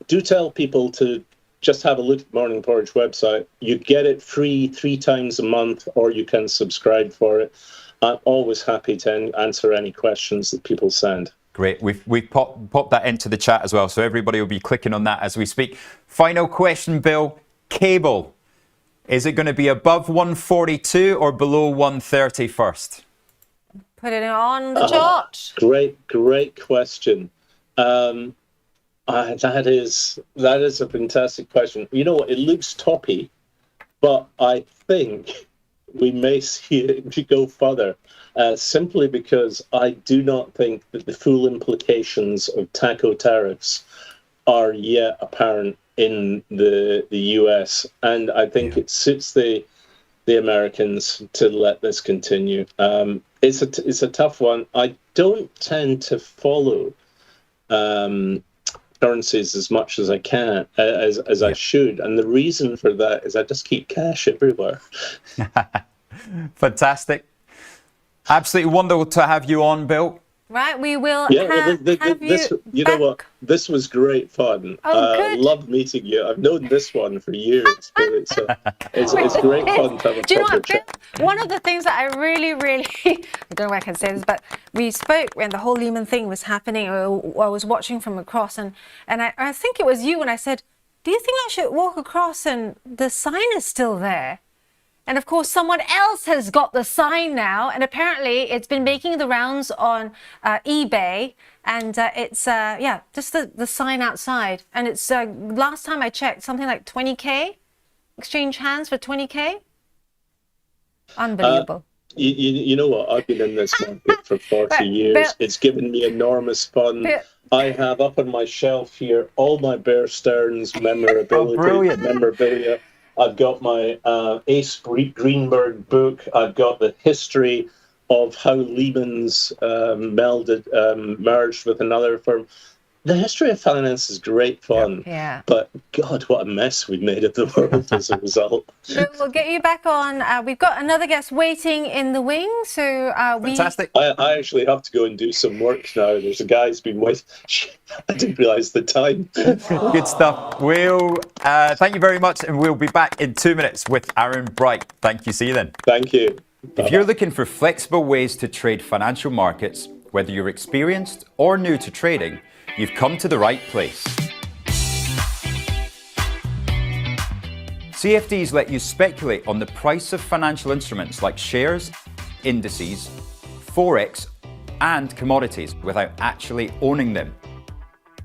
Do tell people to just have a look at Morning Porridge website. You get it free 3 times a month, or you can subscribe for it. I'm always happy to answer any questions that people send. Great. We've popped that into the chat as well, so everybody will be clicking on that as we speak. Final question, Bill. Cable. Is it going to be above 142 or below 130 first? Put it on the chart. Great question. That is a fantastic question. You know what? It looks toppy, but I think we may see it go further, simply because I do not think that the full implications of TACO tariffs are yet apparent in the US, and I think it suits the Americans to let this continue. It's a tough one. I don't tend to follow currencies as much as I can, as I should, and the reason for that is I just keep cash everywhere. Fantastic. Absolutely wonderful to have you on, Bill. right? We will Yeah, have this, you know what? This was great fun. Oh, good. Love meeting you. I've known this one for years, but it's great fun to have a Do you know proper what, Bill? chat. One of the things that I really, I don't know if I can say this, but we spoke when the whole Lehman thing was happening. I was watching from across, and I think it was you when I said, do you think I should walk across and the sign is still there? And of course, someone else has got the sign now, and apparently it's been making the rounds on eBay, and it's just the sign outside, and it's last time I checked, something like 20k, exchange hands for 20k. Unbelievable. You know what? I've been in this market for 40 years. It's given me enormous fun. I have up on my shelf here all my Bear Stearns memorabilia. I've got my Ace Greenberg book. I've got the history of how Lehman's merged with another firm. The history of finance is great fun. Yeah. But God, what a mess we made of the world as a result. So we'll get you back on. We've got another guest waiting in the wing. So Fantastic. I actually have to go and do some work now. There's a guy who's been waiting. I didn't realise the time. Good stuff. We'll thank you very much, and we'll be back in 2 minutes with Aaron Bright. Thank you. See you then. Thank you. If you're looking for flexible ways to trade financial markets, whether you're experienced or new to trading, you've come to the right place. CFDs let you speculate on the price of financial instruments like shares, indices, forex, and commodities without actually owning them.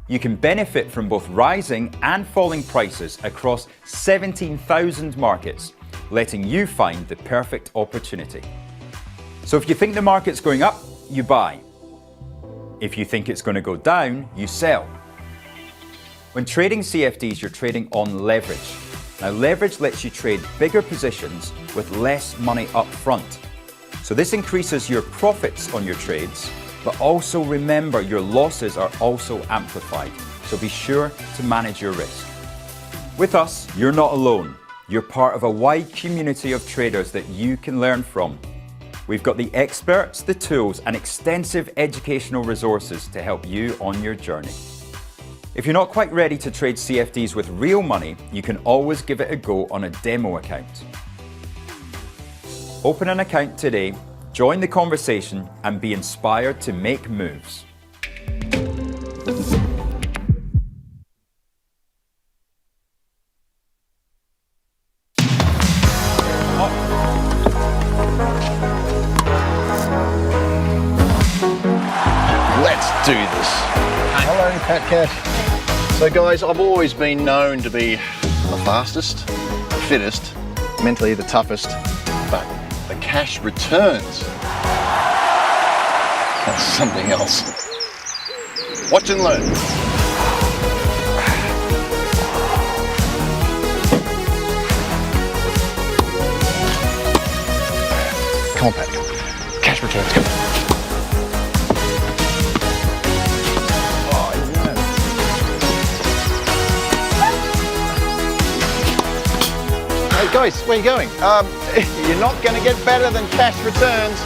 You can benefit from both rising and falling prices across 17,000 markets, letting you find the perfect opportunity. So if you think the market's going up, you buy. If you think it's going to go down, you sell. When trading CFDs, you're trading on leverage. Now, leverage lets you trade bigger positions with less money up front. So this increases your profits on your trades, but also remember your losses are also amplified. So be sure to manage your risk. With us, you're not alone. You're part of a wide community of traders that you can learn from. We've got the experts, the tools, and extensive educational resources to help you on your journey. If you're not quite ready to trade CFDs with real money, you can always give it a go on a demo account. Open an account today, join the conversation, and be inspired to make moves. Let's do this. Hello, Pat Cash. So guys, I've always been known to be the fastest, the fittest, mentally the toughest, but the cash returns. That's something else. Watch and learn. Come on, Pat. Cash returns, come on. Hey guys, where are you going? You're not going to get better than cash returns.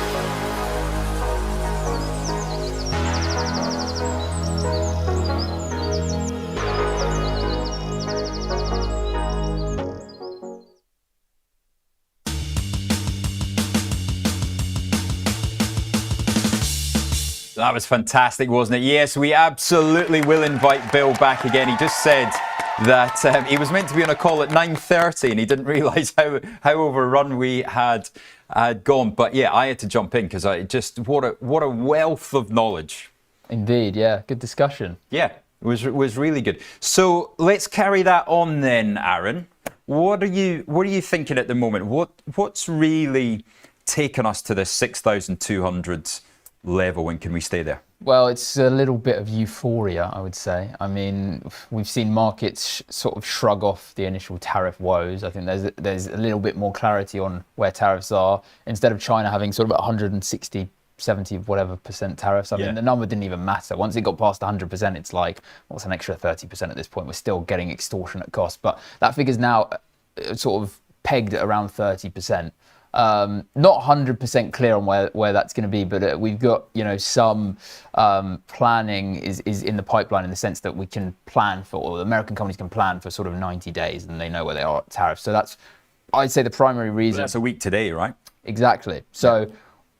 That was fantastic, wasn't it? Yes, we absolutely will invite Bill back again. He just said that he was meant to be on a call at 9:30 and he didn't realise how overrun we had gone. But yeah, I had to jump in because what a wealth of knowledge. Indeed, yeah, good discussion. Yeah, it was really good. So let's carry that on then, Aaron. What are you thinking at the moment? What's really taken us to the 6,200 level, and can we stay there? Well, it's a little bit of euphoria, I would say. I mean, we've seen markets sort of shrug off the initial tariff woes. I think there's a little bit more clarity on where tariffs are. Instead of China having sort of 160, 70, whatever percent tariffs, I mean, the number didn't even matter. Once it got past 100%, it's like, what's an extra 30% at this point? We're still getting extortionate costs. But that figure's now sort of pegged at around 30%. Not 100% clear on where that's going to be, but we've got, some planning is in the pipeline, in the sense that we can plan for, or the American companies can plan for sort of 90 days, and they know where they are at tariffs. So that's, I'd say, the primary reason. Well, that's a week today, right? Exactly. So,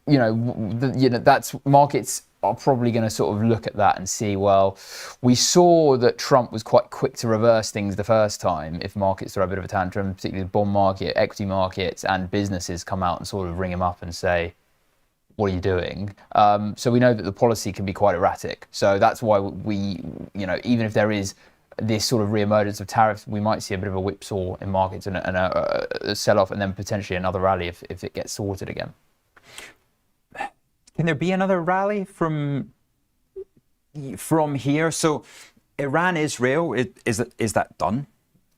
that's markets are probably going to sort of look at that and see, well, we saw that Trump was quite quick to reverse things the first time if markets throw a bit of a tantrum, particularly the bond market, equity markets, and businesses come out and sort of ring him up and say, what are you doing? So we know that the policy can be quite erratic. So that's why we, even if there is this sort of re-emergence of tariffs, we might see a bit of a whipsaw in markets and a sell-off, and then potentially another rally if it gets sorted again. Can there be another rally from here? So Iran, Israel, is that done?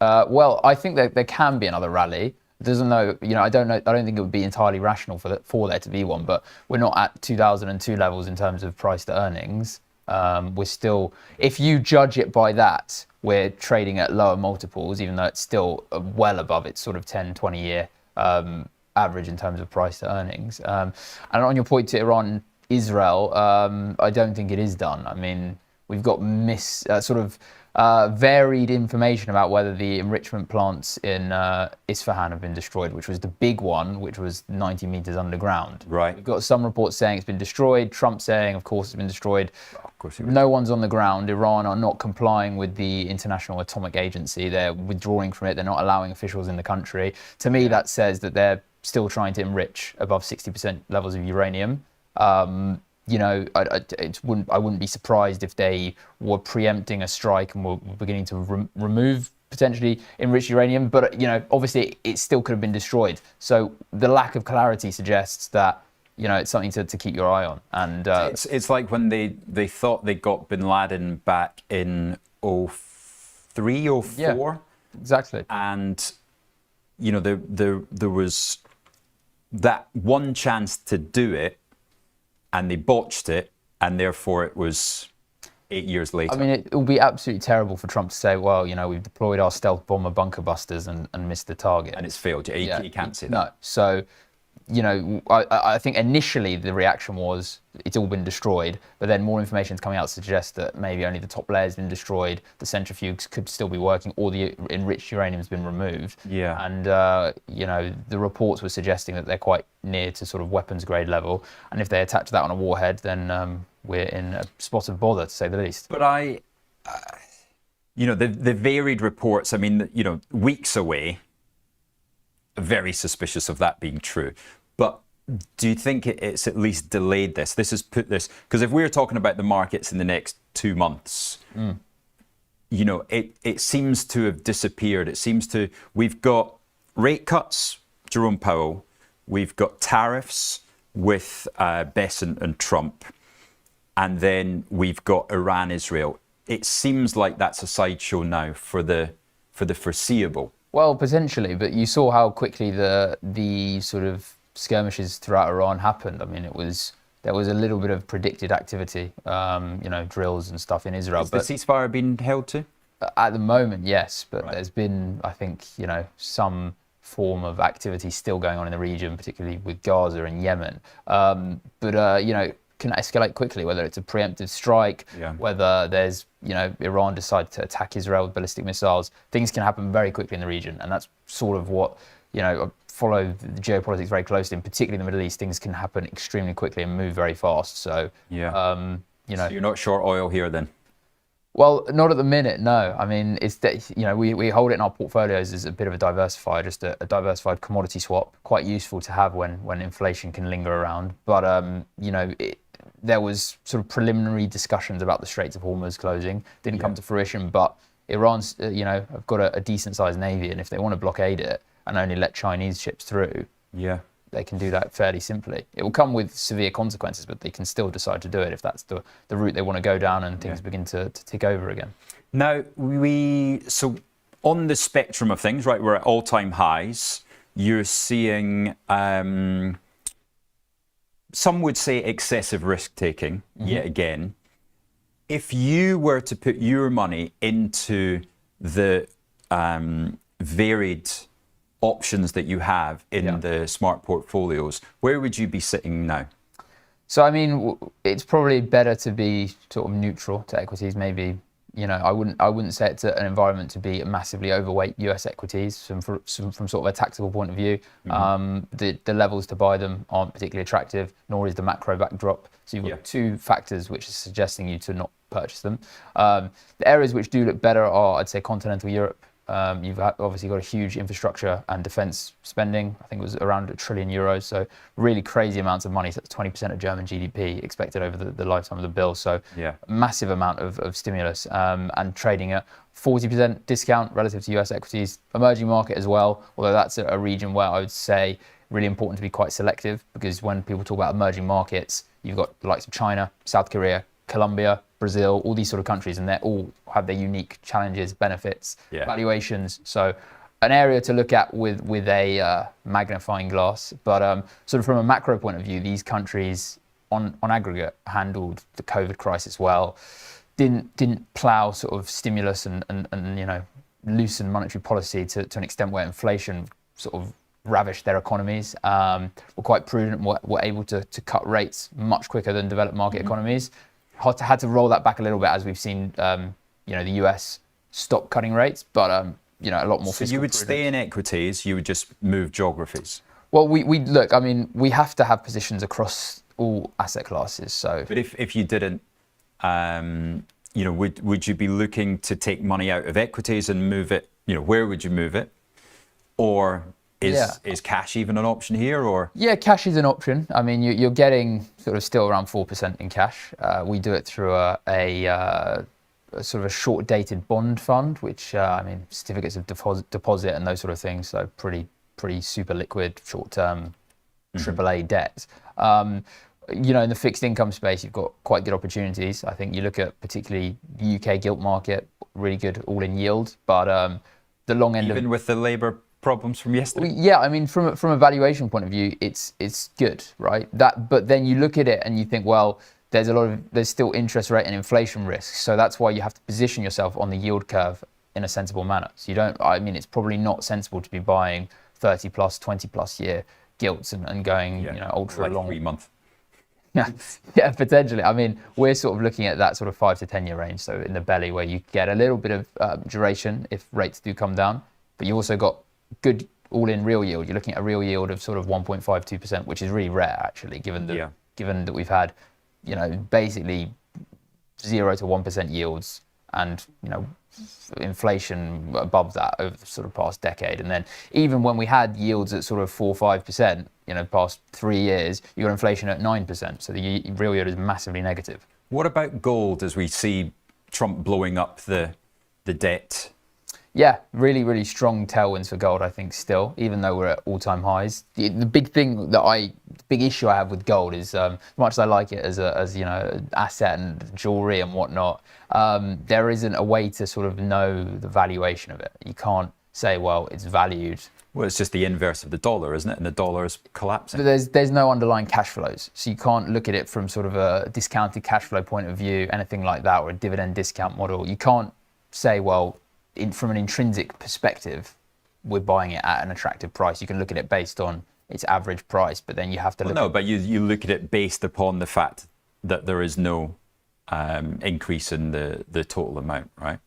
Well, I think that there can be another rally. I don't know. I don't think it would be entirely rational for there to be one. But we're not at 2002 levels in terms of price to earnings. We're still, if you judge it by that, we're trading at lower multiples, even though it's still well above its sort of 10, 20 year average in terms of price to earnings. And on your point to Iran, Israel, I don't think it is done. I mean, we've got varied information about whether the enrichment plants in Isfahan have been destroyed, which was the big one, which was 90 meters underground. Right. We've got some reports saying it's been destroyed. Trump saying, of course, it's been destroyed. Of course. No one's on the ground. Iran are not complying with the International Atomic Agency. They're withdrawing from it. They're not allowing officials in the country. To me, that says that they're still trying to enrich above 60% levels of uranium. I wouldn't be surprised if they were preempting a strike and were beginning to remove potentially enriched uranium. But obviously, it still could have been destroyed. So the lack of clarity suggests that it's something to keep your eye on. And it's like when they thought they got Bin Laden back in 2003, 2004. Yeah, exactly. And there was that one chance to do it, and they botched it, and therefore it was 8 years later. I mean, it will be absolutely terrible for Trump to say, well, we've deployed our stealth bomber bunker busters and missed the target. And it's failed. You can't say that. No. So, I think initially the reaction was it's all been destroyed, but then more information is coming out to suggest that maybe only the top layer has been destroyed, the centrifuges could still be working, or the enriched uranium has been removed. Yeah. And, the reports were suggesting that they're quite near to sort of weapons grade level. And if they attach that on a warhead, then we're in a spot of bother, to say the least. But the varied reports, I mean, weeks away, very suspicious of that being true. But do you think it's at least delayed this? This has put this, because if we're talking about the markets in the next 2 months, it seems to have disappeared. We've got rate cuts, Jerome Powell. We've got tariffs with Bess and Trump. And then we've got Iran, Israel. It seems like that's a sideshow now for the foreseeable. Well, potentially, but you saw how quickly the sort of skirmishes throughout Iran happened. I mean, there was a little bit of predicted activity, drills and stuff in Israel. Has the ceasefire been held to? At the moment, yes, but There's been, I think, some form of activity still going on in the region, particularly with Gaza and Yemen. Can escalate quickly, whether it's a preemptive strike, whether there's, Iran decide to attack Israel with ballistic missiles. Things can happen very quickly in the region, and that's sort of what, I follow the geopolitics very closely, and particularly in the Middle East, things can happen extremely quickly and move very fast. So, so you're not short oil here then? Well, not at the minute, no. I mean, it's we hold it in our portfolios as a bit of a diversifier, just a diversified commodity swap, quite useful to have when inflation can linger around. But there was sort of preliminary discussions about the Straits of Hormuz closing. Didn't come to fruition, but Iran's, have got a decent-sized navy, and if they want to blockade it and only let Chinese ships through, they can do that fairly simply. It will come with severe consequences, but they can still decide to do it if that's the route they want to go down and things begin to tick over again. Now, so on the spectrum of things, right, we're at all-time highs. You're seeing... some would say excessive risk-taking, yet again. If you were to put your money into the varied options that you have in the smart portfolios, where would you be sitting now? So I mean, it's probably better to be sort of neutral to equities. Maybe, you know, I wouldn't say it's an environment to be massively overweight US equities from sort of a taxable point of view. The levels to buy them aren't particularly attractive, nor is the macro backdrop. So you've got two factors which are suggesting you to not purchase them. The areas which do look better are, I'd say, continental Europe. You've obviously got a huge infrastructure and defence spending. I think it was around €1 trillion. So really crazy amounts of money. So that's 20% of German GDP expected over the lifetime of the bill. So massive amount of stimulus and trading at 40% discount relative to US equities. Emerging market as well, although that's a region where I would say really important to be quite selective, because when people talk about emerging markets, you've got the likes of China, South Korea, Colombia, Brazil, all these sort of countries, and they all have their unique challenges, benefits, valuations. So an area to look at with a magnifying glass. But sort of from a macro point of view, these countries on aggregate handled the COVID crisis well, didn't plough sort of stimulus and you know, loosen monetary policy to an extent where inflation sort of ravished their economies. Were quite prudent, were able to cut rates much quicker than developed market economies. Had to roll that back a little bit as we've seen, you know, the US stop cutting rates, but you know, a lot more. So you would stay in equities, you would just move geographies. Well, we look. I mean, we have to have positions across all asset classes. So, but if you didn't, you know, would you be looking to take money out of equities and move it? You know, where would you move it? Or is cash even an option here, or? Yeah, cash is an option. I mean, you're getting sort of still around 4% in cash. We do it through a sort of a short-dated bond fund, which I mean, certificates of deposit and those sort of things. So pretty super liquid, short-term AAA debt. You know, in the fixed income space, you've got quite good opportunities. I think you look at particularly the UK gilt market, really good all-in yield, but the long end even with the Labour problems from yesterday? Yeah, I mean, from a valuation point of view, it's good, right? But then you look at it and you think, well, there's still interest rate and inflation risks. So that's why you have to position yourself on the yield curve in a sensible manner. So you don't, I mean, it's probably not sensible to be buying 30 plus, 20 plus year gilts and going, you know, ultra long. 3 month. Yeah, potentially. I mean, we're sort of looking at that sort of 5 to 10 year range. So in the belly where you get a little bit of duration if rates do come down, but you also got good all-in real yield. You're looking at a real yield of sort of 1.52%, which is really rare actually, given that we've had, you know, basically 0 to 1% yields and, you know, inflation above that over the sort of past decade. And then even when we had yields at sort of 4 or 5%, you know, past 3 years, you got inflation at 9%. So the real yield is massively negative. What about gold as we see Trump blowing up the debt? Yeah, really, really strong tailwinds for gold, I think, still, even though we're at all-time highs. The big issue I have with gold is, as much as I like it as you know, asset and jewelry and whatnot, there isn't a way to sort of know the valuation of it. You can't say, well, it's valued. Well, it's just the inverse of the dollar, isn't it? And the dollar is collapsing. But there's no underlying cash flows. So you can't look at it from sort of a discounted cash flow point of view, anything like that, or a dividend discount model. You can't say, well, from an intrinsic perspective, we're buying it at an attractive price. You can look at it based on its average price, but then you have to look but you look at it based upon the fact that there is no increase in the total amount, right?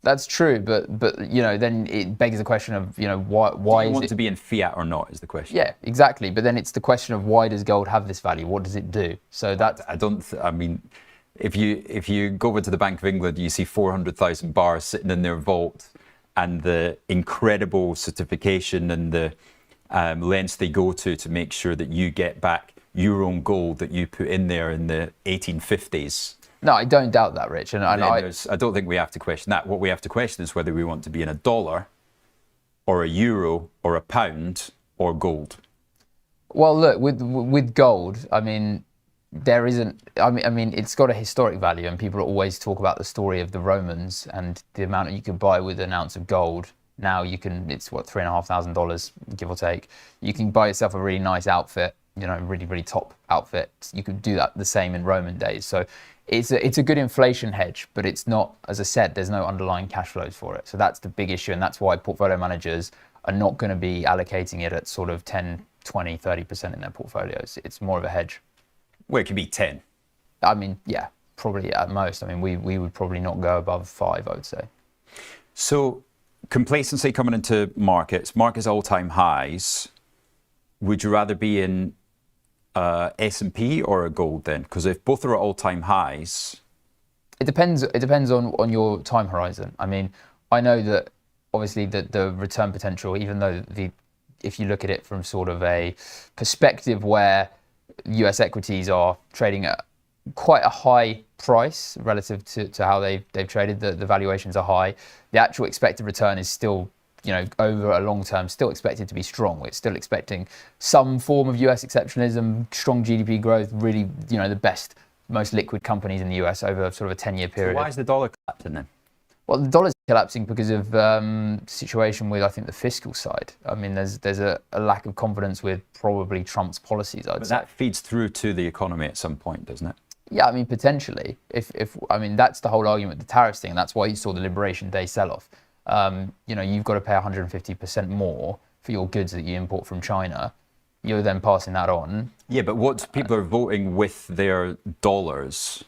That's true, but you know, then it begs the question of, you know, why do you want to be in fiat or not is the question. Yeah, exactly. But then it's the question of, why does gold have this value? What does it do? So that I mean, if you go over to the Bank of England, you see 400,000 bars sitting in their vault, and the incredible certification and the lengths they go to make sure that you get back your own gold that you put in there in the 1850s. No, I don't doubt that, Rich. And I don't think we have to question that. What we have to question is whether we want to be in a dollar or a euro or a pound or gold. Well, look, with gold, I mean, there isn't, I mean, it's got a historic value, and people always talk about the story of the Romans and the amount that you could buy with an ounce of gold. Now you can, it's what, $3,500, give or take. You can buy yourself a really nice outfit, you know, really, really top outfit. You could do that the same in Roman days. So it's a good inflation hedge, but it's not, as I said, there's no underlying cash flows for it. So that's the big issue, and that's why portfolio managers are not going to be allocating it at sort of 10, 20, 30% in their portfolios. It's more of a hedge. Well, it could be 10. I mean, yeah, probably at most. I mean, we would probably not go above 5, I would say. So complacency coming into markets all-time highs. Would you rather be in S&P or a gold then? Because if both are at all-time highs... It depends on your time horizon. I mean, I know that obviously the return potential, even though if you look at it from sort of a perspective where US equities are trading at quite a high price relative to how they've traded, the valuations are high. The actual expected return is still, over a long term, still expected to be strong. We're still expecting some form of US exceptionalism, strong GDP growth, really, the best, most liquid companies in the US over sort of a 10-year period. So why is the dollar collapsing then? Well, the dollar's collapsing because of situation with, I think, the fiscal side. I mean, there's a lack of confidence with probably Trump's policies, I'd say. That feeds through to the economy at some point, doesn't it? Yeah, I mean, potentially. If I mean, that's the whole argument, the tariffs thing. That's why you saw the Liberation Day sell-off. You've got to pay 150% more for your goods that you import from China. You're then passing that on. Yeah, but what people are voting with their dollars,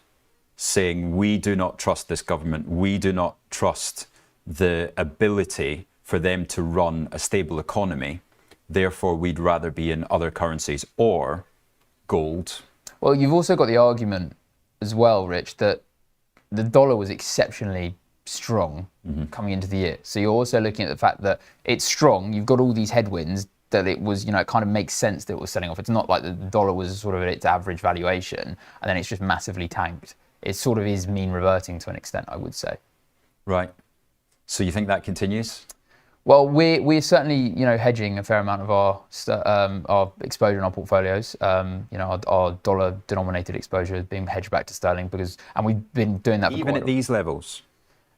saying we do not trust this government, we do not trust the ability for them to run a stable economy, therefore we'd rather be in other currencies or gold. Well, you've also got the argument as well, Rich, that the dollar was exceptionally strong coming into the year. So you're also looking at the fact that it's strong, you've got all these headwinds, that it was, it kind of makes sense that it was selling off. It's not like the dollar was sort of at its average valuation and then it's just massively tanked. It sort of is mean reverting to an extent, I would say. Right. So you think that continues? Well, we're certainly, hedging a fair amount of our exposure in our portfolios. Our dollar-denominated exposure is being hedged back to sterling and we've been doing that. Even at these levels?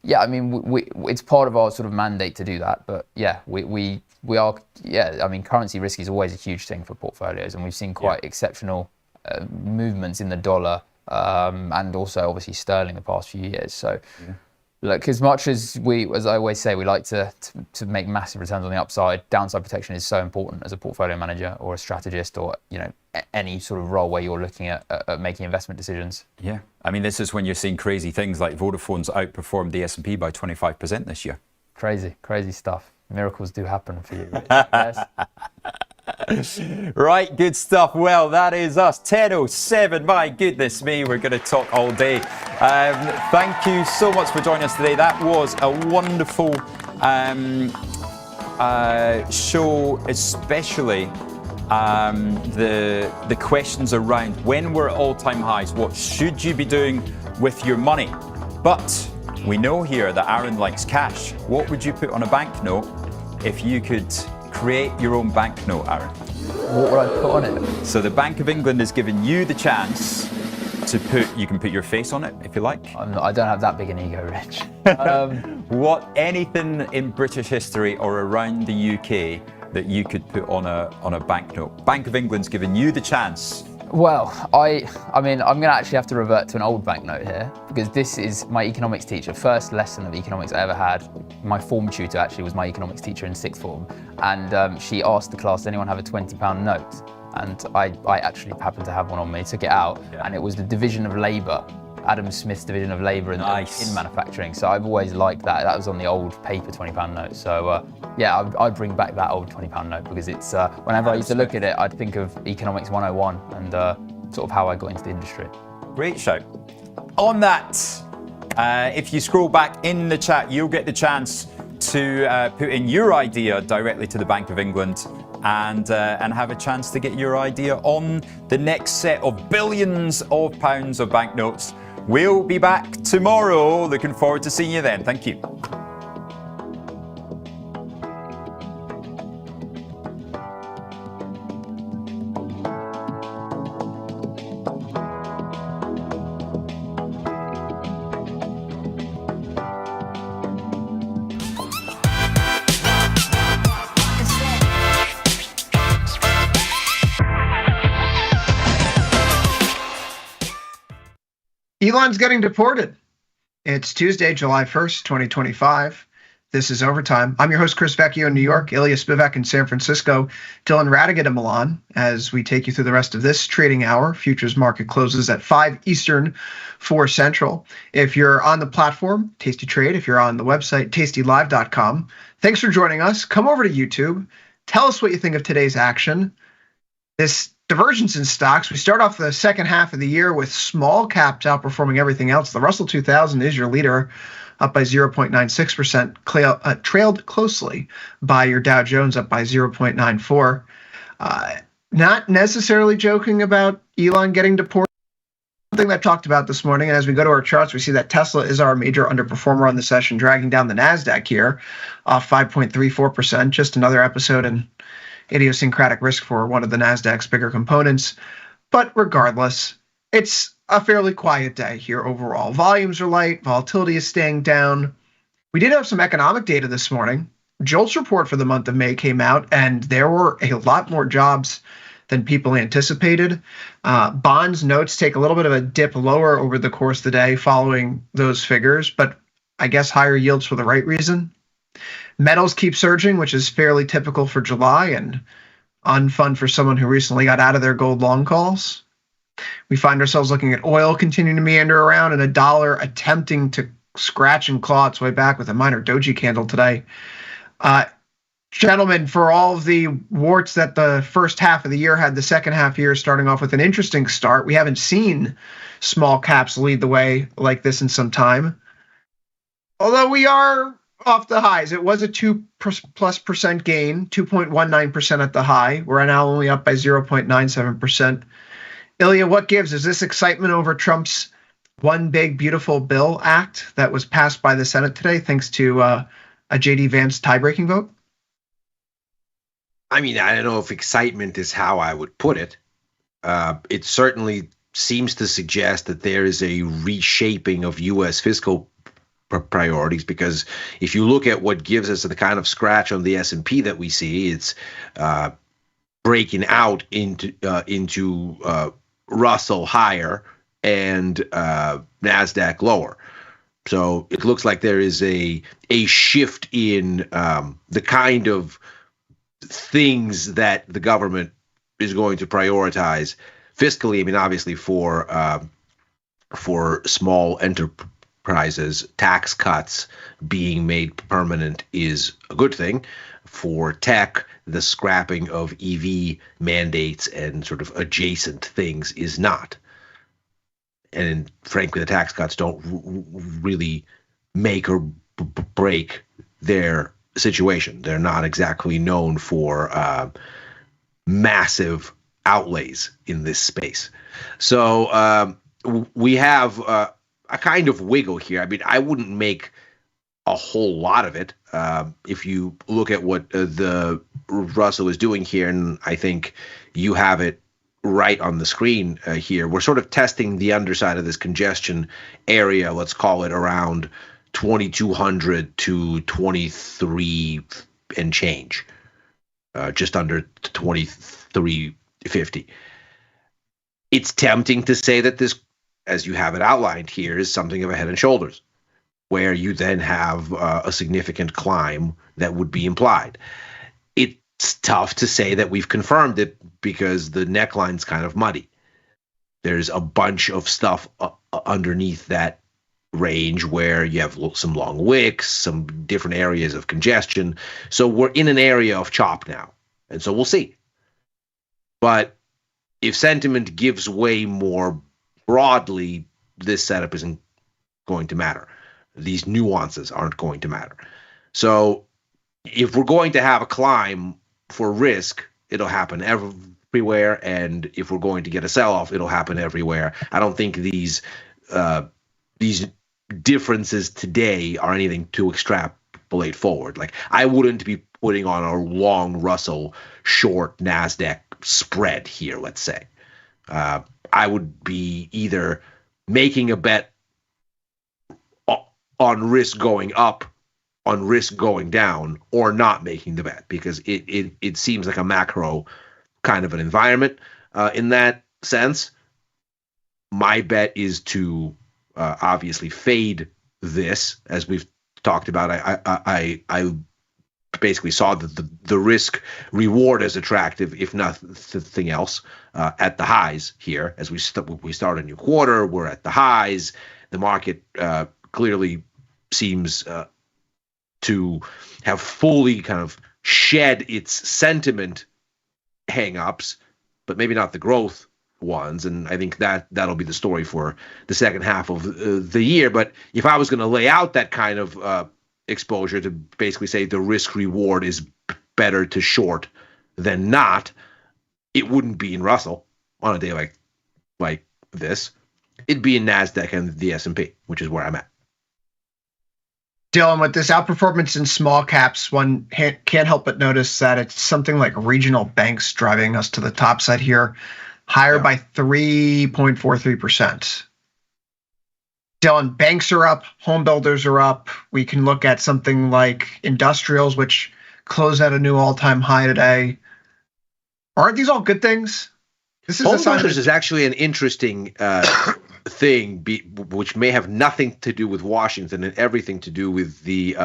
Yeah, I mean, it's part of our sort of mandate to do that. But yeah, we are. Yeah, I mean, currency risk is always a huge thing for portfolios, and we've seen quite exceptional movements in the dollar and also obviously sterling the past few years. So. Yeah. Look, as much as as I always say, we like to make massive returns on the upside, downside protection is so important as a portfolio manager or a strategist or, any sort of role where you're looking at making investment decisions. Yeah. I mean, this is when you're seeing crazy things like Vodafone's outperformed the S&P by 25% this year. Crazy stuff. Miracles do happen for you. Yes. Right, good stuff. Well, that is us. 10:07. My goodness me, we're going to talk all day. Thank you so much for joining us today. That was a wonderful show, especially the questions around when we're at all-time highs. What should you be doing with your money? But we know here that Aaron likes cash. What would you put on a banknote if you could create your own banknote, Aaron? What would I put on it? So the Bank of England has given you the chance to you can put your face on it if you like. I don't have that big an ego, Rich. Anything in British history or around the UK that you could put on a banknote. Bank of England's given you the chance. Well, I mean, I'm going to actually have to revert to an old banknote here because this is my economics teacher. First lesson of economics I ever had. My form tutor actually was my economics teacher in sixth form, and she asked the class, "Does anyone have a £20 note?" And I actually happened to have one on me. Took it out, and it was the Division of Labour, Adam Smith's Division of Labour in manufacturing. So I've always liked that. That was on the old paper £20 note. So yeah, I'd bring back that old £20 note because it's whenever I used to look at it, I'd think of Economics 101 and sort of how I got into the industry. Great show. On that, if you scroll back in the chat, you'll get the chance to put in your idea directly to the Bank of England and have a chance to get your idea on the next set of billions of pounds of banknotes. We'll be back tomorrow. Looking forward to seeing you then. Thank you. Elon's getting deported. It's Tuesday, July 1st, 2025. This is Overtime. I'm your host, Chris Vecchio in New York, Ilya Spivak in San Francisco, Dylan Radigan in Milan, as we take you through the rest of this trading hour. Futures market closes at 5 Eastern, 4 Central. If you're on the platform, Tasty Trade. If you're on the website, tastylive.com. Thanks for joining us. Come over to YouTube. Tell us what you think of today's action. This divergence in stocks. We start off the second half of the year with small caps outperforming everything else. The Russell 2000 is your leader, up by 0.96%, trailed closely by your Dow Jones, up by 0.94. Not necessarily joking about Elon getting deported. Something I've talked about this morning, and as we go to our charts, we see that Tesla is our major underperformer on the session, dragging down the NASDAQ here, off 5.34%. Just another episode in idiosyncratic risk for one of the NASDAQ's bigger components. But regardless, it's a fairly quiet day here overall. Volumes are light, volatility is staying down. We did have some economic data this morning. JOLTS report for the month of May came out, and there were a lot more jobs than people anticipated. Bonds notes take a little bit of a dip lower over the course of the day following those figures, but I guess higher yields for the right reason. Metals keep surging, which is fairly typical for July and unfun for someone who recently got out of their gold long calls. We find ourselves looking at oil continuing to meander around and a dollar attempting to scratch and claw its way back with a minor doji candle today. Gentlemen, for all of the warts that the first half of the year had, the second half year starting off with an interesting start. We haven't seen small caps lead the way like this in some time. Although we are off the highs. It was a 2+% gain, 2.19% at the high. We're now only up by 0.97%. Ilya, what gives? Is this excitement over Trump's One Big Beautiful Bill Act that was passed by the Senate today, thanks to a J.D. Vance tie-breaking vote? I mean, I don't know if excitement is how I would put it. It certainly seems to suggest that there is a reshaping of U.S. fiscal priorities, because if you look at what gives us the kind of scratch on the S&P that we see, it's breaking out into Russell higher and NASDAQ lower. So it looks like there is a shift in the kind of things that the government is going to prioritize fiscally. I mean, obviously for small enterprises, tax cuts being made permanent is a good thing. For tech, the scrapping of EV mandates and sort of adjacent things is not. And frankly, the tax cuts don't really make or break their situation. They're not exactly known for massive outlays in this space. So we have a kind of wiggle here. I mean, I wouldn't make a whole lot of it. If you look at what the Russell is doing here, and I think you have it right on the screen here, we're sort of testing the underside of this congestion area, let's call it around 2200 to 23 and change, just under 2350. It's tempting to say that this, as you have it outlined here, is something of a head and shoulders, where you then have a significant climb that would be implied. It's tough to say that we've confirmed it because the neckline's kind of muddy. There's a bunch of stuff underneath that range where you have some long wicks, some different areas of congestion. So we're in an area of chop now, and so we'll see. But if sentiment gives way more broadly, this setup isn't going to matter. These nuances aren't going to matter. So if we're going to have a climb for risk, it'll happen everywhere. And if we're going to get a sell-off, it'll happen everywhere. I don't think these differences today are anything to extrapolate forward. Like, I wouldn't be putting on a long Russell, short NASDAQ spread here, let's say. I would be either making a bet on risk going up, on risk going down, or not making the bet, because it seems like a macro kind of an environment. In that sense, my bet is to obviously fade this, as we've talked about. I basically saw the risk reward as attractive, if nothing else, at the highs here. As we start a new quarter, we're at the highs. The market clearly seems to have fully kind of shed its sentiment hang-ups, but maybe not the growth ones. And I think that'll be the story for the second half of the year. But if I was going to lay out that kind of exposure to basically say the risk reward is better to short than not, it wouldn't be in Russell on a day like this. It'd be in NASDAQ and the S&P, which is where I'm at. Dylan, with this outperformance in small caps, one can't help but notice that it's something like regional banks driving us to the top side here, higher by 3.43%. Dylan, banks are up, home builders are up. We can look at something like industrials, which closed at a new all-time high today. Aren't these all good things? This is home builders is actually an interesting thing, which may have nothing to do with Washington and everything to do with the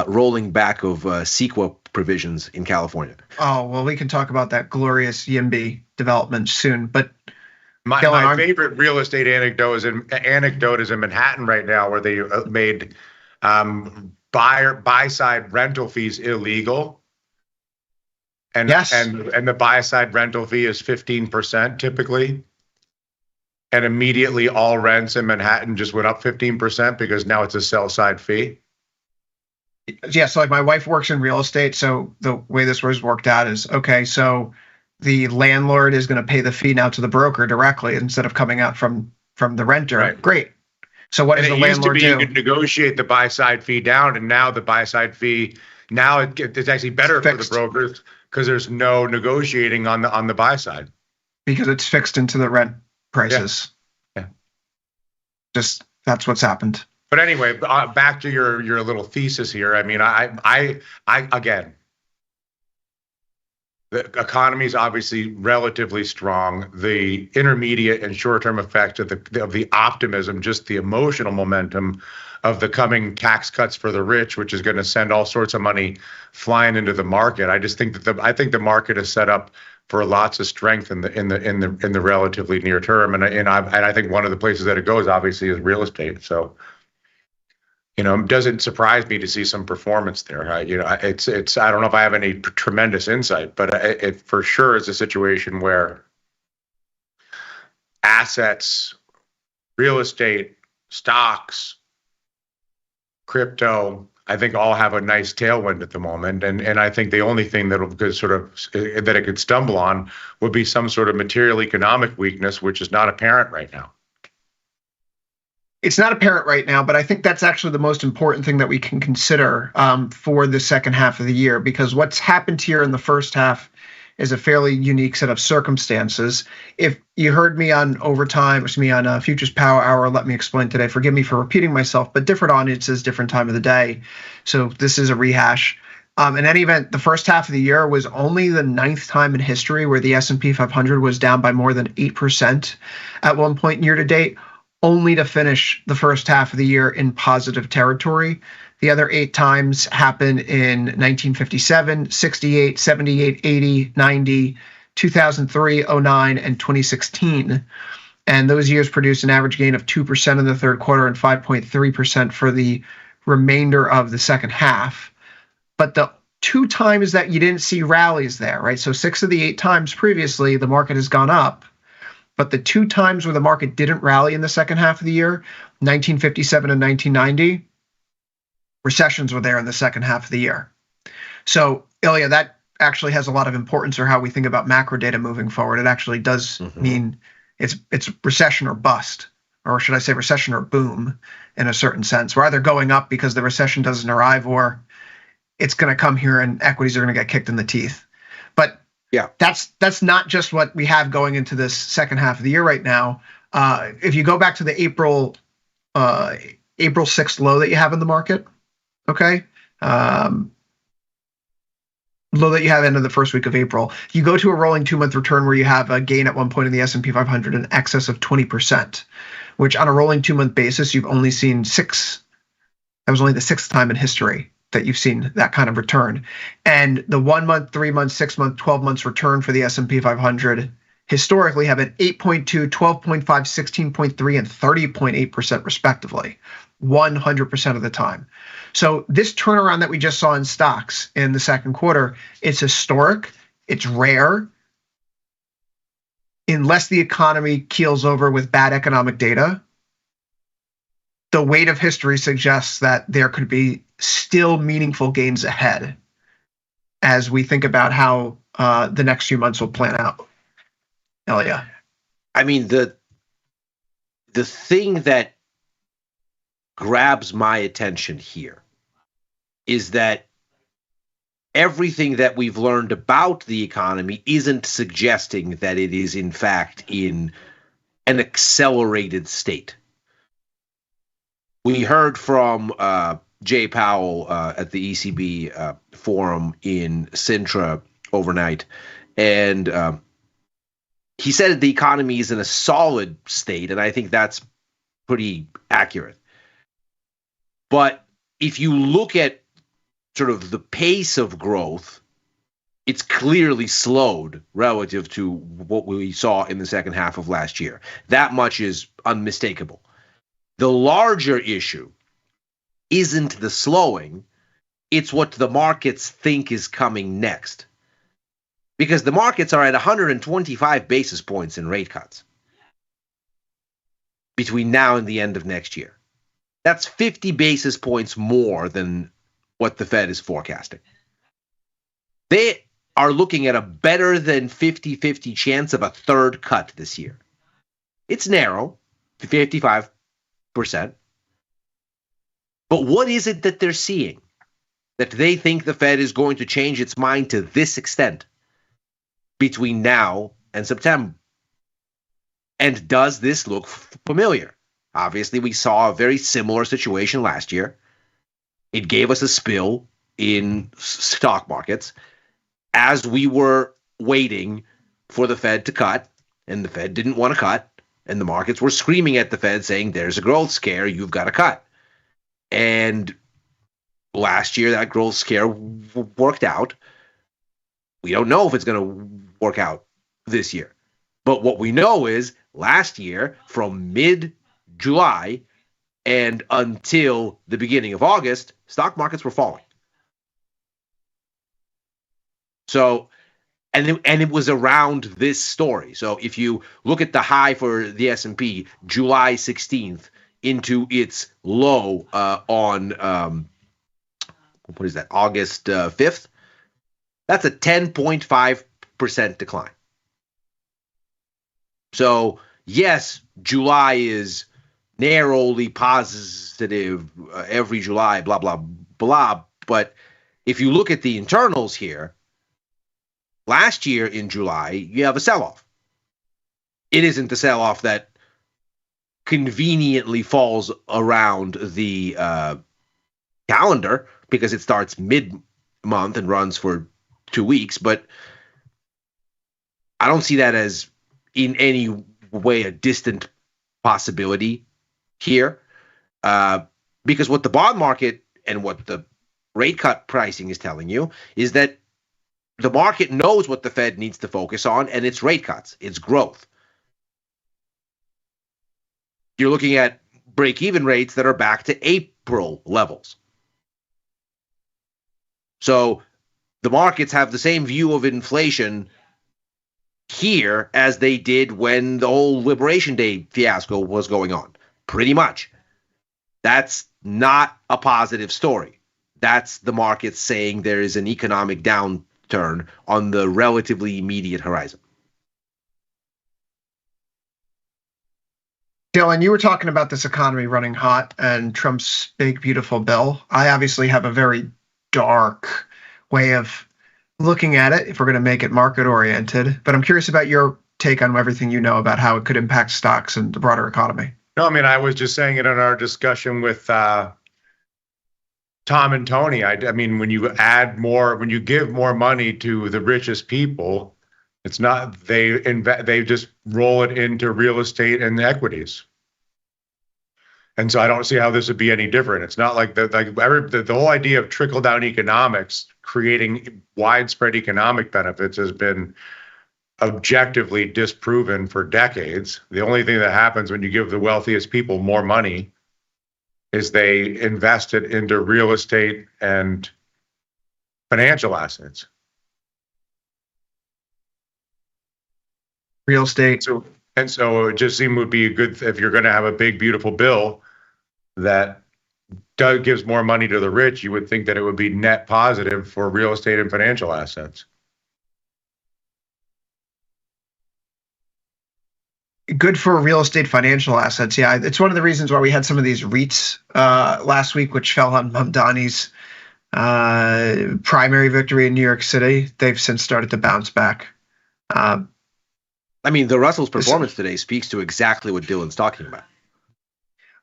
rolling back of CEQA provisions in California. Oh, well, we can talk about that glorious YIMBY development soon. But my favorite real estate anecdote is in Manhattan right now, where they made buy-side rental fees illegal. And the buy-side rental fee is 15% typically. And immediately all rents in Manhattan just went up 15% because now it's a sell-side fee. Yeah, so like my wife works in real estate, so the way this was worked out is, okay, so the landlord is going to pay the fee now to the broker directly instead of coming out from the renter. Right. Great. So what does the landlord do? You could negotiate the buy-side fee down, and now the buy-side fee, now it's actually better for the brokers because there's no negotiating on the buy side. Because it's fixed into the rent prices. Yeah. Just that's what's happened. But anyway, back to your little thesis here. I mean, I again, the economy is obviously relatively strong. The intermediate and short-term effects of the optimism, just the emotional momentum of the coming tax cuts for the rich, which is going to send all sorts of money flying into the market. I just think that the market is set up for lots of strength in the relatively near term, and I think one of the places that it goes obviously is real estate. So, it doesn't surprise me to see some performance there. It's I don't know if I have any tremendous insight, but it for sure is a situation where assets, real estate, stocks, crypto, I think all have a nice tailwind at the moment, and I think the only thing that it could stumble on would be some sort of material economic weakness, which is not apparent right now. It's not apparent right now, but I think that's actually the most important thing that we can consider for the second half of the year, because what's happened here in the first half is a fairly unique set of circumstances. If you heard me on Futures Power Hour, let me explain today. Forgive me for repeating myself, but different audiences, different time of the day. So this is a rehash. In any event, the first half of the year was only the 9th time in history where the S&P 500 was down by more than 8% at one point year to date, only to finish the first half of the year in positive territory. The other 8 times happened in 1957, 68, 78, 80, 90, 2003, 09, and 2016. And those years produced an average gain of 2% in the third quarter and 5.3% for the remainder of the second half. But the 2 times that you didn't see rallies there, right? So 6 of the 8 times previously, the market has gone up. But the 2 times where the market didn't rally in the second half of the year, 1957 and 1990, recessions were there in the second half of the year. So, Ilya, that actually has a lot of importance for how we think about macro data moving forward. It actually does mean it's recession or bust, or should I say recession or boom in a certain sense. We're either going up because the recession doesn't arrive, or it's going to come here and equities are going to get kicked in the teeth. But yeah, that's not just what we have going into this second half of the year right now. If you go back to the April 6th low that you have in the market, okay, low that you have into the first week of April. You go to a rolling 2-month return where you have a gain at one point in the S&P 500 in excess of 20%, which on a rolling 2-month basis, you've only seen 6. That was only the 6th time in history that you've seen that kind of return. And the 1 month, 3 month, 6 month, 12 months return for the S&P 500 historically have been 8.2, 12.5, 16.3, and 30.8% respectively, 100% of the time. So this turnaround that we just saw in stocks in the second quarter, it's historic, it's rare. Unless the economy keels over with bad economic data, the weight of history suggests that there could be still meaningful gains ahead as we think about how the next few months will plan out. Elia. I mean, the thing that grabs my attention here is that everything that we've learned about the economy isn't suggesting that it is in fact in an accelerated state. We heard from Jay Powell at the ECB forum in Sintra overnight, and he said the economy is in a solid state, and I think that's pretty accurate. But if you look at sort of the pace of growth, it's clearly slowed relative to what we saw in the second half of last year. That much is unmistakable. The larger issue isn't the slowing, it's what the markets think is coming next. Because the markets are at 125 basis points in rate cuts between now and the end of next year. That's 50 basis points more than what the Fed is forecasting. They are looking at a better than 50-50 chance of a third cut this year. It's narrow, 55%. But what is it that they're seeing that they think the Fed is going to change its mind to this extent between now and September? And does this look familiar? Obviously, we saw a very similar situation last year. It gave us a spill in stock markets as we were waiting for the Fed to cut, and the Fed didn't want to cut, and the markets were screaming at the Fed saying, there's a growth scare, you've got to cut. And last year, that growth scare worked out. We don't know if it's going to work out this year. But what we know is last year, from mid-July and until the beginning of August, stock markets were falling. So, and it was around this story. So if you look at the high for the S&P, July 16th into its low on, what is that, August 5th, that's a 10.5% decline. So yes, July is narrowly positive every July, blah, blah, blah. But if you look at the internals here, last year in July, you have a sell-off. It isn't the sell-off that conveniently falls around the calendar because it starts mid-month and runs for 2 weeks, but I don't see that as in any way a distant possibility here, because what the bond market and what the rate cut pricing is telling you is that the market knows what the Fed needs to focus on, and it's rate cuts, it's growth. You're looking at break-even rates that are back to April levels. So the markets have the same view of inflation here as they did when the whole Liberation Day fiasco was going on. Pretty much. That's not a positive story. That's the market saying there is an economic downturn on the relatively immediate horizon. Dylan, you were talking about this economy running hot and Trump's big, beautiful bill. I obviously have a very dark way of looking at it if we're going to make it market oriented, but I'm curious about your take on everything you know about how it could impact stocks and the broader economy. No, I mean, I was just saying it in our discussion with Tom and Tony. I mean, when you give more money to the richest people, it's not they just roll it into real estate and equities. And so I don't see how this would be any different. It's not like the whole idea of trickle down economics, creating widespread economic benefits, has been objectively disproven for decades. The only thing that happens when you give the wealthiest people more money is they invest it into real estate and financial assets. Real estate. So it just seemed would be a good, if you're going to have a big, beautiful bill that gives more money to the rich, you would think that it would be net positive for real estate and financial assets. Good for real estate financial assets. Yeah, it's one of the reasons why we had some of these REITs last week, which fell on Mamdani's primary victory in New York City. They've since started to bounce back. I mean, the Russell's performance today speaks to exactly what Dylan's talking about.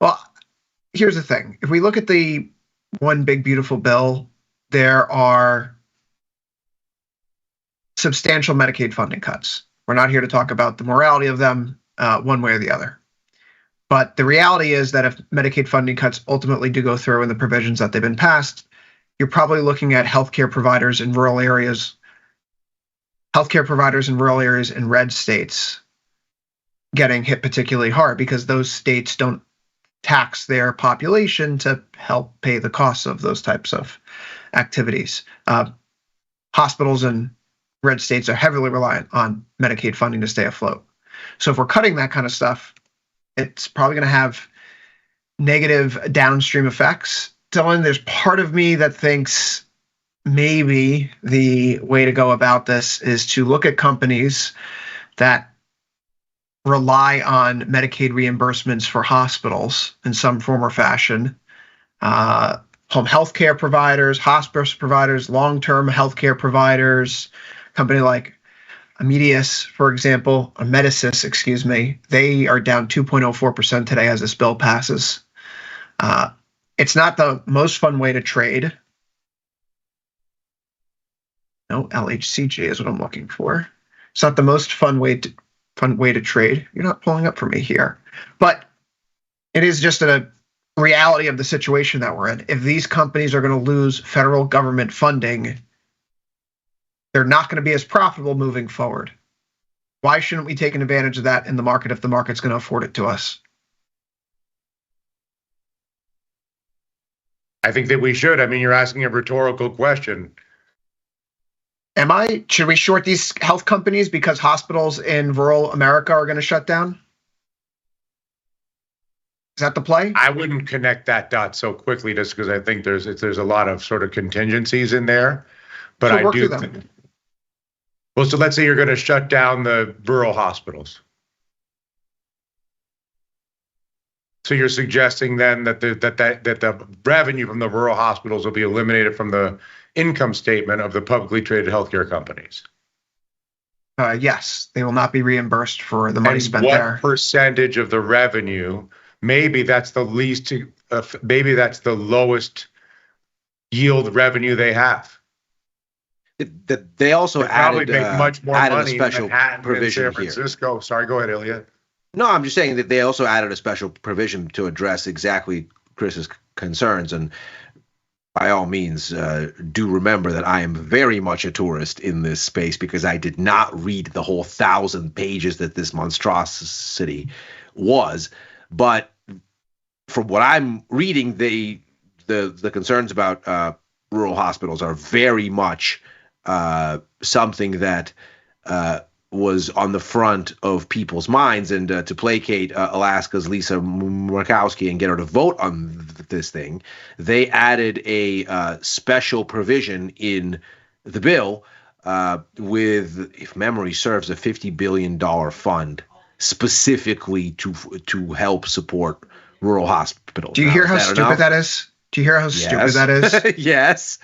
Well, here's the thing. If we look at the one big, beautiful bill, there are substantial Medicaid funding cuts. We're not here to talk about the morality of them one way or the other. But the reality is that if Medicaid funding cuts ultimately do go through in the provisions that they've been passed, you're probably looking at healthcare providers in rural areas in red states getting hit particularly hard because those states don't tax their population to help pay the costs of those types of activities. Hospitals in red states are heavily reliant on Medicaid funding to stay afloat. So if we're cutting that kind of stuff, it's probably going to have negative downstream effects. Dylan, there's part of me that thinks maybe the way to go about this is to look at companies that rely on Medicaid reimbursements for hospitals in some form or fashion, home health care providers, hospice providers, long-term healthcare providers, company like Amedisys, for example, or Medisys, excuse me, they are down 2.04% today as this bill passes. It's not the most fun way to trade. No, LHCG is what I'm looking for. It's not the most fun way to trade. You're not pulling up for me here. But it is just a reality of the situation that we're in. If these companies are going to lose federal government funding, they're not going to be as profitable moving forward. Why shouldn't we take advantage of that in the market if the market's going to afford it to us? I think that we should. I mean, you're asking a rhetorical question. Am I? Should we short these health companies because hospitals in rural America are going to shut down? Is that the play? I wouldn't connect that dot so quickly just because I think there's a lot of sort of contingencies in there. But So I work do. through them. Well, so let's say you're going to shut down the rural hospitals. So you're suggesting then that the revenue from the rural hospitals will be eliminated from the income statement of the publicly traded healthcare companies. Yes, they will not be reimbursed for the money And spent what there. percentage of the revenue? Maybe that's the least. Maybe that's the lowest yield revenue they have. They also probably make much more added money a special in Manhattan provision and San Francisco. here. Sorry, go ahead, Ilya. No, I'm just saying that they also added a special provision to address exactly Chris's concerns. And by all means, do remember that I am very much a tourist in this space because I did not read the whole 1,000 pages that this monstrosity was. But from what I'm reading, the concerns about rural hospitals are very much something that was on the front of people's minds. And to placate Alaska's Lisa Murkowski and get her to vote on this thing, they added a special provision in the bill with, if memory serves, a $50 billion fund specifically to help support rural hospitals. Do you hear how stupid that is? Do you hear how stupid that is? Yes.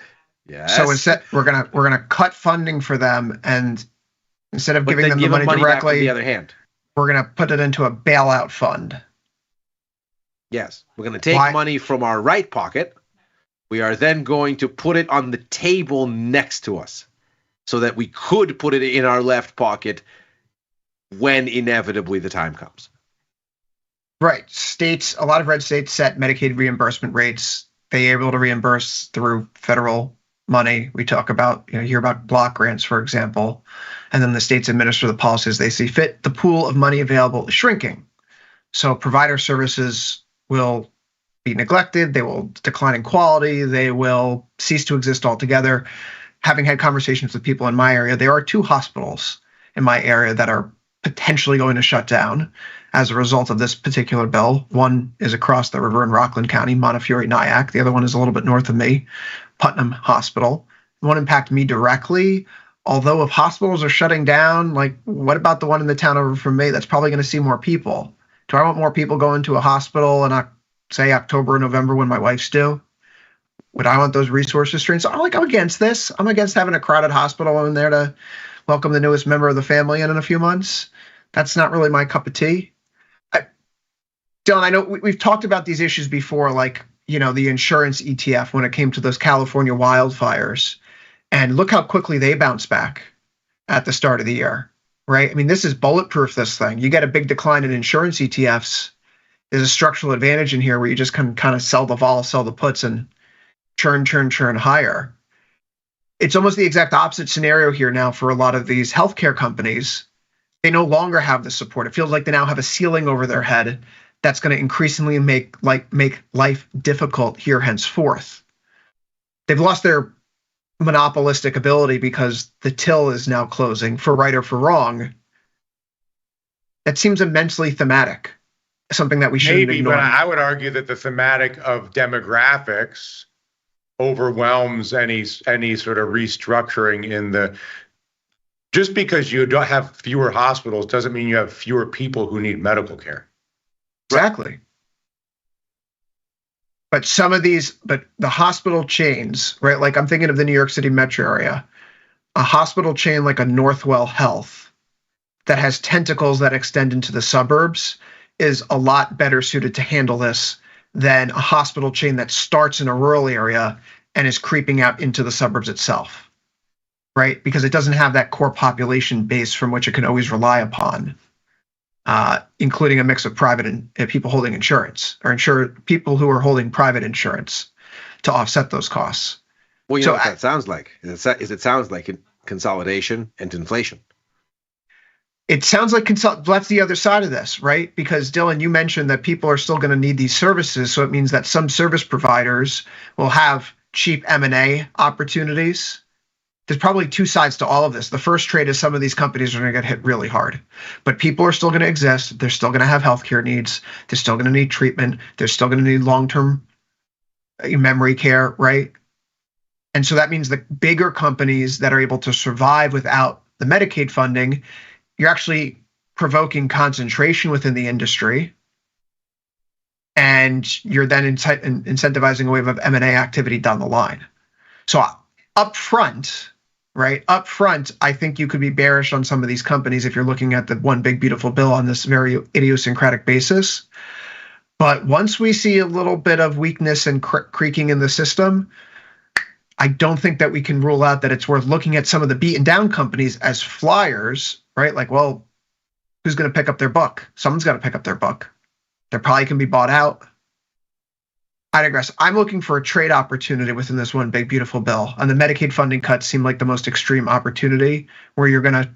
Yes. So instead, we're gonna cut funding for them, and instead of giving them the money directly, back on the other hand, we're gonna put it into a bailout fund. Yes, we're gonna take money from our right pocket, We are then going to put it on the table next to us so that we could put it in our left pocket when inevitably the time comes. Right. States, a lot of red states set Medicaid reimbursement rates. They're able to reimburse through federal money. We talk about, hear about block grants, for example, and then the states administer the policies they see fit. The pool of money available is shrinking. So provider services will be neglected. They will decline in quality. They will cease to exist altogether. Having had conversations with people in my area, there are 2 hospitals in my area that are potentially going to shut down as a result of this particular bill. One is across the river in Rockland County, Montefiore, Nyack. The other one is a little bit north of me, Putnam Hospital. It won't impact me directly, although if hospitals are shutting down, like what about the one in the town over from me? That's probably going to see more people. Do I want more people going to a hospital in, say, October or November when my wife's due? Would I want those resources strained? So I'm against this. I'm against having a crowded hospital in there to welcome the newest member of the family in a few months. That's not really my cup of tea. Dylan, I know we've talked about these issues before, like, the insurance ETF when it came to those California wildfires. And look how quickly they bounced back at the start of the year, right? I mean, this is bulletproof, this thing. You get a big decline in insurance ETFs. There's a structural advantage in here where you just can kind of sell the vol, sell the puts, and churn higher. It's almost the exact opposite scenario here now for a lot of these healthcare companies. They no longer have the support. It feels like they now have a ceiling over their head that's going to increasingly make life difficult here henceforth. They've lost their monopolistic ability because the till is now closing, for right or for wrong. That seems immensely thematic, something that we shouldn't ignore. But I would argue that the thematic of demographics overwhelms any sort of restructuring in the. Just because you don't have fewer hospitals doesn't mean you have fewer people who need medical care. Exactly. But the hospital chains, right? Like I'm thinking of the New York City metro area, a hospital chain like a Northwell Health that has tentacles that extend into the suburbs is a lot better suited to handle this than a hospital chain that starts in a rural area and is creeping out into the suburbs itself, right? Because it doesn't have that core population base from which it can always rely upon. Including a mix of private and people holding insurance or people who are holding private insurance to offset those costs. Well, you know what that sounds like? It sounds like consolidation and inflation. It sounds like that's the other side of this, right? Because Dylan, you mentioned that people are still going to need these services. So it means that some service providers will have cheap M&A opportunities. There's probably 2 sides to all of this. The first trade is some of these companies are going to get hit really hard, but people are still going to exist. They're still going to have healthcare needs. They're still going to need treatment. They're still going to need long-term memory care, right? And so that means the bigger companies that are able to survive without the Medicaid funding, you're actually provoking concentration within the industry. And you're then incentivizing a wave of M&A activity down the line. So up front, I think you could be bearish on some of these companies if you're looking at the one big beautiful bill on this very idiosyncratic basis. But once we see a little bit of weakness and creaking in the system, I don't think that we can rule out that it's worth looking at some of the beaten down companies as flyers, right? Like, well, who's going to pick up their buck? Someone's got to pick up their buck. They probably can be bought out. I digress. I'm looking for a trade opportunity within this one big beautiful bill. And the Medicaid funding cuts seem like the most extreme opportunity where you're going to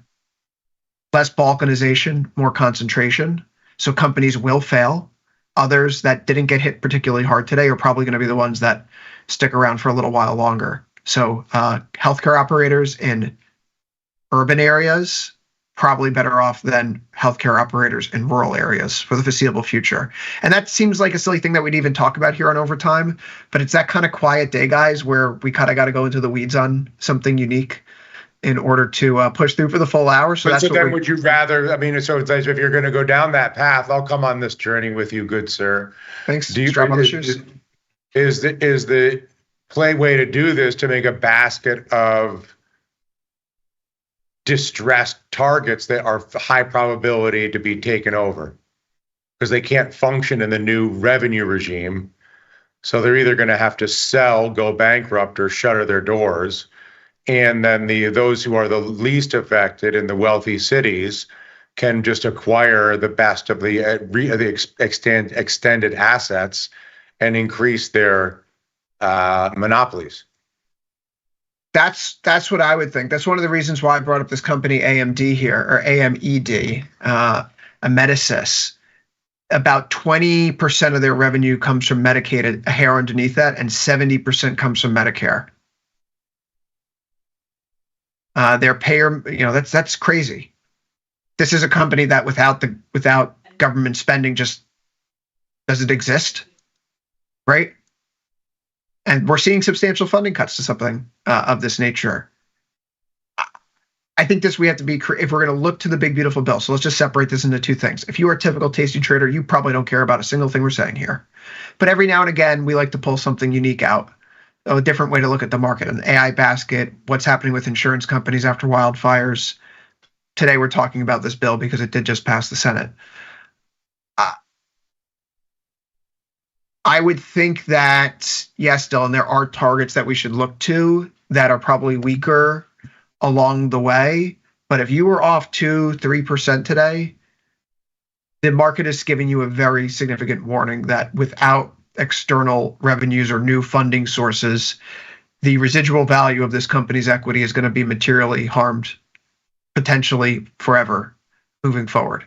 less balkanization, more concentration. So companies will fail. Others that didn't get hit particularly hard today are probably going to be the ones that stick around for a little while longer. So healthcare operators in urban areas, probably better off than healthcare operators in rural areas for the foreseeable future. And that seems like a silly thing that we'd even talk about here on Overtime, but it's that kind of quiet day, guys, where we kind of got to go into the weeds on something unique in order to push through for the full hour. So that's then would you rather, I mean, so it's like if you're going to go down that path, I'll come on this journey with you, good sir. Thanks. Is the play way to do this to make a basket of distressed targets that are high probability to be taken over because they can't function in the new revenue regime, So they're either going to have to sell, go bankrupt, or shutter their doors. And then those who are the least affected in the wealthy cities can just acquire the best of the extended assets and increase their monopolies. That's what I would think. That's one of the reasons why I brought up this company AMD here, or AMED, Amedisys. About 20% of their revenue comes from Medicaid, a hair underneath that, and 70% comes from Medicare. Their payer, that's crazy. This is a company that without government spending just doesn't exist, right? And we're seeing substantial funding cuts to something of this nature. I think we have to be, if we're going to look to the big, beautiful bill. So let's just separate this into two things. If you are a typical tasty trader, you probably don't care about a single thing we're saying here. But every now and again, we like to pull something unique out, a different way to look at the market, an AI basket, what's happening with insurance companies after wildfires. Today, we're talking about this bill because it did just pass the Senate. I would think that, yes, Dylan, there are targets that we should look to that are probably weaker along the way. But if you were off 2-3% today, the market is giving you a very significant warning that without external revenues or new funding sources, the residual value of this company's equity is going to be materially harmed, potentially forever, moving forward.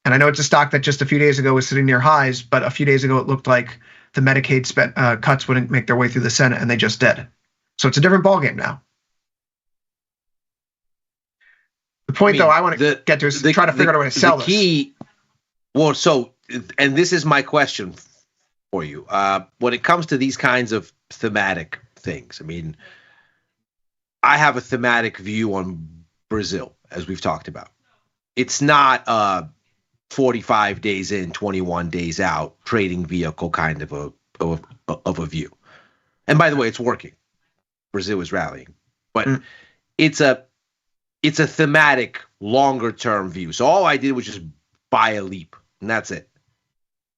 And I know it's a stock that just a few days ago was sitting near highs, but a few days ago it looked like the Medicaid cuts wouldn't make their way through the Senate, and they just did. So it's a different ballgame now. The point, though, I want to get to is try to figure out a way to sell this. Well, so, and this is my question for you. When it comes to these kinds of thematic things, I mean, I have a thematic view on Brazil, as we've talked about. It's not 45 days in, 21 days out, trading vehicle kind of a view. And by the way, it's working. Brazil is rallying. But it's a thematic, longer-term view. So all I did was just buy a leap, and that's it.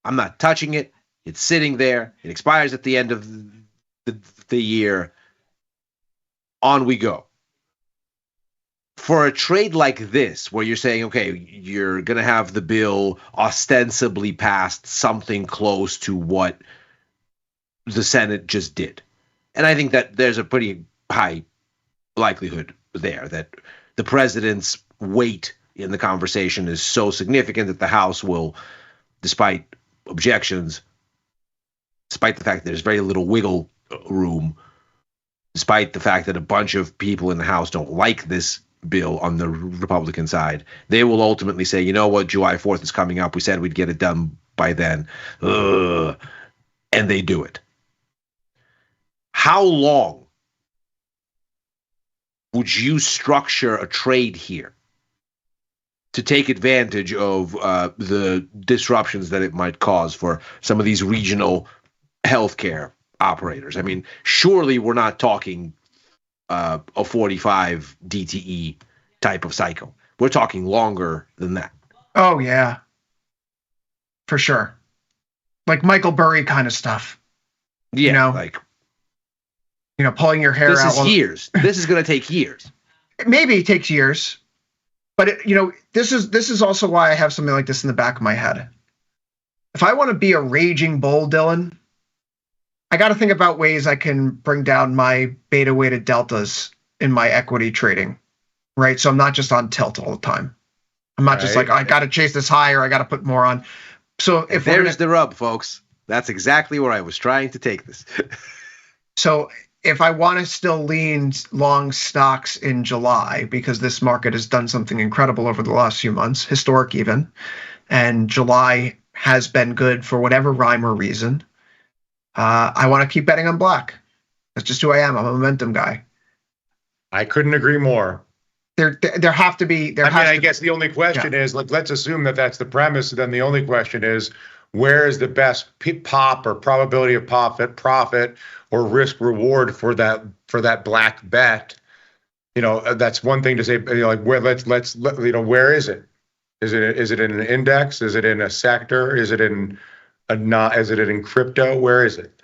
I'm not touching it. It's sitting there. It expires at the end of the year. On we go. For a trade like this, where you're saying, okay, you're going to have the bill ostensibly passed something close to what the Senate just did. And I think that there's a pretty high likelihood there that the president's weight in the conversation is so significant that the House will, despite objections, despite the fact that there's very little wiggle room, despite the fact that a bunch of people in the House don't like this bill on the Republican side, they will ultimately say, you know what, July 4th is coming up. We said we'd get it done by then. And they do it. How long would you structure a trade here to take advantage of the disruptions that it might cause for some of these regional healthcare operators? I mean, surely we're not talking a 45 DTE type of cycle. We're talking longer than that. Oh, yeah. For sure. Like Michael Burry kind of stuff. Yeah, pulling your hair out. This is years. This is going to take years. Maybe it takes years. But, this is also why I have something like this in the back of my head. If I want to be a raging bull, Dylan, I got to think about ways I can bring down my beta weighted deltas in my equity trading, right? So I'm not just on tilt all the time. I'm not just like, I got to chase this higher. I got to put more on. So if there's the rub, folks, that's exactly where I was trying to take this. So if I want to still lean long stocks in July, because this market has done something incredible over the last few months, historic even, and July has been good for whatever rhyme or reason, I want to keep betting on black. That's just who I am. I'm a momentum guy. I couldn't agree more. There have to be. I guess the only question is, let's assume that that's the premise. Then the only question is, where is the best pop or probability of profit or risk reward for that black bet? That's one thing to say. Where where is it? Is it in an index? Is it in a sector? Is it in crypto? Where is it?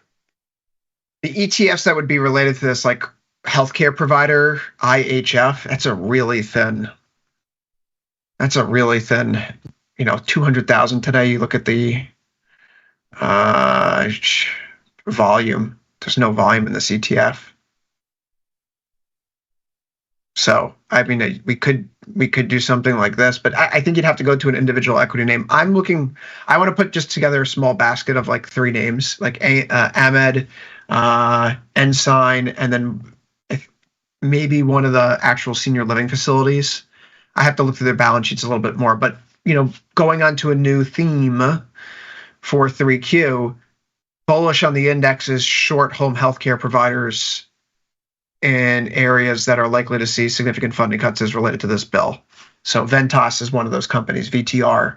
The ETFs that would be related to this, like healthcare provider, IHF, that's a really thin, 200,000 today. You look at the volume. There's no volume in this ETF. So, I mean, we could do something like this, but I think you'd have to go to an individual equity name. I want to put just together a small basket of like 3 names, like Ahmed, Ensign, and then maybe one of the actual senior living facilities. I have to look through their balance sheets a little bit more, but going on to a new theme for 3Q, bullish on the indexes, short home healthcare providers in areas that are likely to see significant funding cuts as related to this bill. So Ventas is one of those companies. VTR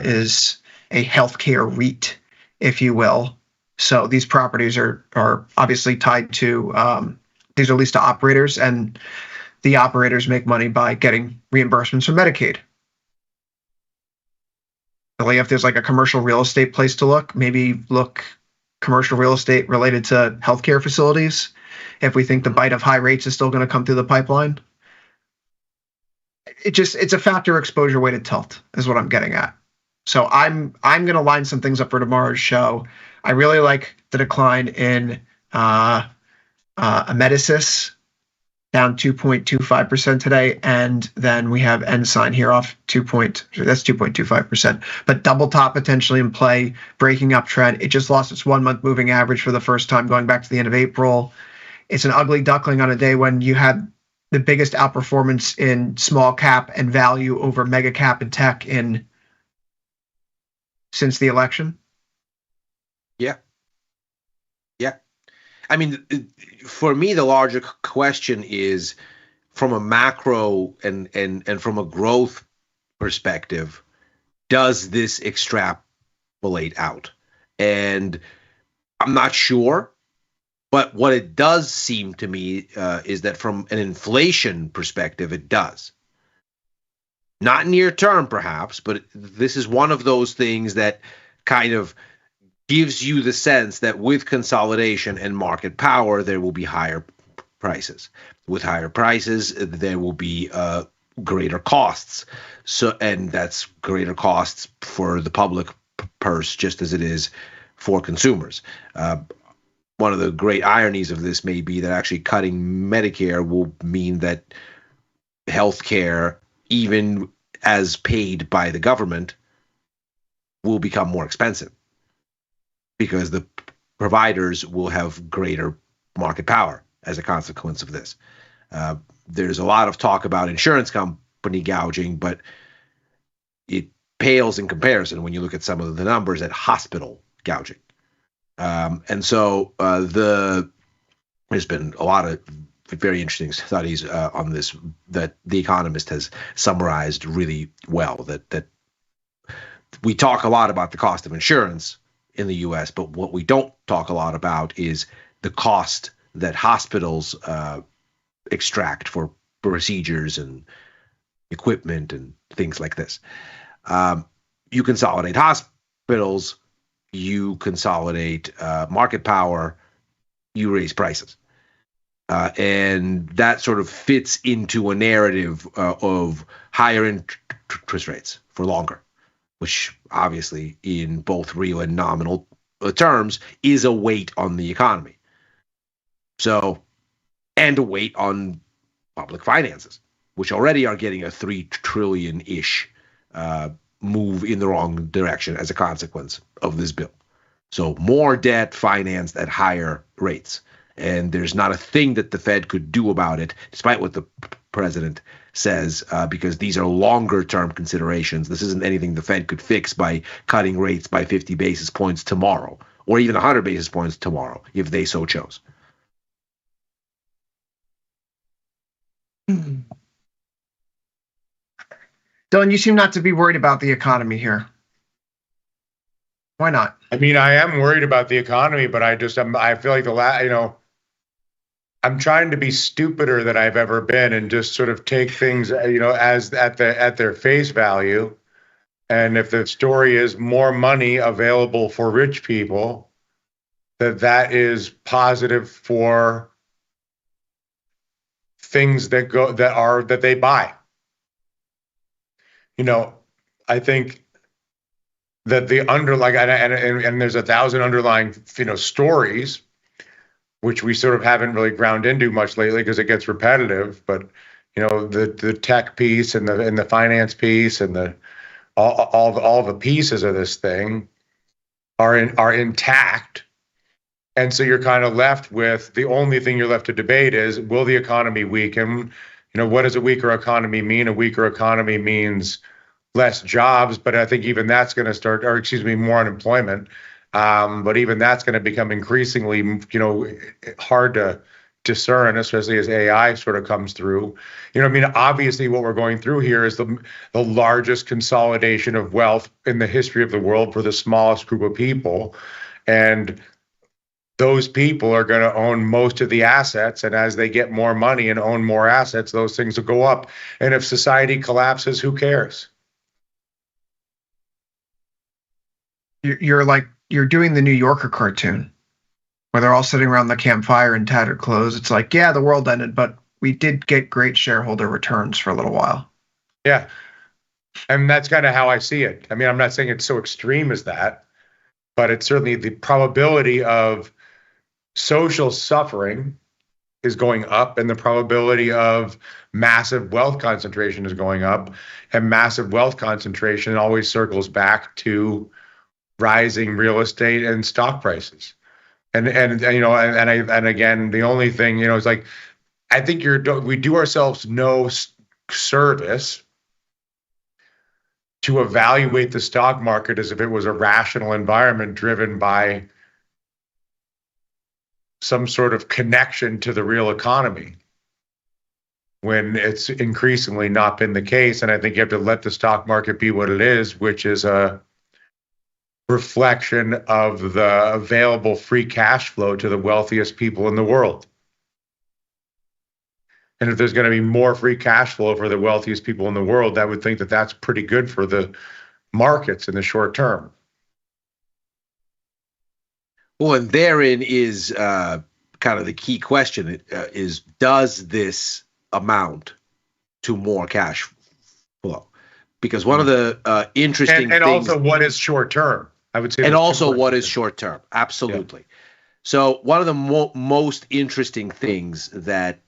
is a healthcare REIT, if you will. So these properties are obviously tied to, these are leased to operators, and the operators make money by getting reimbursements from Medicaid. Really, if there's like a commercial real estate place to look, maybe look commercial real estate related to healthcare facilities. If we think the bite of high rates is still going to come through the pipeline, it's a factor exposure weighted tilt is what I'm getting at. So I'm going to line some things up for tomorrow's show. I really like the decline in Amedisys, down 2.25% today, and then we have Ensign here off that's 2.25%. But double top potentially in play, breaking up trend. It just lost its 1-month moving average for the first time going back to the end of April. It's an ugly duckling on a day when you had the biggest outperformance in small cap and value over mega cap and tech since the election. Yeah. I mean, for me, the larger question is from a macro and from a growth perspective, does this extrapolate out? And I'm not sure. But what it does seem to me is that from an inflation perspective, it does. Not near term, perhaps, but this is one of those things that kind of gives you the sense that with consolidation and market power, there will be higher prices. With higher prices, there will be greater costs. And that's greater costs for the public purse, just as it is for consumers. One of the great ironies of this may be that actually cutting Medicare will mean that healthcare, even as paid by the government, will become more expensive because the providers will have greater market power as a consequence of this. There's a lot of talk about insurance company gouging, but it pales in comparison when you look at some of the numbers at hospital gouging. And so there's been a lot of very interesting studies on this that The Economist has summarized really well, that we talk a lot about the cost of insurance in the US, but what we don't talk a lot about is the cost that hospitals extract for procedures and equipment and things like this. You consolidate hospitals, you consolidate market power, you raise prices. And that sort of fits into a narrative of higher interest rates for longer, which obviously in both real and nominal terms is a weight on the economy. So, and a weight on public finances, which already are getting a $3 trillion-ish move in the wrong direction as a consequence of this bill. So more debt financed at higher rates. And there's not a thing that the Fed could do about it, despite what the president says, because these are longer-term considerations. This isn't anything the Fed could fix by cutting rates by 50 basis points tomorrow, or even 100 basis points tomorrow, if they so chose. Dylan, you seem not to be worried about the economy here. Why not? I mean, I am worried about the economy, but I feel like I'm trying to be stupider than I've ever been and just sort of take things, as at their face value. And if the story is more money available for rich people, that is positive for things that they buy. I think that the underlying and there's 1,000 underlying stories, which we sort of haven't really ground into much lately because it gets repetitive. But the tech piece and the finance piece and all the pieces of this thing are intact. And so you're kind of left with, the only thing you're left to debate is, will the economy weaken? What does a weaker economy mean? A weaker economy means less jobs, but I think even that's going to start, or excuse me, more unemployment. But even that's going to become increasingly, hard to discern, especially as AI sort of comes through. Obviously what we're going through here is the largest consolidation of wealth in the history of the world for the smallest group of people. And those people are going to own most of the assets. And as they get more money and own more assets, those things will go up. And if society collapses, who cares? You're doing the New Yorker cartoon where they're all sitting around the campfire in tattered clothes. It's like, yeah, the world ended, but we did get great shareholder returns for a little while. Yeah. And that's kind of how I see it. I'm not saying it's so extreme as that, but it's certainly the probability of social suffering is going up, and the probability of massive wealth concentration is going up. And massive wealth concentration always circles back to rising real estate and stock prices. And again, the only thing, is like, I think we do ourselves no service to evaluate the stock market as if it was a rational environment driven by some sort of connection to the real economy, when it's increasingly not been the case. And I think you have to let the stock market be what it is, which is a reflection of the available free cash flow to the wealthiest people in the world. And if there's going to be more free cash flow for the wealthiest people in the world, I would think that that's pretty good for the markets in the short term. Well, and therein is kind of the key question is, does this amount to more cash flow? Because one of the interesting and things... also what is short term, I would say. And also what is short term. Absolutely. Yeah. So one of the most interesting things that,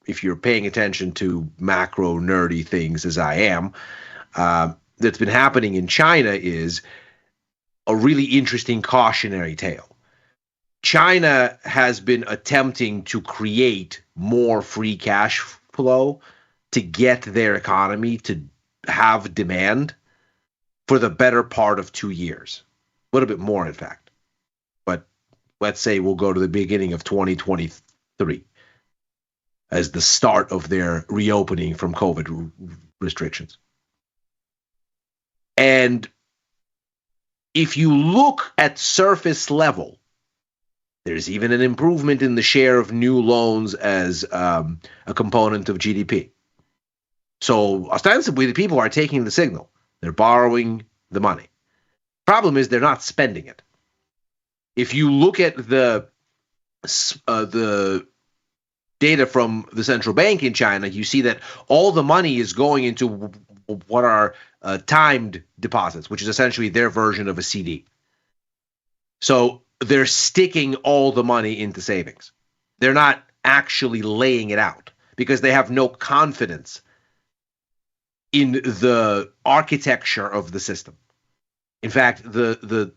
if you're paying attention to macro nerdy things as I am, that's been happening in China is a really interesting cautionary tale. China has been attempting to create more free cash flow to get their economy to have demand for the better part of 2 years. A little bit more, in fact. But let's say we'll go to the beginning of 2023 as the start of their reopening from COVID restrictions. And if you look at surface level, there's even an improvement in the share of new loans as a component of GDP. So ostensibly, the people are taking the signal. They're borrowing the money. Problem is, they're not spending it. If you look at the data from the central bank in China, you see that all the money is going into what are timed deposits, which is essentially their version of a CD. So they're sticking all the money into savings. They're not actually laying it out because they have no confidence in the architecture of the system. In fact, the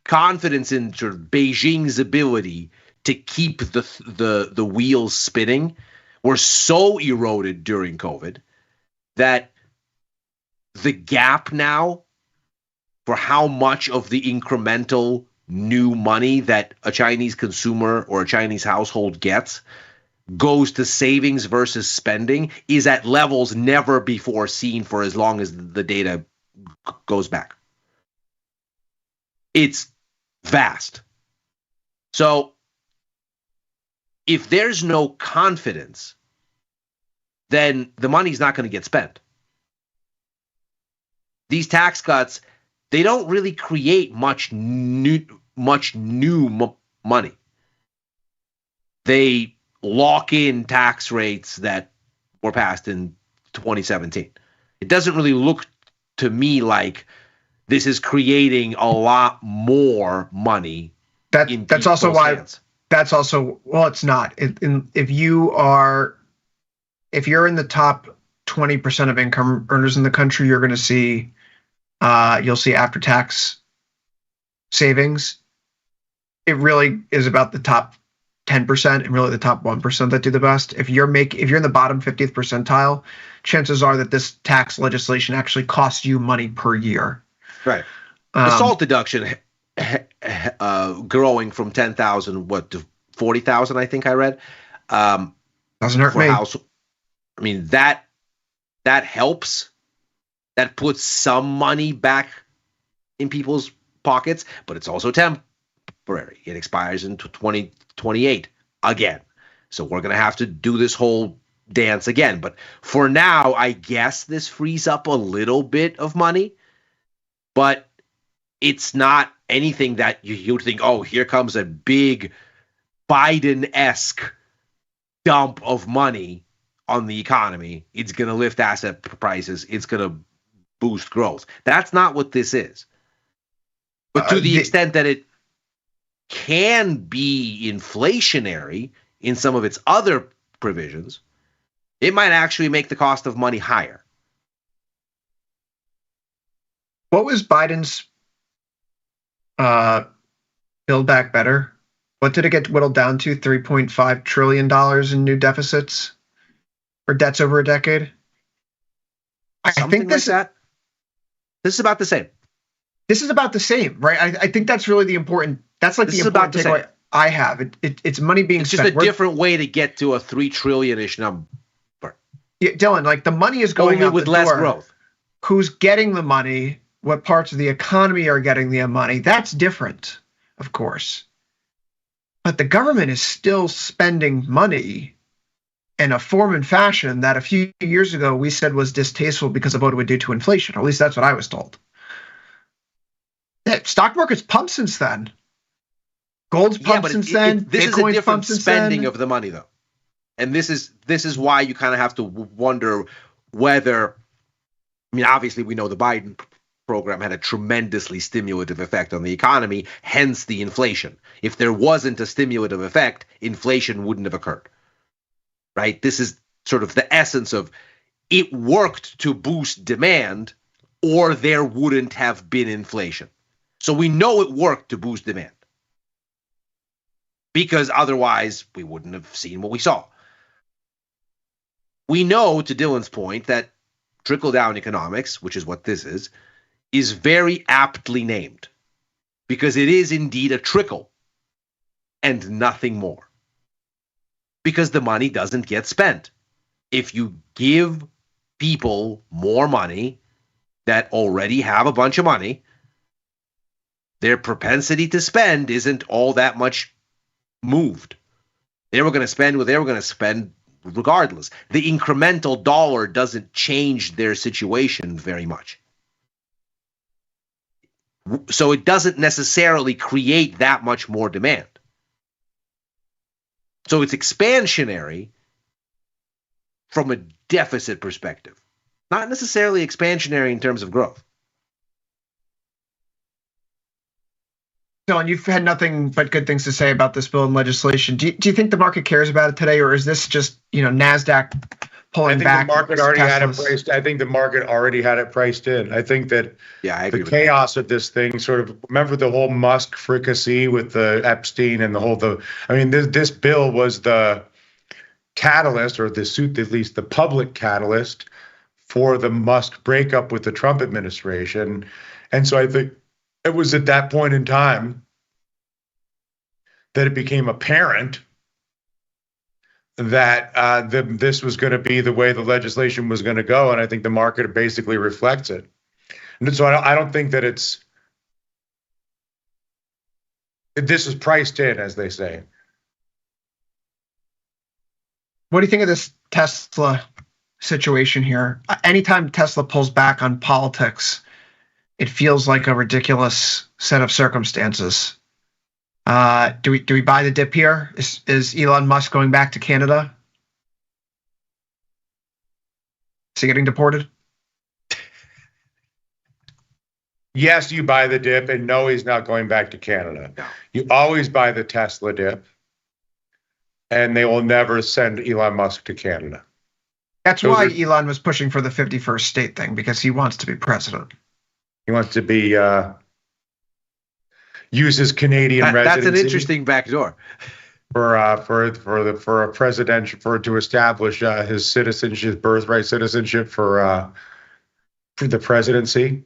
confidence in sort of Beijing's ability to keep the wheels spinning were so eroded during COVID that the gap now for how much of the incremental new money that a Chinese consumer or a Chinese household gets goes to savings versus spending is at levels never before seen for as long as the data goes back. It's vast. So if there's no confidence, then the money's not going to get spent. These tax cuts, they don't really create much new much new money. They lock in tax rates that were passed in 2017. It doesn't really look to me like this is creating a lot more money. That's also why. Hands. That's also, well, it's not. If you're in the top 20% of income earners in the country, you're going to see, you'll see after-tax savings. It really is about the top 10% and really the top 1% that do the best. If you're in the bottom 50th percentile, chances are that this tax legislation actually costs you money per year. Right. The SALT deduction growing from 10,000 to 40,000, I think I read. Doesn't hurt me. I mean, that helps. That puts some money back in people's pockets, but it's also temporary. It expires in 2028 again. So we're going to have to do this whole dance again. But for now, I guess this frees up a little bit of money, but it's not anything that you'd think, oh, here comes a big Biden-esque dump of money on the economy. It's going to lift asset prices. It's going to boost growth. That's not what this is. But to the extent that it can be inflationary in some of its other provisions, it might actually make the cost of money higher. What was Biden's Build Back Better? What did it get whittled down to? $3.5 trillion in new deficits or debts over a decade? I think this is about the same. This is about the same, right? I think that's really the important. That's like the important takeaway I have. It's money being spent. It's just a different way to get to a $3 trillion-ish number. Yeah, Dylan, like the money is going out with the less door. growth. Who's getting the money? What parts of the economy are getting the money? That's different, of course. But the government is still spending money in a form and fashion that a few years ago we said was distasteful because of what it would do to inflation. Or at least that's what I was told. Stock market's pumped since then. Gold's pumped since then. This is a different spending of the money, though. And this is why you kind of have to wonder whether, I mean, obviously we know the Biden program had a tremendously stimulative effect on the economy, hence the inflation. If there wasn't a stimulative effect, inflation wouldn't have occurred. Right? This is sort of the essence of it worked to boost demand, or there wouldn't have been inflation. So we know it worked to boost demand, because otherwise we wouldn't have seen what we saw. We know, to Dylan's point, that trickle-down economics, which is what this is very aptly named, because it is indeed a trickle and nothing more. Because the money doesn't get spent. If you give people more money that already have a bunch of money, their propensity to spend isn't all that much moved. They were going to spend what they were going to spend regardless. The incremental dollar doesn't change their situation very much. So it doesn't necessarily create that much more demand. So it's expansionary from a deficit perspective, not necessarily expansionary in terms of growth. Dylan, you've had nothing but good things to say about this bill and legislation. Do you think the market cares about it today, or is this just, NASDAQ pulling back? The market already had it priced. I think the market already had it priced in. I think that the chaos of this thing sort of, remember the whole Musk fricassee with the Epstein and this bill was the catalyst, or the suit, at least the public catalyst, for the Musk breakup with the Trump administration. And so I think it was at that point in time that it became apparent that this was going to be the way the legislation was going to go, and I think the market basically reflects it. And so I don't think that this is priced in, as they say. What do you think of this Tesla situation here? Anytime Tesla pulls back on politics, it feels like a ridiculous set of circumstances. Do we buy the dip here? Is Elon Musk going back to Canada? Is he getting deported? Yes, you buy the dip, and no, he's not going back to Canada. No. You always buy the Tesla dip, and they will never send Elon Musk to Canada. That's why Elon was pushing for the 51st state thing, because he wants to be president. He wants to be use his Canadian residency. That's an interesting backdoor for a presidential to establish his citizenship, birthright citizenship for the presidency.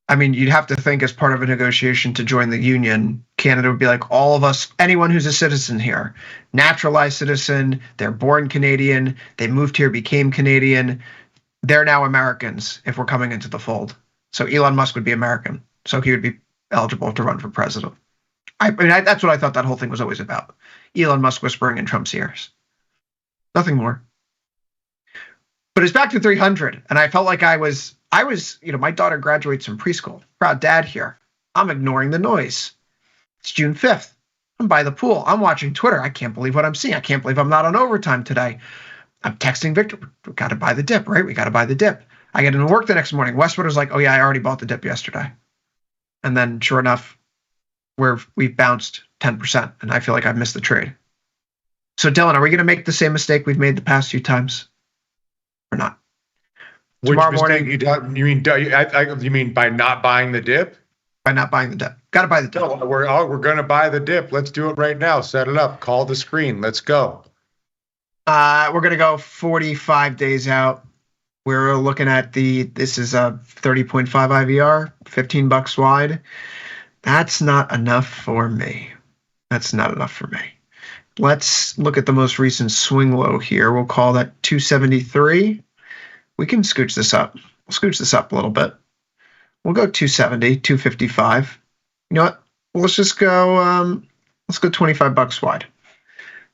I mean, you'd have to think as part of a negotiation to join the union, Canada would be like, all of us, anyone who's a citizen here, naturalized citizen, they're born Canadian, they moved here, became Canadian, they're now Americans if we're coming into the fold. So Elon Musk would be American, so he would be eligible to run for president. I mean, that's what I thought that whole thing was always about. Elon Musk whispering in Trump's ears. Nothing more. But it's back to 300, and I felt like I was, my daughter graduates from preschool. Proud dad here. I'm ignoring the noise. It's June 5th. I'm by the pool. I'm watching Twitter. I can't believe what I'm seeing. I can't believe I'm not on overtime today. I'm texting Victor. We got to buy the dip, right? We got to buy the dip. I get into work the next morning. Westwood was like, oh yeah, I already bought the dip yesterday. And then sure enough, we've bounced 10%, and I feel like I've missed the trade. So Dylan, are we going to make the same mistake we've made the past few times? Or not? Tomorrow morning. You mean by not buying the dip? By not buying the dip. Got to buy the dip. No, we're going to buy the dip. Let's do it right now. Set it up. Call the screen. Let's go. We're going to go 45 days out. We're looking at this is a 30.5 IVR, $15 wide. That's not enough for me. That's not enough for me. Let's look at the most recent swing low here. We'll call that 273. We can scooch this up. We'll scooch this up a little bit. We'll go 270, 255. You know what? Let's just go, let's go $25 wide.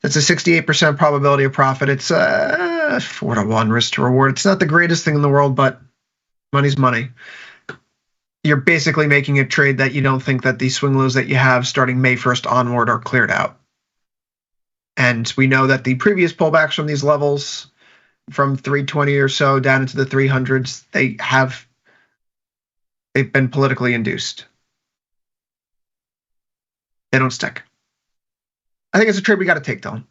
That's a 68% probability of profit. It's 4-to-1 risk to reward. It's not the greatest thing in the world, but money's money. You're basically making a trade that you don't think that the swing lows that you have starting May 1st onward are cleared out. And we know that the previous pullbacks from these levels, from 320 or so down into the 300s, they've been politically induced. They don't stick. I think it's a trade we got to take, Dylan.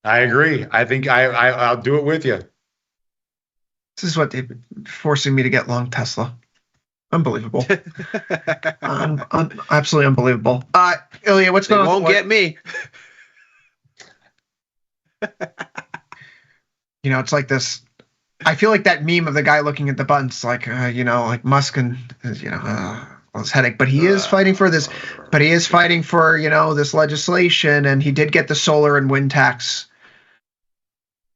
I agree. I think I'll do it with you. This is what they've been forcing me to get long Tesla. Unbelievable. Absolutely unbelievable. Ilya, what's going on? Won't get me. It's like this. I feel like that meme of the guy looking at the buttons, like, like Musk and, his headache. But he is fighting for this. But he is fighting for, this legislation. And he did get the solar and wind tax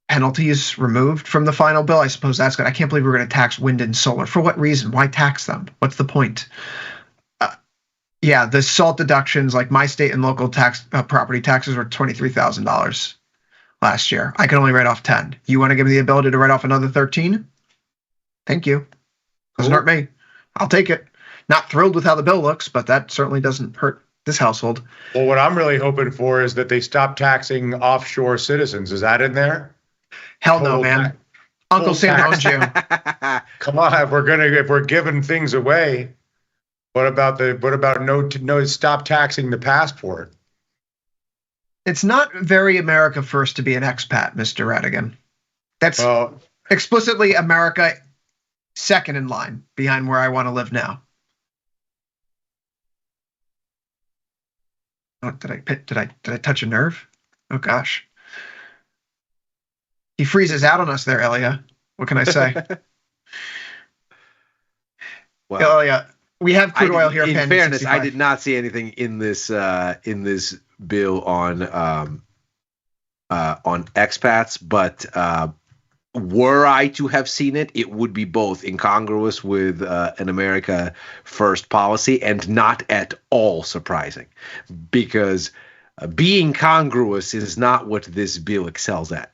penalties removed from the final bill. I suppose that's good. I can't believe we're going to tax wind and solar. For what reason? Why tax them? What's the point? The SALT deductions, like my state and local tax property taxes were $23,000 last year. I can only write off 10. You want to give me the ability to write off another 13? Thank you. Doesn't hurt me. I'll take it. Not thrilled with how the bill looks, but that certainly doesn't hurt this household. Well, what I'm really hoping for is that they stop taxing offshore citizens. Is that in there? Hell no, man. Uncle Sam owns you. Come on, if we're giving things away, what about stop taxing the passport? It's not very America first to be an expat, Mr. Radigan. That's explicitly America second in line behind where I want to live now. Oh, did I touch a nerve? Oh gosh. He freezes out on us there, Elia. What can I say? Well, Elia, we have crude oil here. In fairness, 65. I did not see anything in this bill on expats, but were I to have seen it, it would be both incongruous with an America First policy and not at all surprising, because being congruous is not what this bill excels at.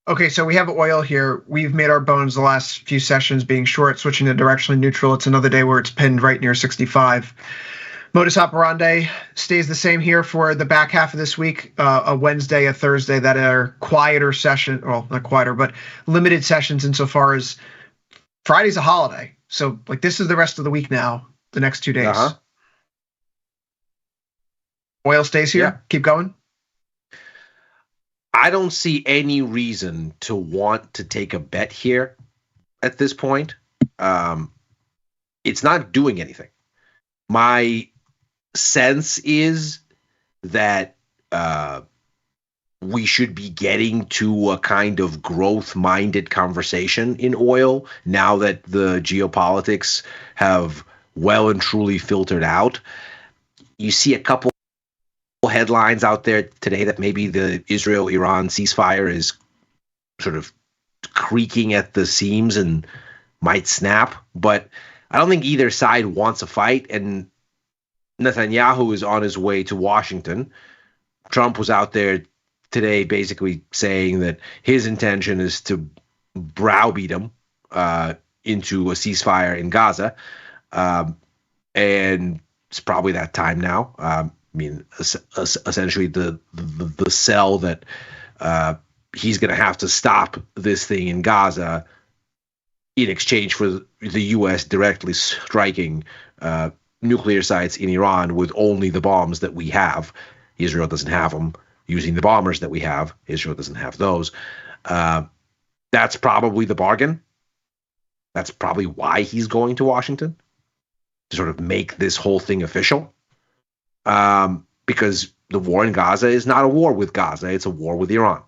Okay, so we have oil here. We've made our bones the last few sessions being short, switching to directionally neutral. It's another day where it's pinned right near 65. Modus operandi stays the same here for the back half of this week. A Wednesday, a Thursday that are quieter session, well, not quieter, but limited sessions insofar as Friday's a holiday. So like this is the rest of the week now, the next 2 days. Oil stays here. Yeah. Keep going. I don't see any reason to want to take a bet here at this point. It's not doing anything. My sense is that we should be getting to a kind of growth-minded conversation in oil now that the geopolitics have well and truly filtered out. You see a couple headlines out there today that maybe the Israel-Iran ceasefire is sort of creaking at the seams and might snap, but I don't think either side wants a fight, and Netanyahu is on his way to Washington. Trump was out there today basically saying that his intention is to browbeat him into a ceasefire in Gaza. And it's probably that time now. I mean, essentially the sell that he's going to have to stop this thing in Gaza in exchange for the U.S. directly striking nuclear sites in Iran with only the bombs that we have. Israel doesn't have them. Using the bombers that we have, Israel doesn't have those. That's probably the bargain. That's probably why he's going to Washington, to sort of make this whole thing official. Because the war in Gaza is not a war with Gaza, it's a war with Iran.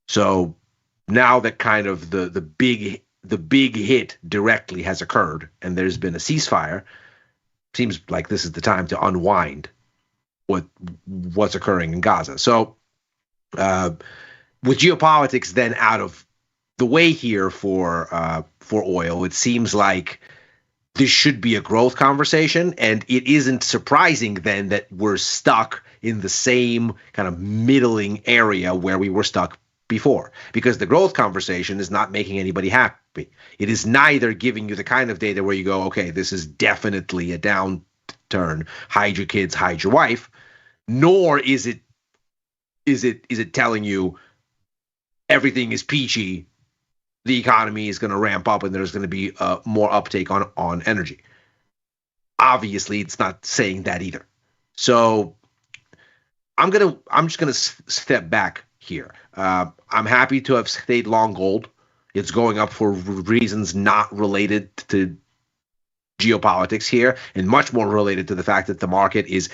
So now that kind of the big hit directly has occurred and there's been a ceasefire, seems like this is the time to unwind what's occurring in Gaza. So with geopolitics then out of the way here for oil, it seems like this should be a growth conversation, and it isn't surprising then that we're stuck in the same kind of middling area where we were stuck before, because the growth conversation is not making anybody happy. It is neither giving you the kind of data where you go, okay, this is definitely a downturn, hide your kids, hide your wife, nor is it telling you everything is peachy, the economy is going to ramp up and there's going to be more uptake on energy. Obviously, it's not saying that either. So I'm just gonna step back here. I'm happy to have stayed long gold. It's going up for reasons not related to geopolitics here, and much more related to the fact that the market is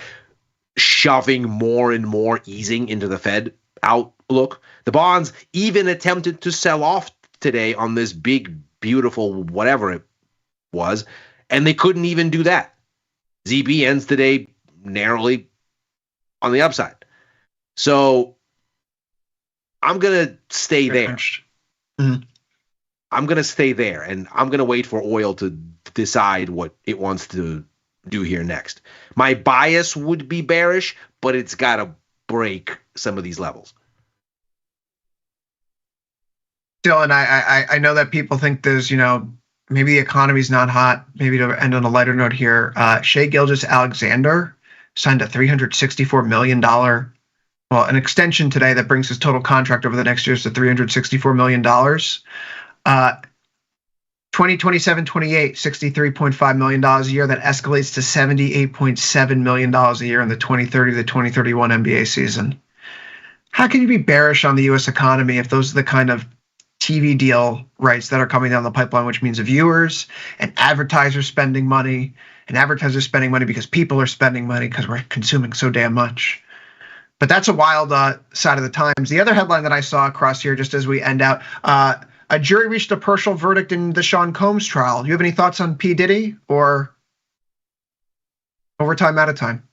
shoving more and more easing into the Fed outlook. The bonds even attempted to sell off today on this big, beautiful whatever it was, and they couldn't even do that. ZB ends today narrowly on the upside. So I'm going to stay there. Mm-hmm. I'm going to stay there, and I'm going to wait for oil to decide what it wants to do here next. My bias would be bearish, but it's got to break some of these levels. Dylan, I know that people think there's, maybe the economy's not hot. Maybe to end on a lighter note here, Shea Gilgeous-Alexander signed a $364 million, an extension today that brings his total contract over the next years to $364 million. 2027-28, $63.5 million a year. That escalates to $78.7 million a year in the 2030 to 2031 NBA season. How can you be bearish on the U.S. economy if those are the kind of TV deal rights that are coming down the pipeline, which means viewers and advertisers spending money, and advertisers spending money because people are spending money because we're consuming so damn much. But that's a wild side of the times. The other headline that I saw across here, just as we end out, a jury reached a partial verdict in the Sean Combs trial. Do you have any thoughts on P. Diddy or overtime, out of time?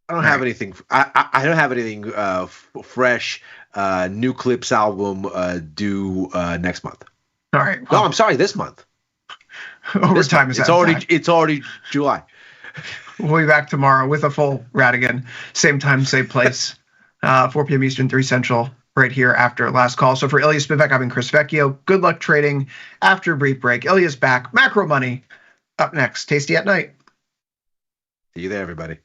I don't have anything. I don't have anything fresh. New Clips album due next month. All right. Well, no, I'm sorry, this month. Overtime is it's already July. We'll be back tomorrow with a full Radigan. Same time, same place. 4 p.m. Eastern, 3 Central, right here after last call. So for Ilya Spivak, I've been Chris Vecchio. Good luck trading after a brief break. Ilya's back. Macro Money up next. Tasty at night. See you there, everybody.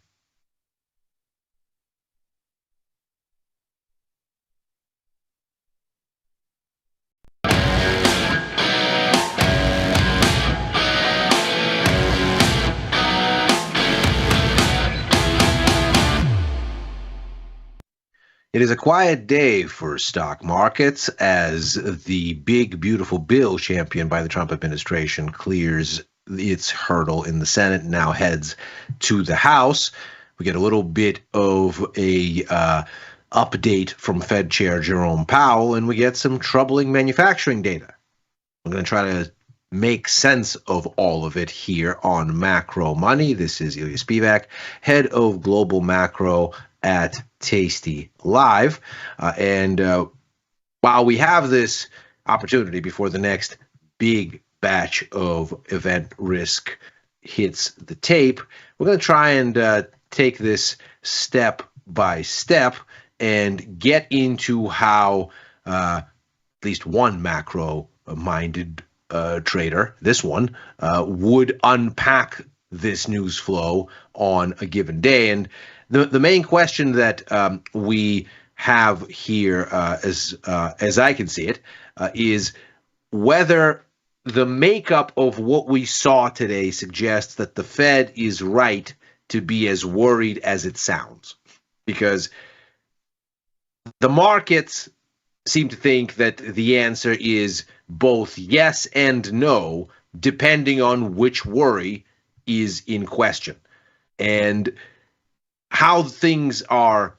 It is a quiet day for stock markets as the big, beautiful bill championed by the Trump administration clears its hurdle in the Senate and now heads to the House. We get a little bit of a update from Fed Chair Jerome Powell, and we get some troubling manufacturing data. I'm going to try to make sense of all of it here on Macro Money. This is Ilya Spivak, head of global macro at tastylive. And while we have this opportunity before the next big batch of event risk hits the tape, we're going to try and take this step by step and get into how at least one macro-minded trader, this one, would unpack this news flow on a given day. And the main question that we have here, as I can see it, is whether the makeup of what we saw today suggests that the Fed is right to be as worried as it sounds. Because the markets seem to think that the answer is both yes and no, depending on which worry is in question. And how things are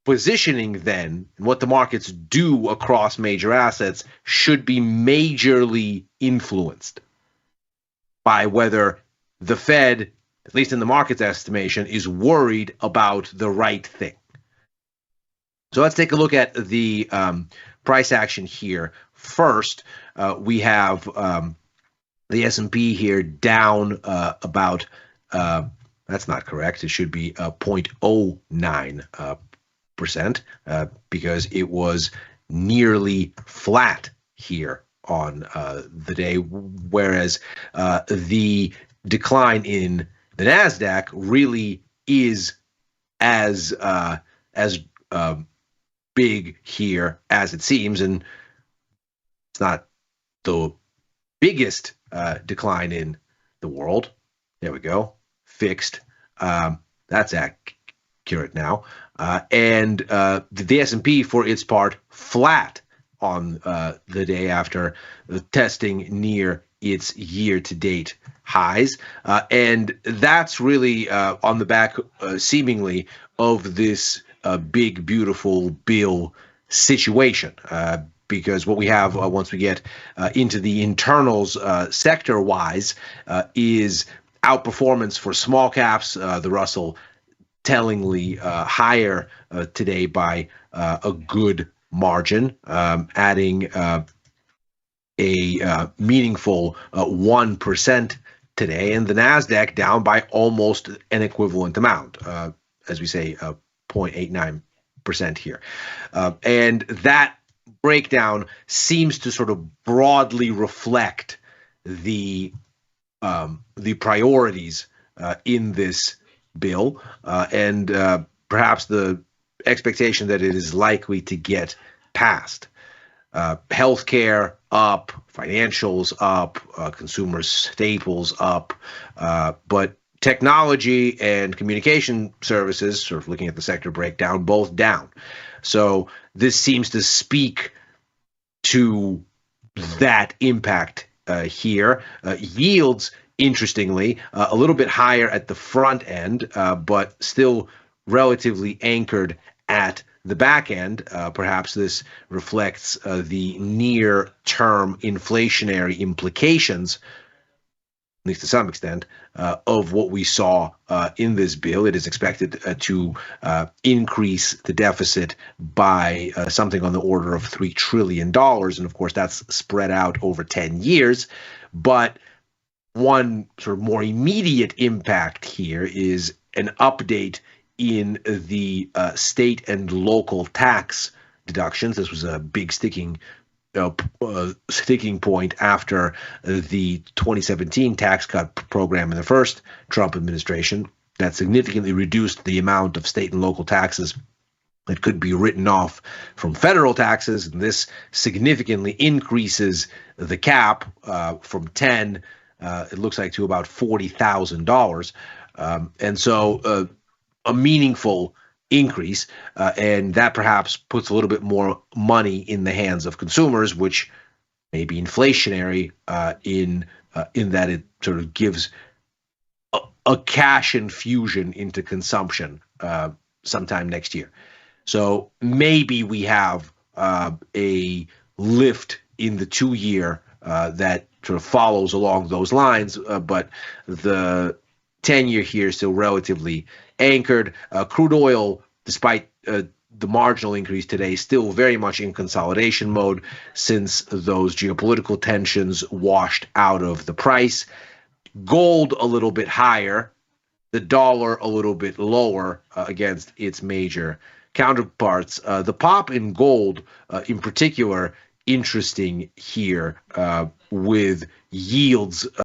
positioning then, and what the markets do across major assets, should be majorly influenced by whether the Fed, at least in the market's estimation, is worried about the right thing. So let's take a look at the price action here. First, we have the S&P here down about, that's not correct, it should be 0.09%, because it was nearly flat here on the day, whereas the decline in the NASDAQ really is as big here as it seems, and it's not the biggest decline in the world. There we go, fixed. That's accurate now. And the S&P, for its part, flat on the day after testing near its year-to-date highs. And that's really on the back, seemingly, of this big, beautiful bill situation. Because what we have once we get into the internals sector-wise is outperformance for small caps. The Russell tellingly higher today by a good margin, adding a meaningful 1% today, and the NASDAQ down by almost an equivalent amount, as we say, 0.89% here. And that breakdown seems to sort of broadly reflect the priorities in this bill, and perhaps the expectation that it is likely to get passed. Healthcare up, financials up, consumer staples up, but technology and communication services, sort of looking at the sector breakdown, both down. So this seems to speak to that impact here. Yields, interestingly, a little bit higher at the front end, but still relatively anchored at the back end. Perhaps this reflects the near-term inflationary implications, at least to some extent, of what we saw in this bill. It is expected to increase the deficit by something on the order of $3 trillion. And of course, that's spread out over 10 years. But one sort of more immediate impact here is an update in the state and local tax deductions. This was a big sticking point after the 2017 tax cut program in the first Trump administration. that significantly reduced the amount of state and local taxes that could be written off from federal taxes. And this significantly increases the cap from 10, it looks like, to about $40,000. And so a meaningful increase, and that perhaps puts a little bit more money in the hands of consumers, which may be inflationary in that it sort of gives a cash infusion into consumption sometime next year. So maybe we have a lift in the 2-year that sort of follows along those lines, but the 10-year here is still relatively anchored. Crude oil, despite the marginal increase today, still very much in consolidation mode since those geopolitical tensions washed out of the price. Gold a little bit higher, the dollar a little bit lower against its major counterparts. The pop in gold, in particular, interesting here with yields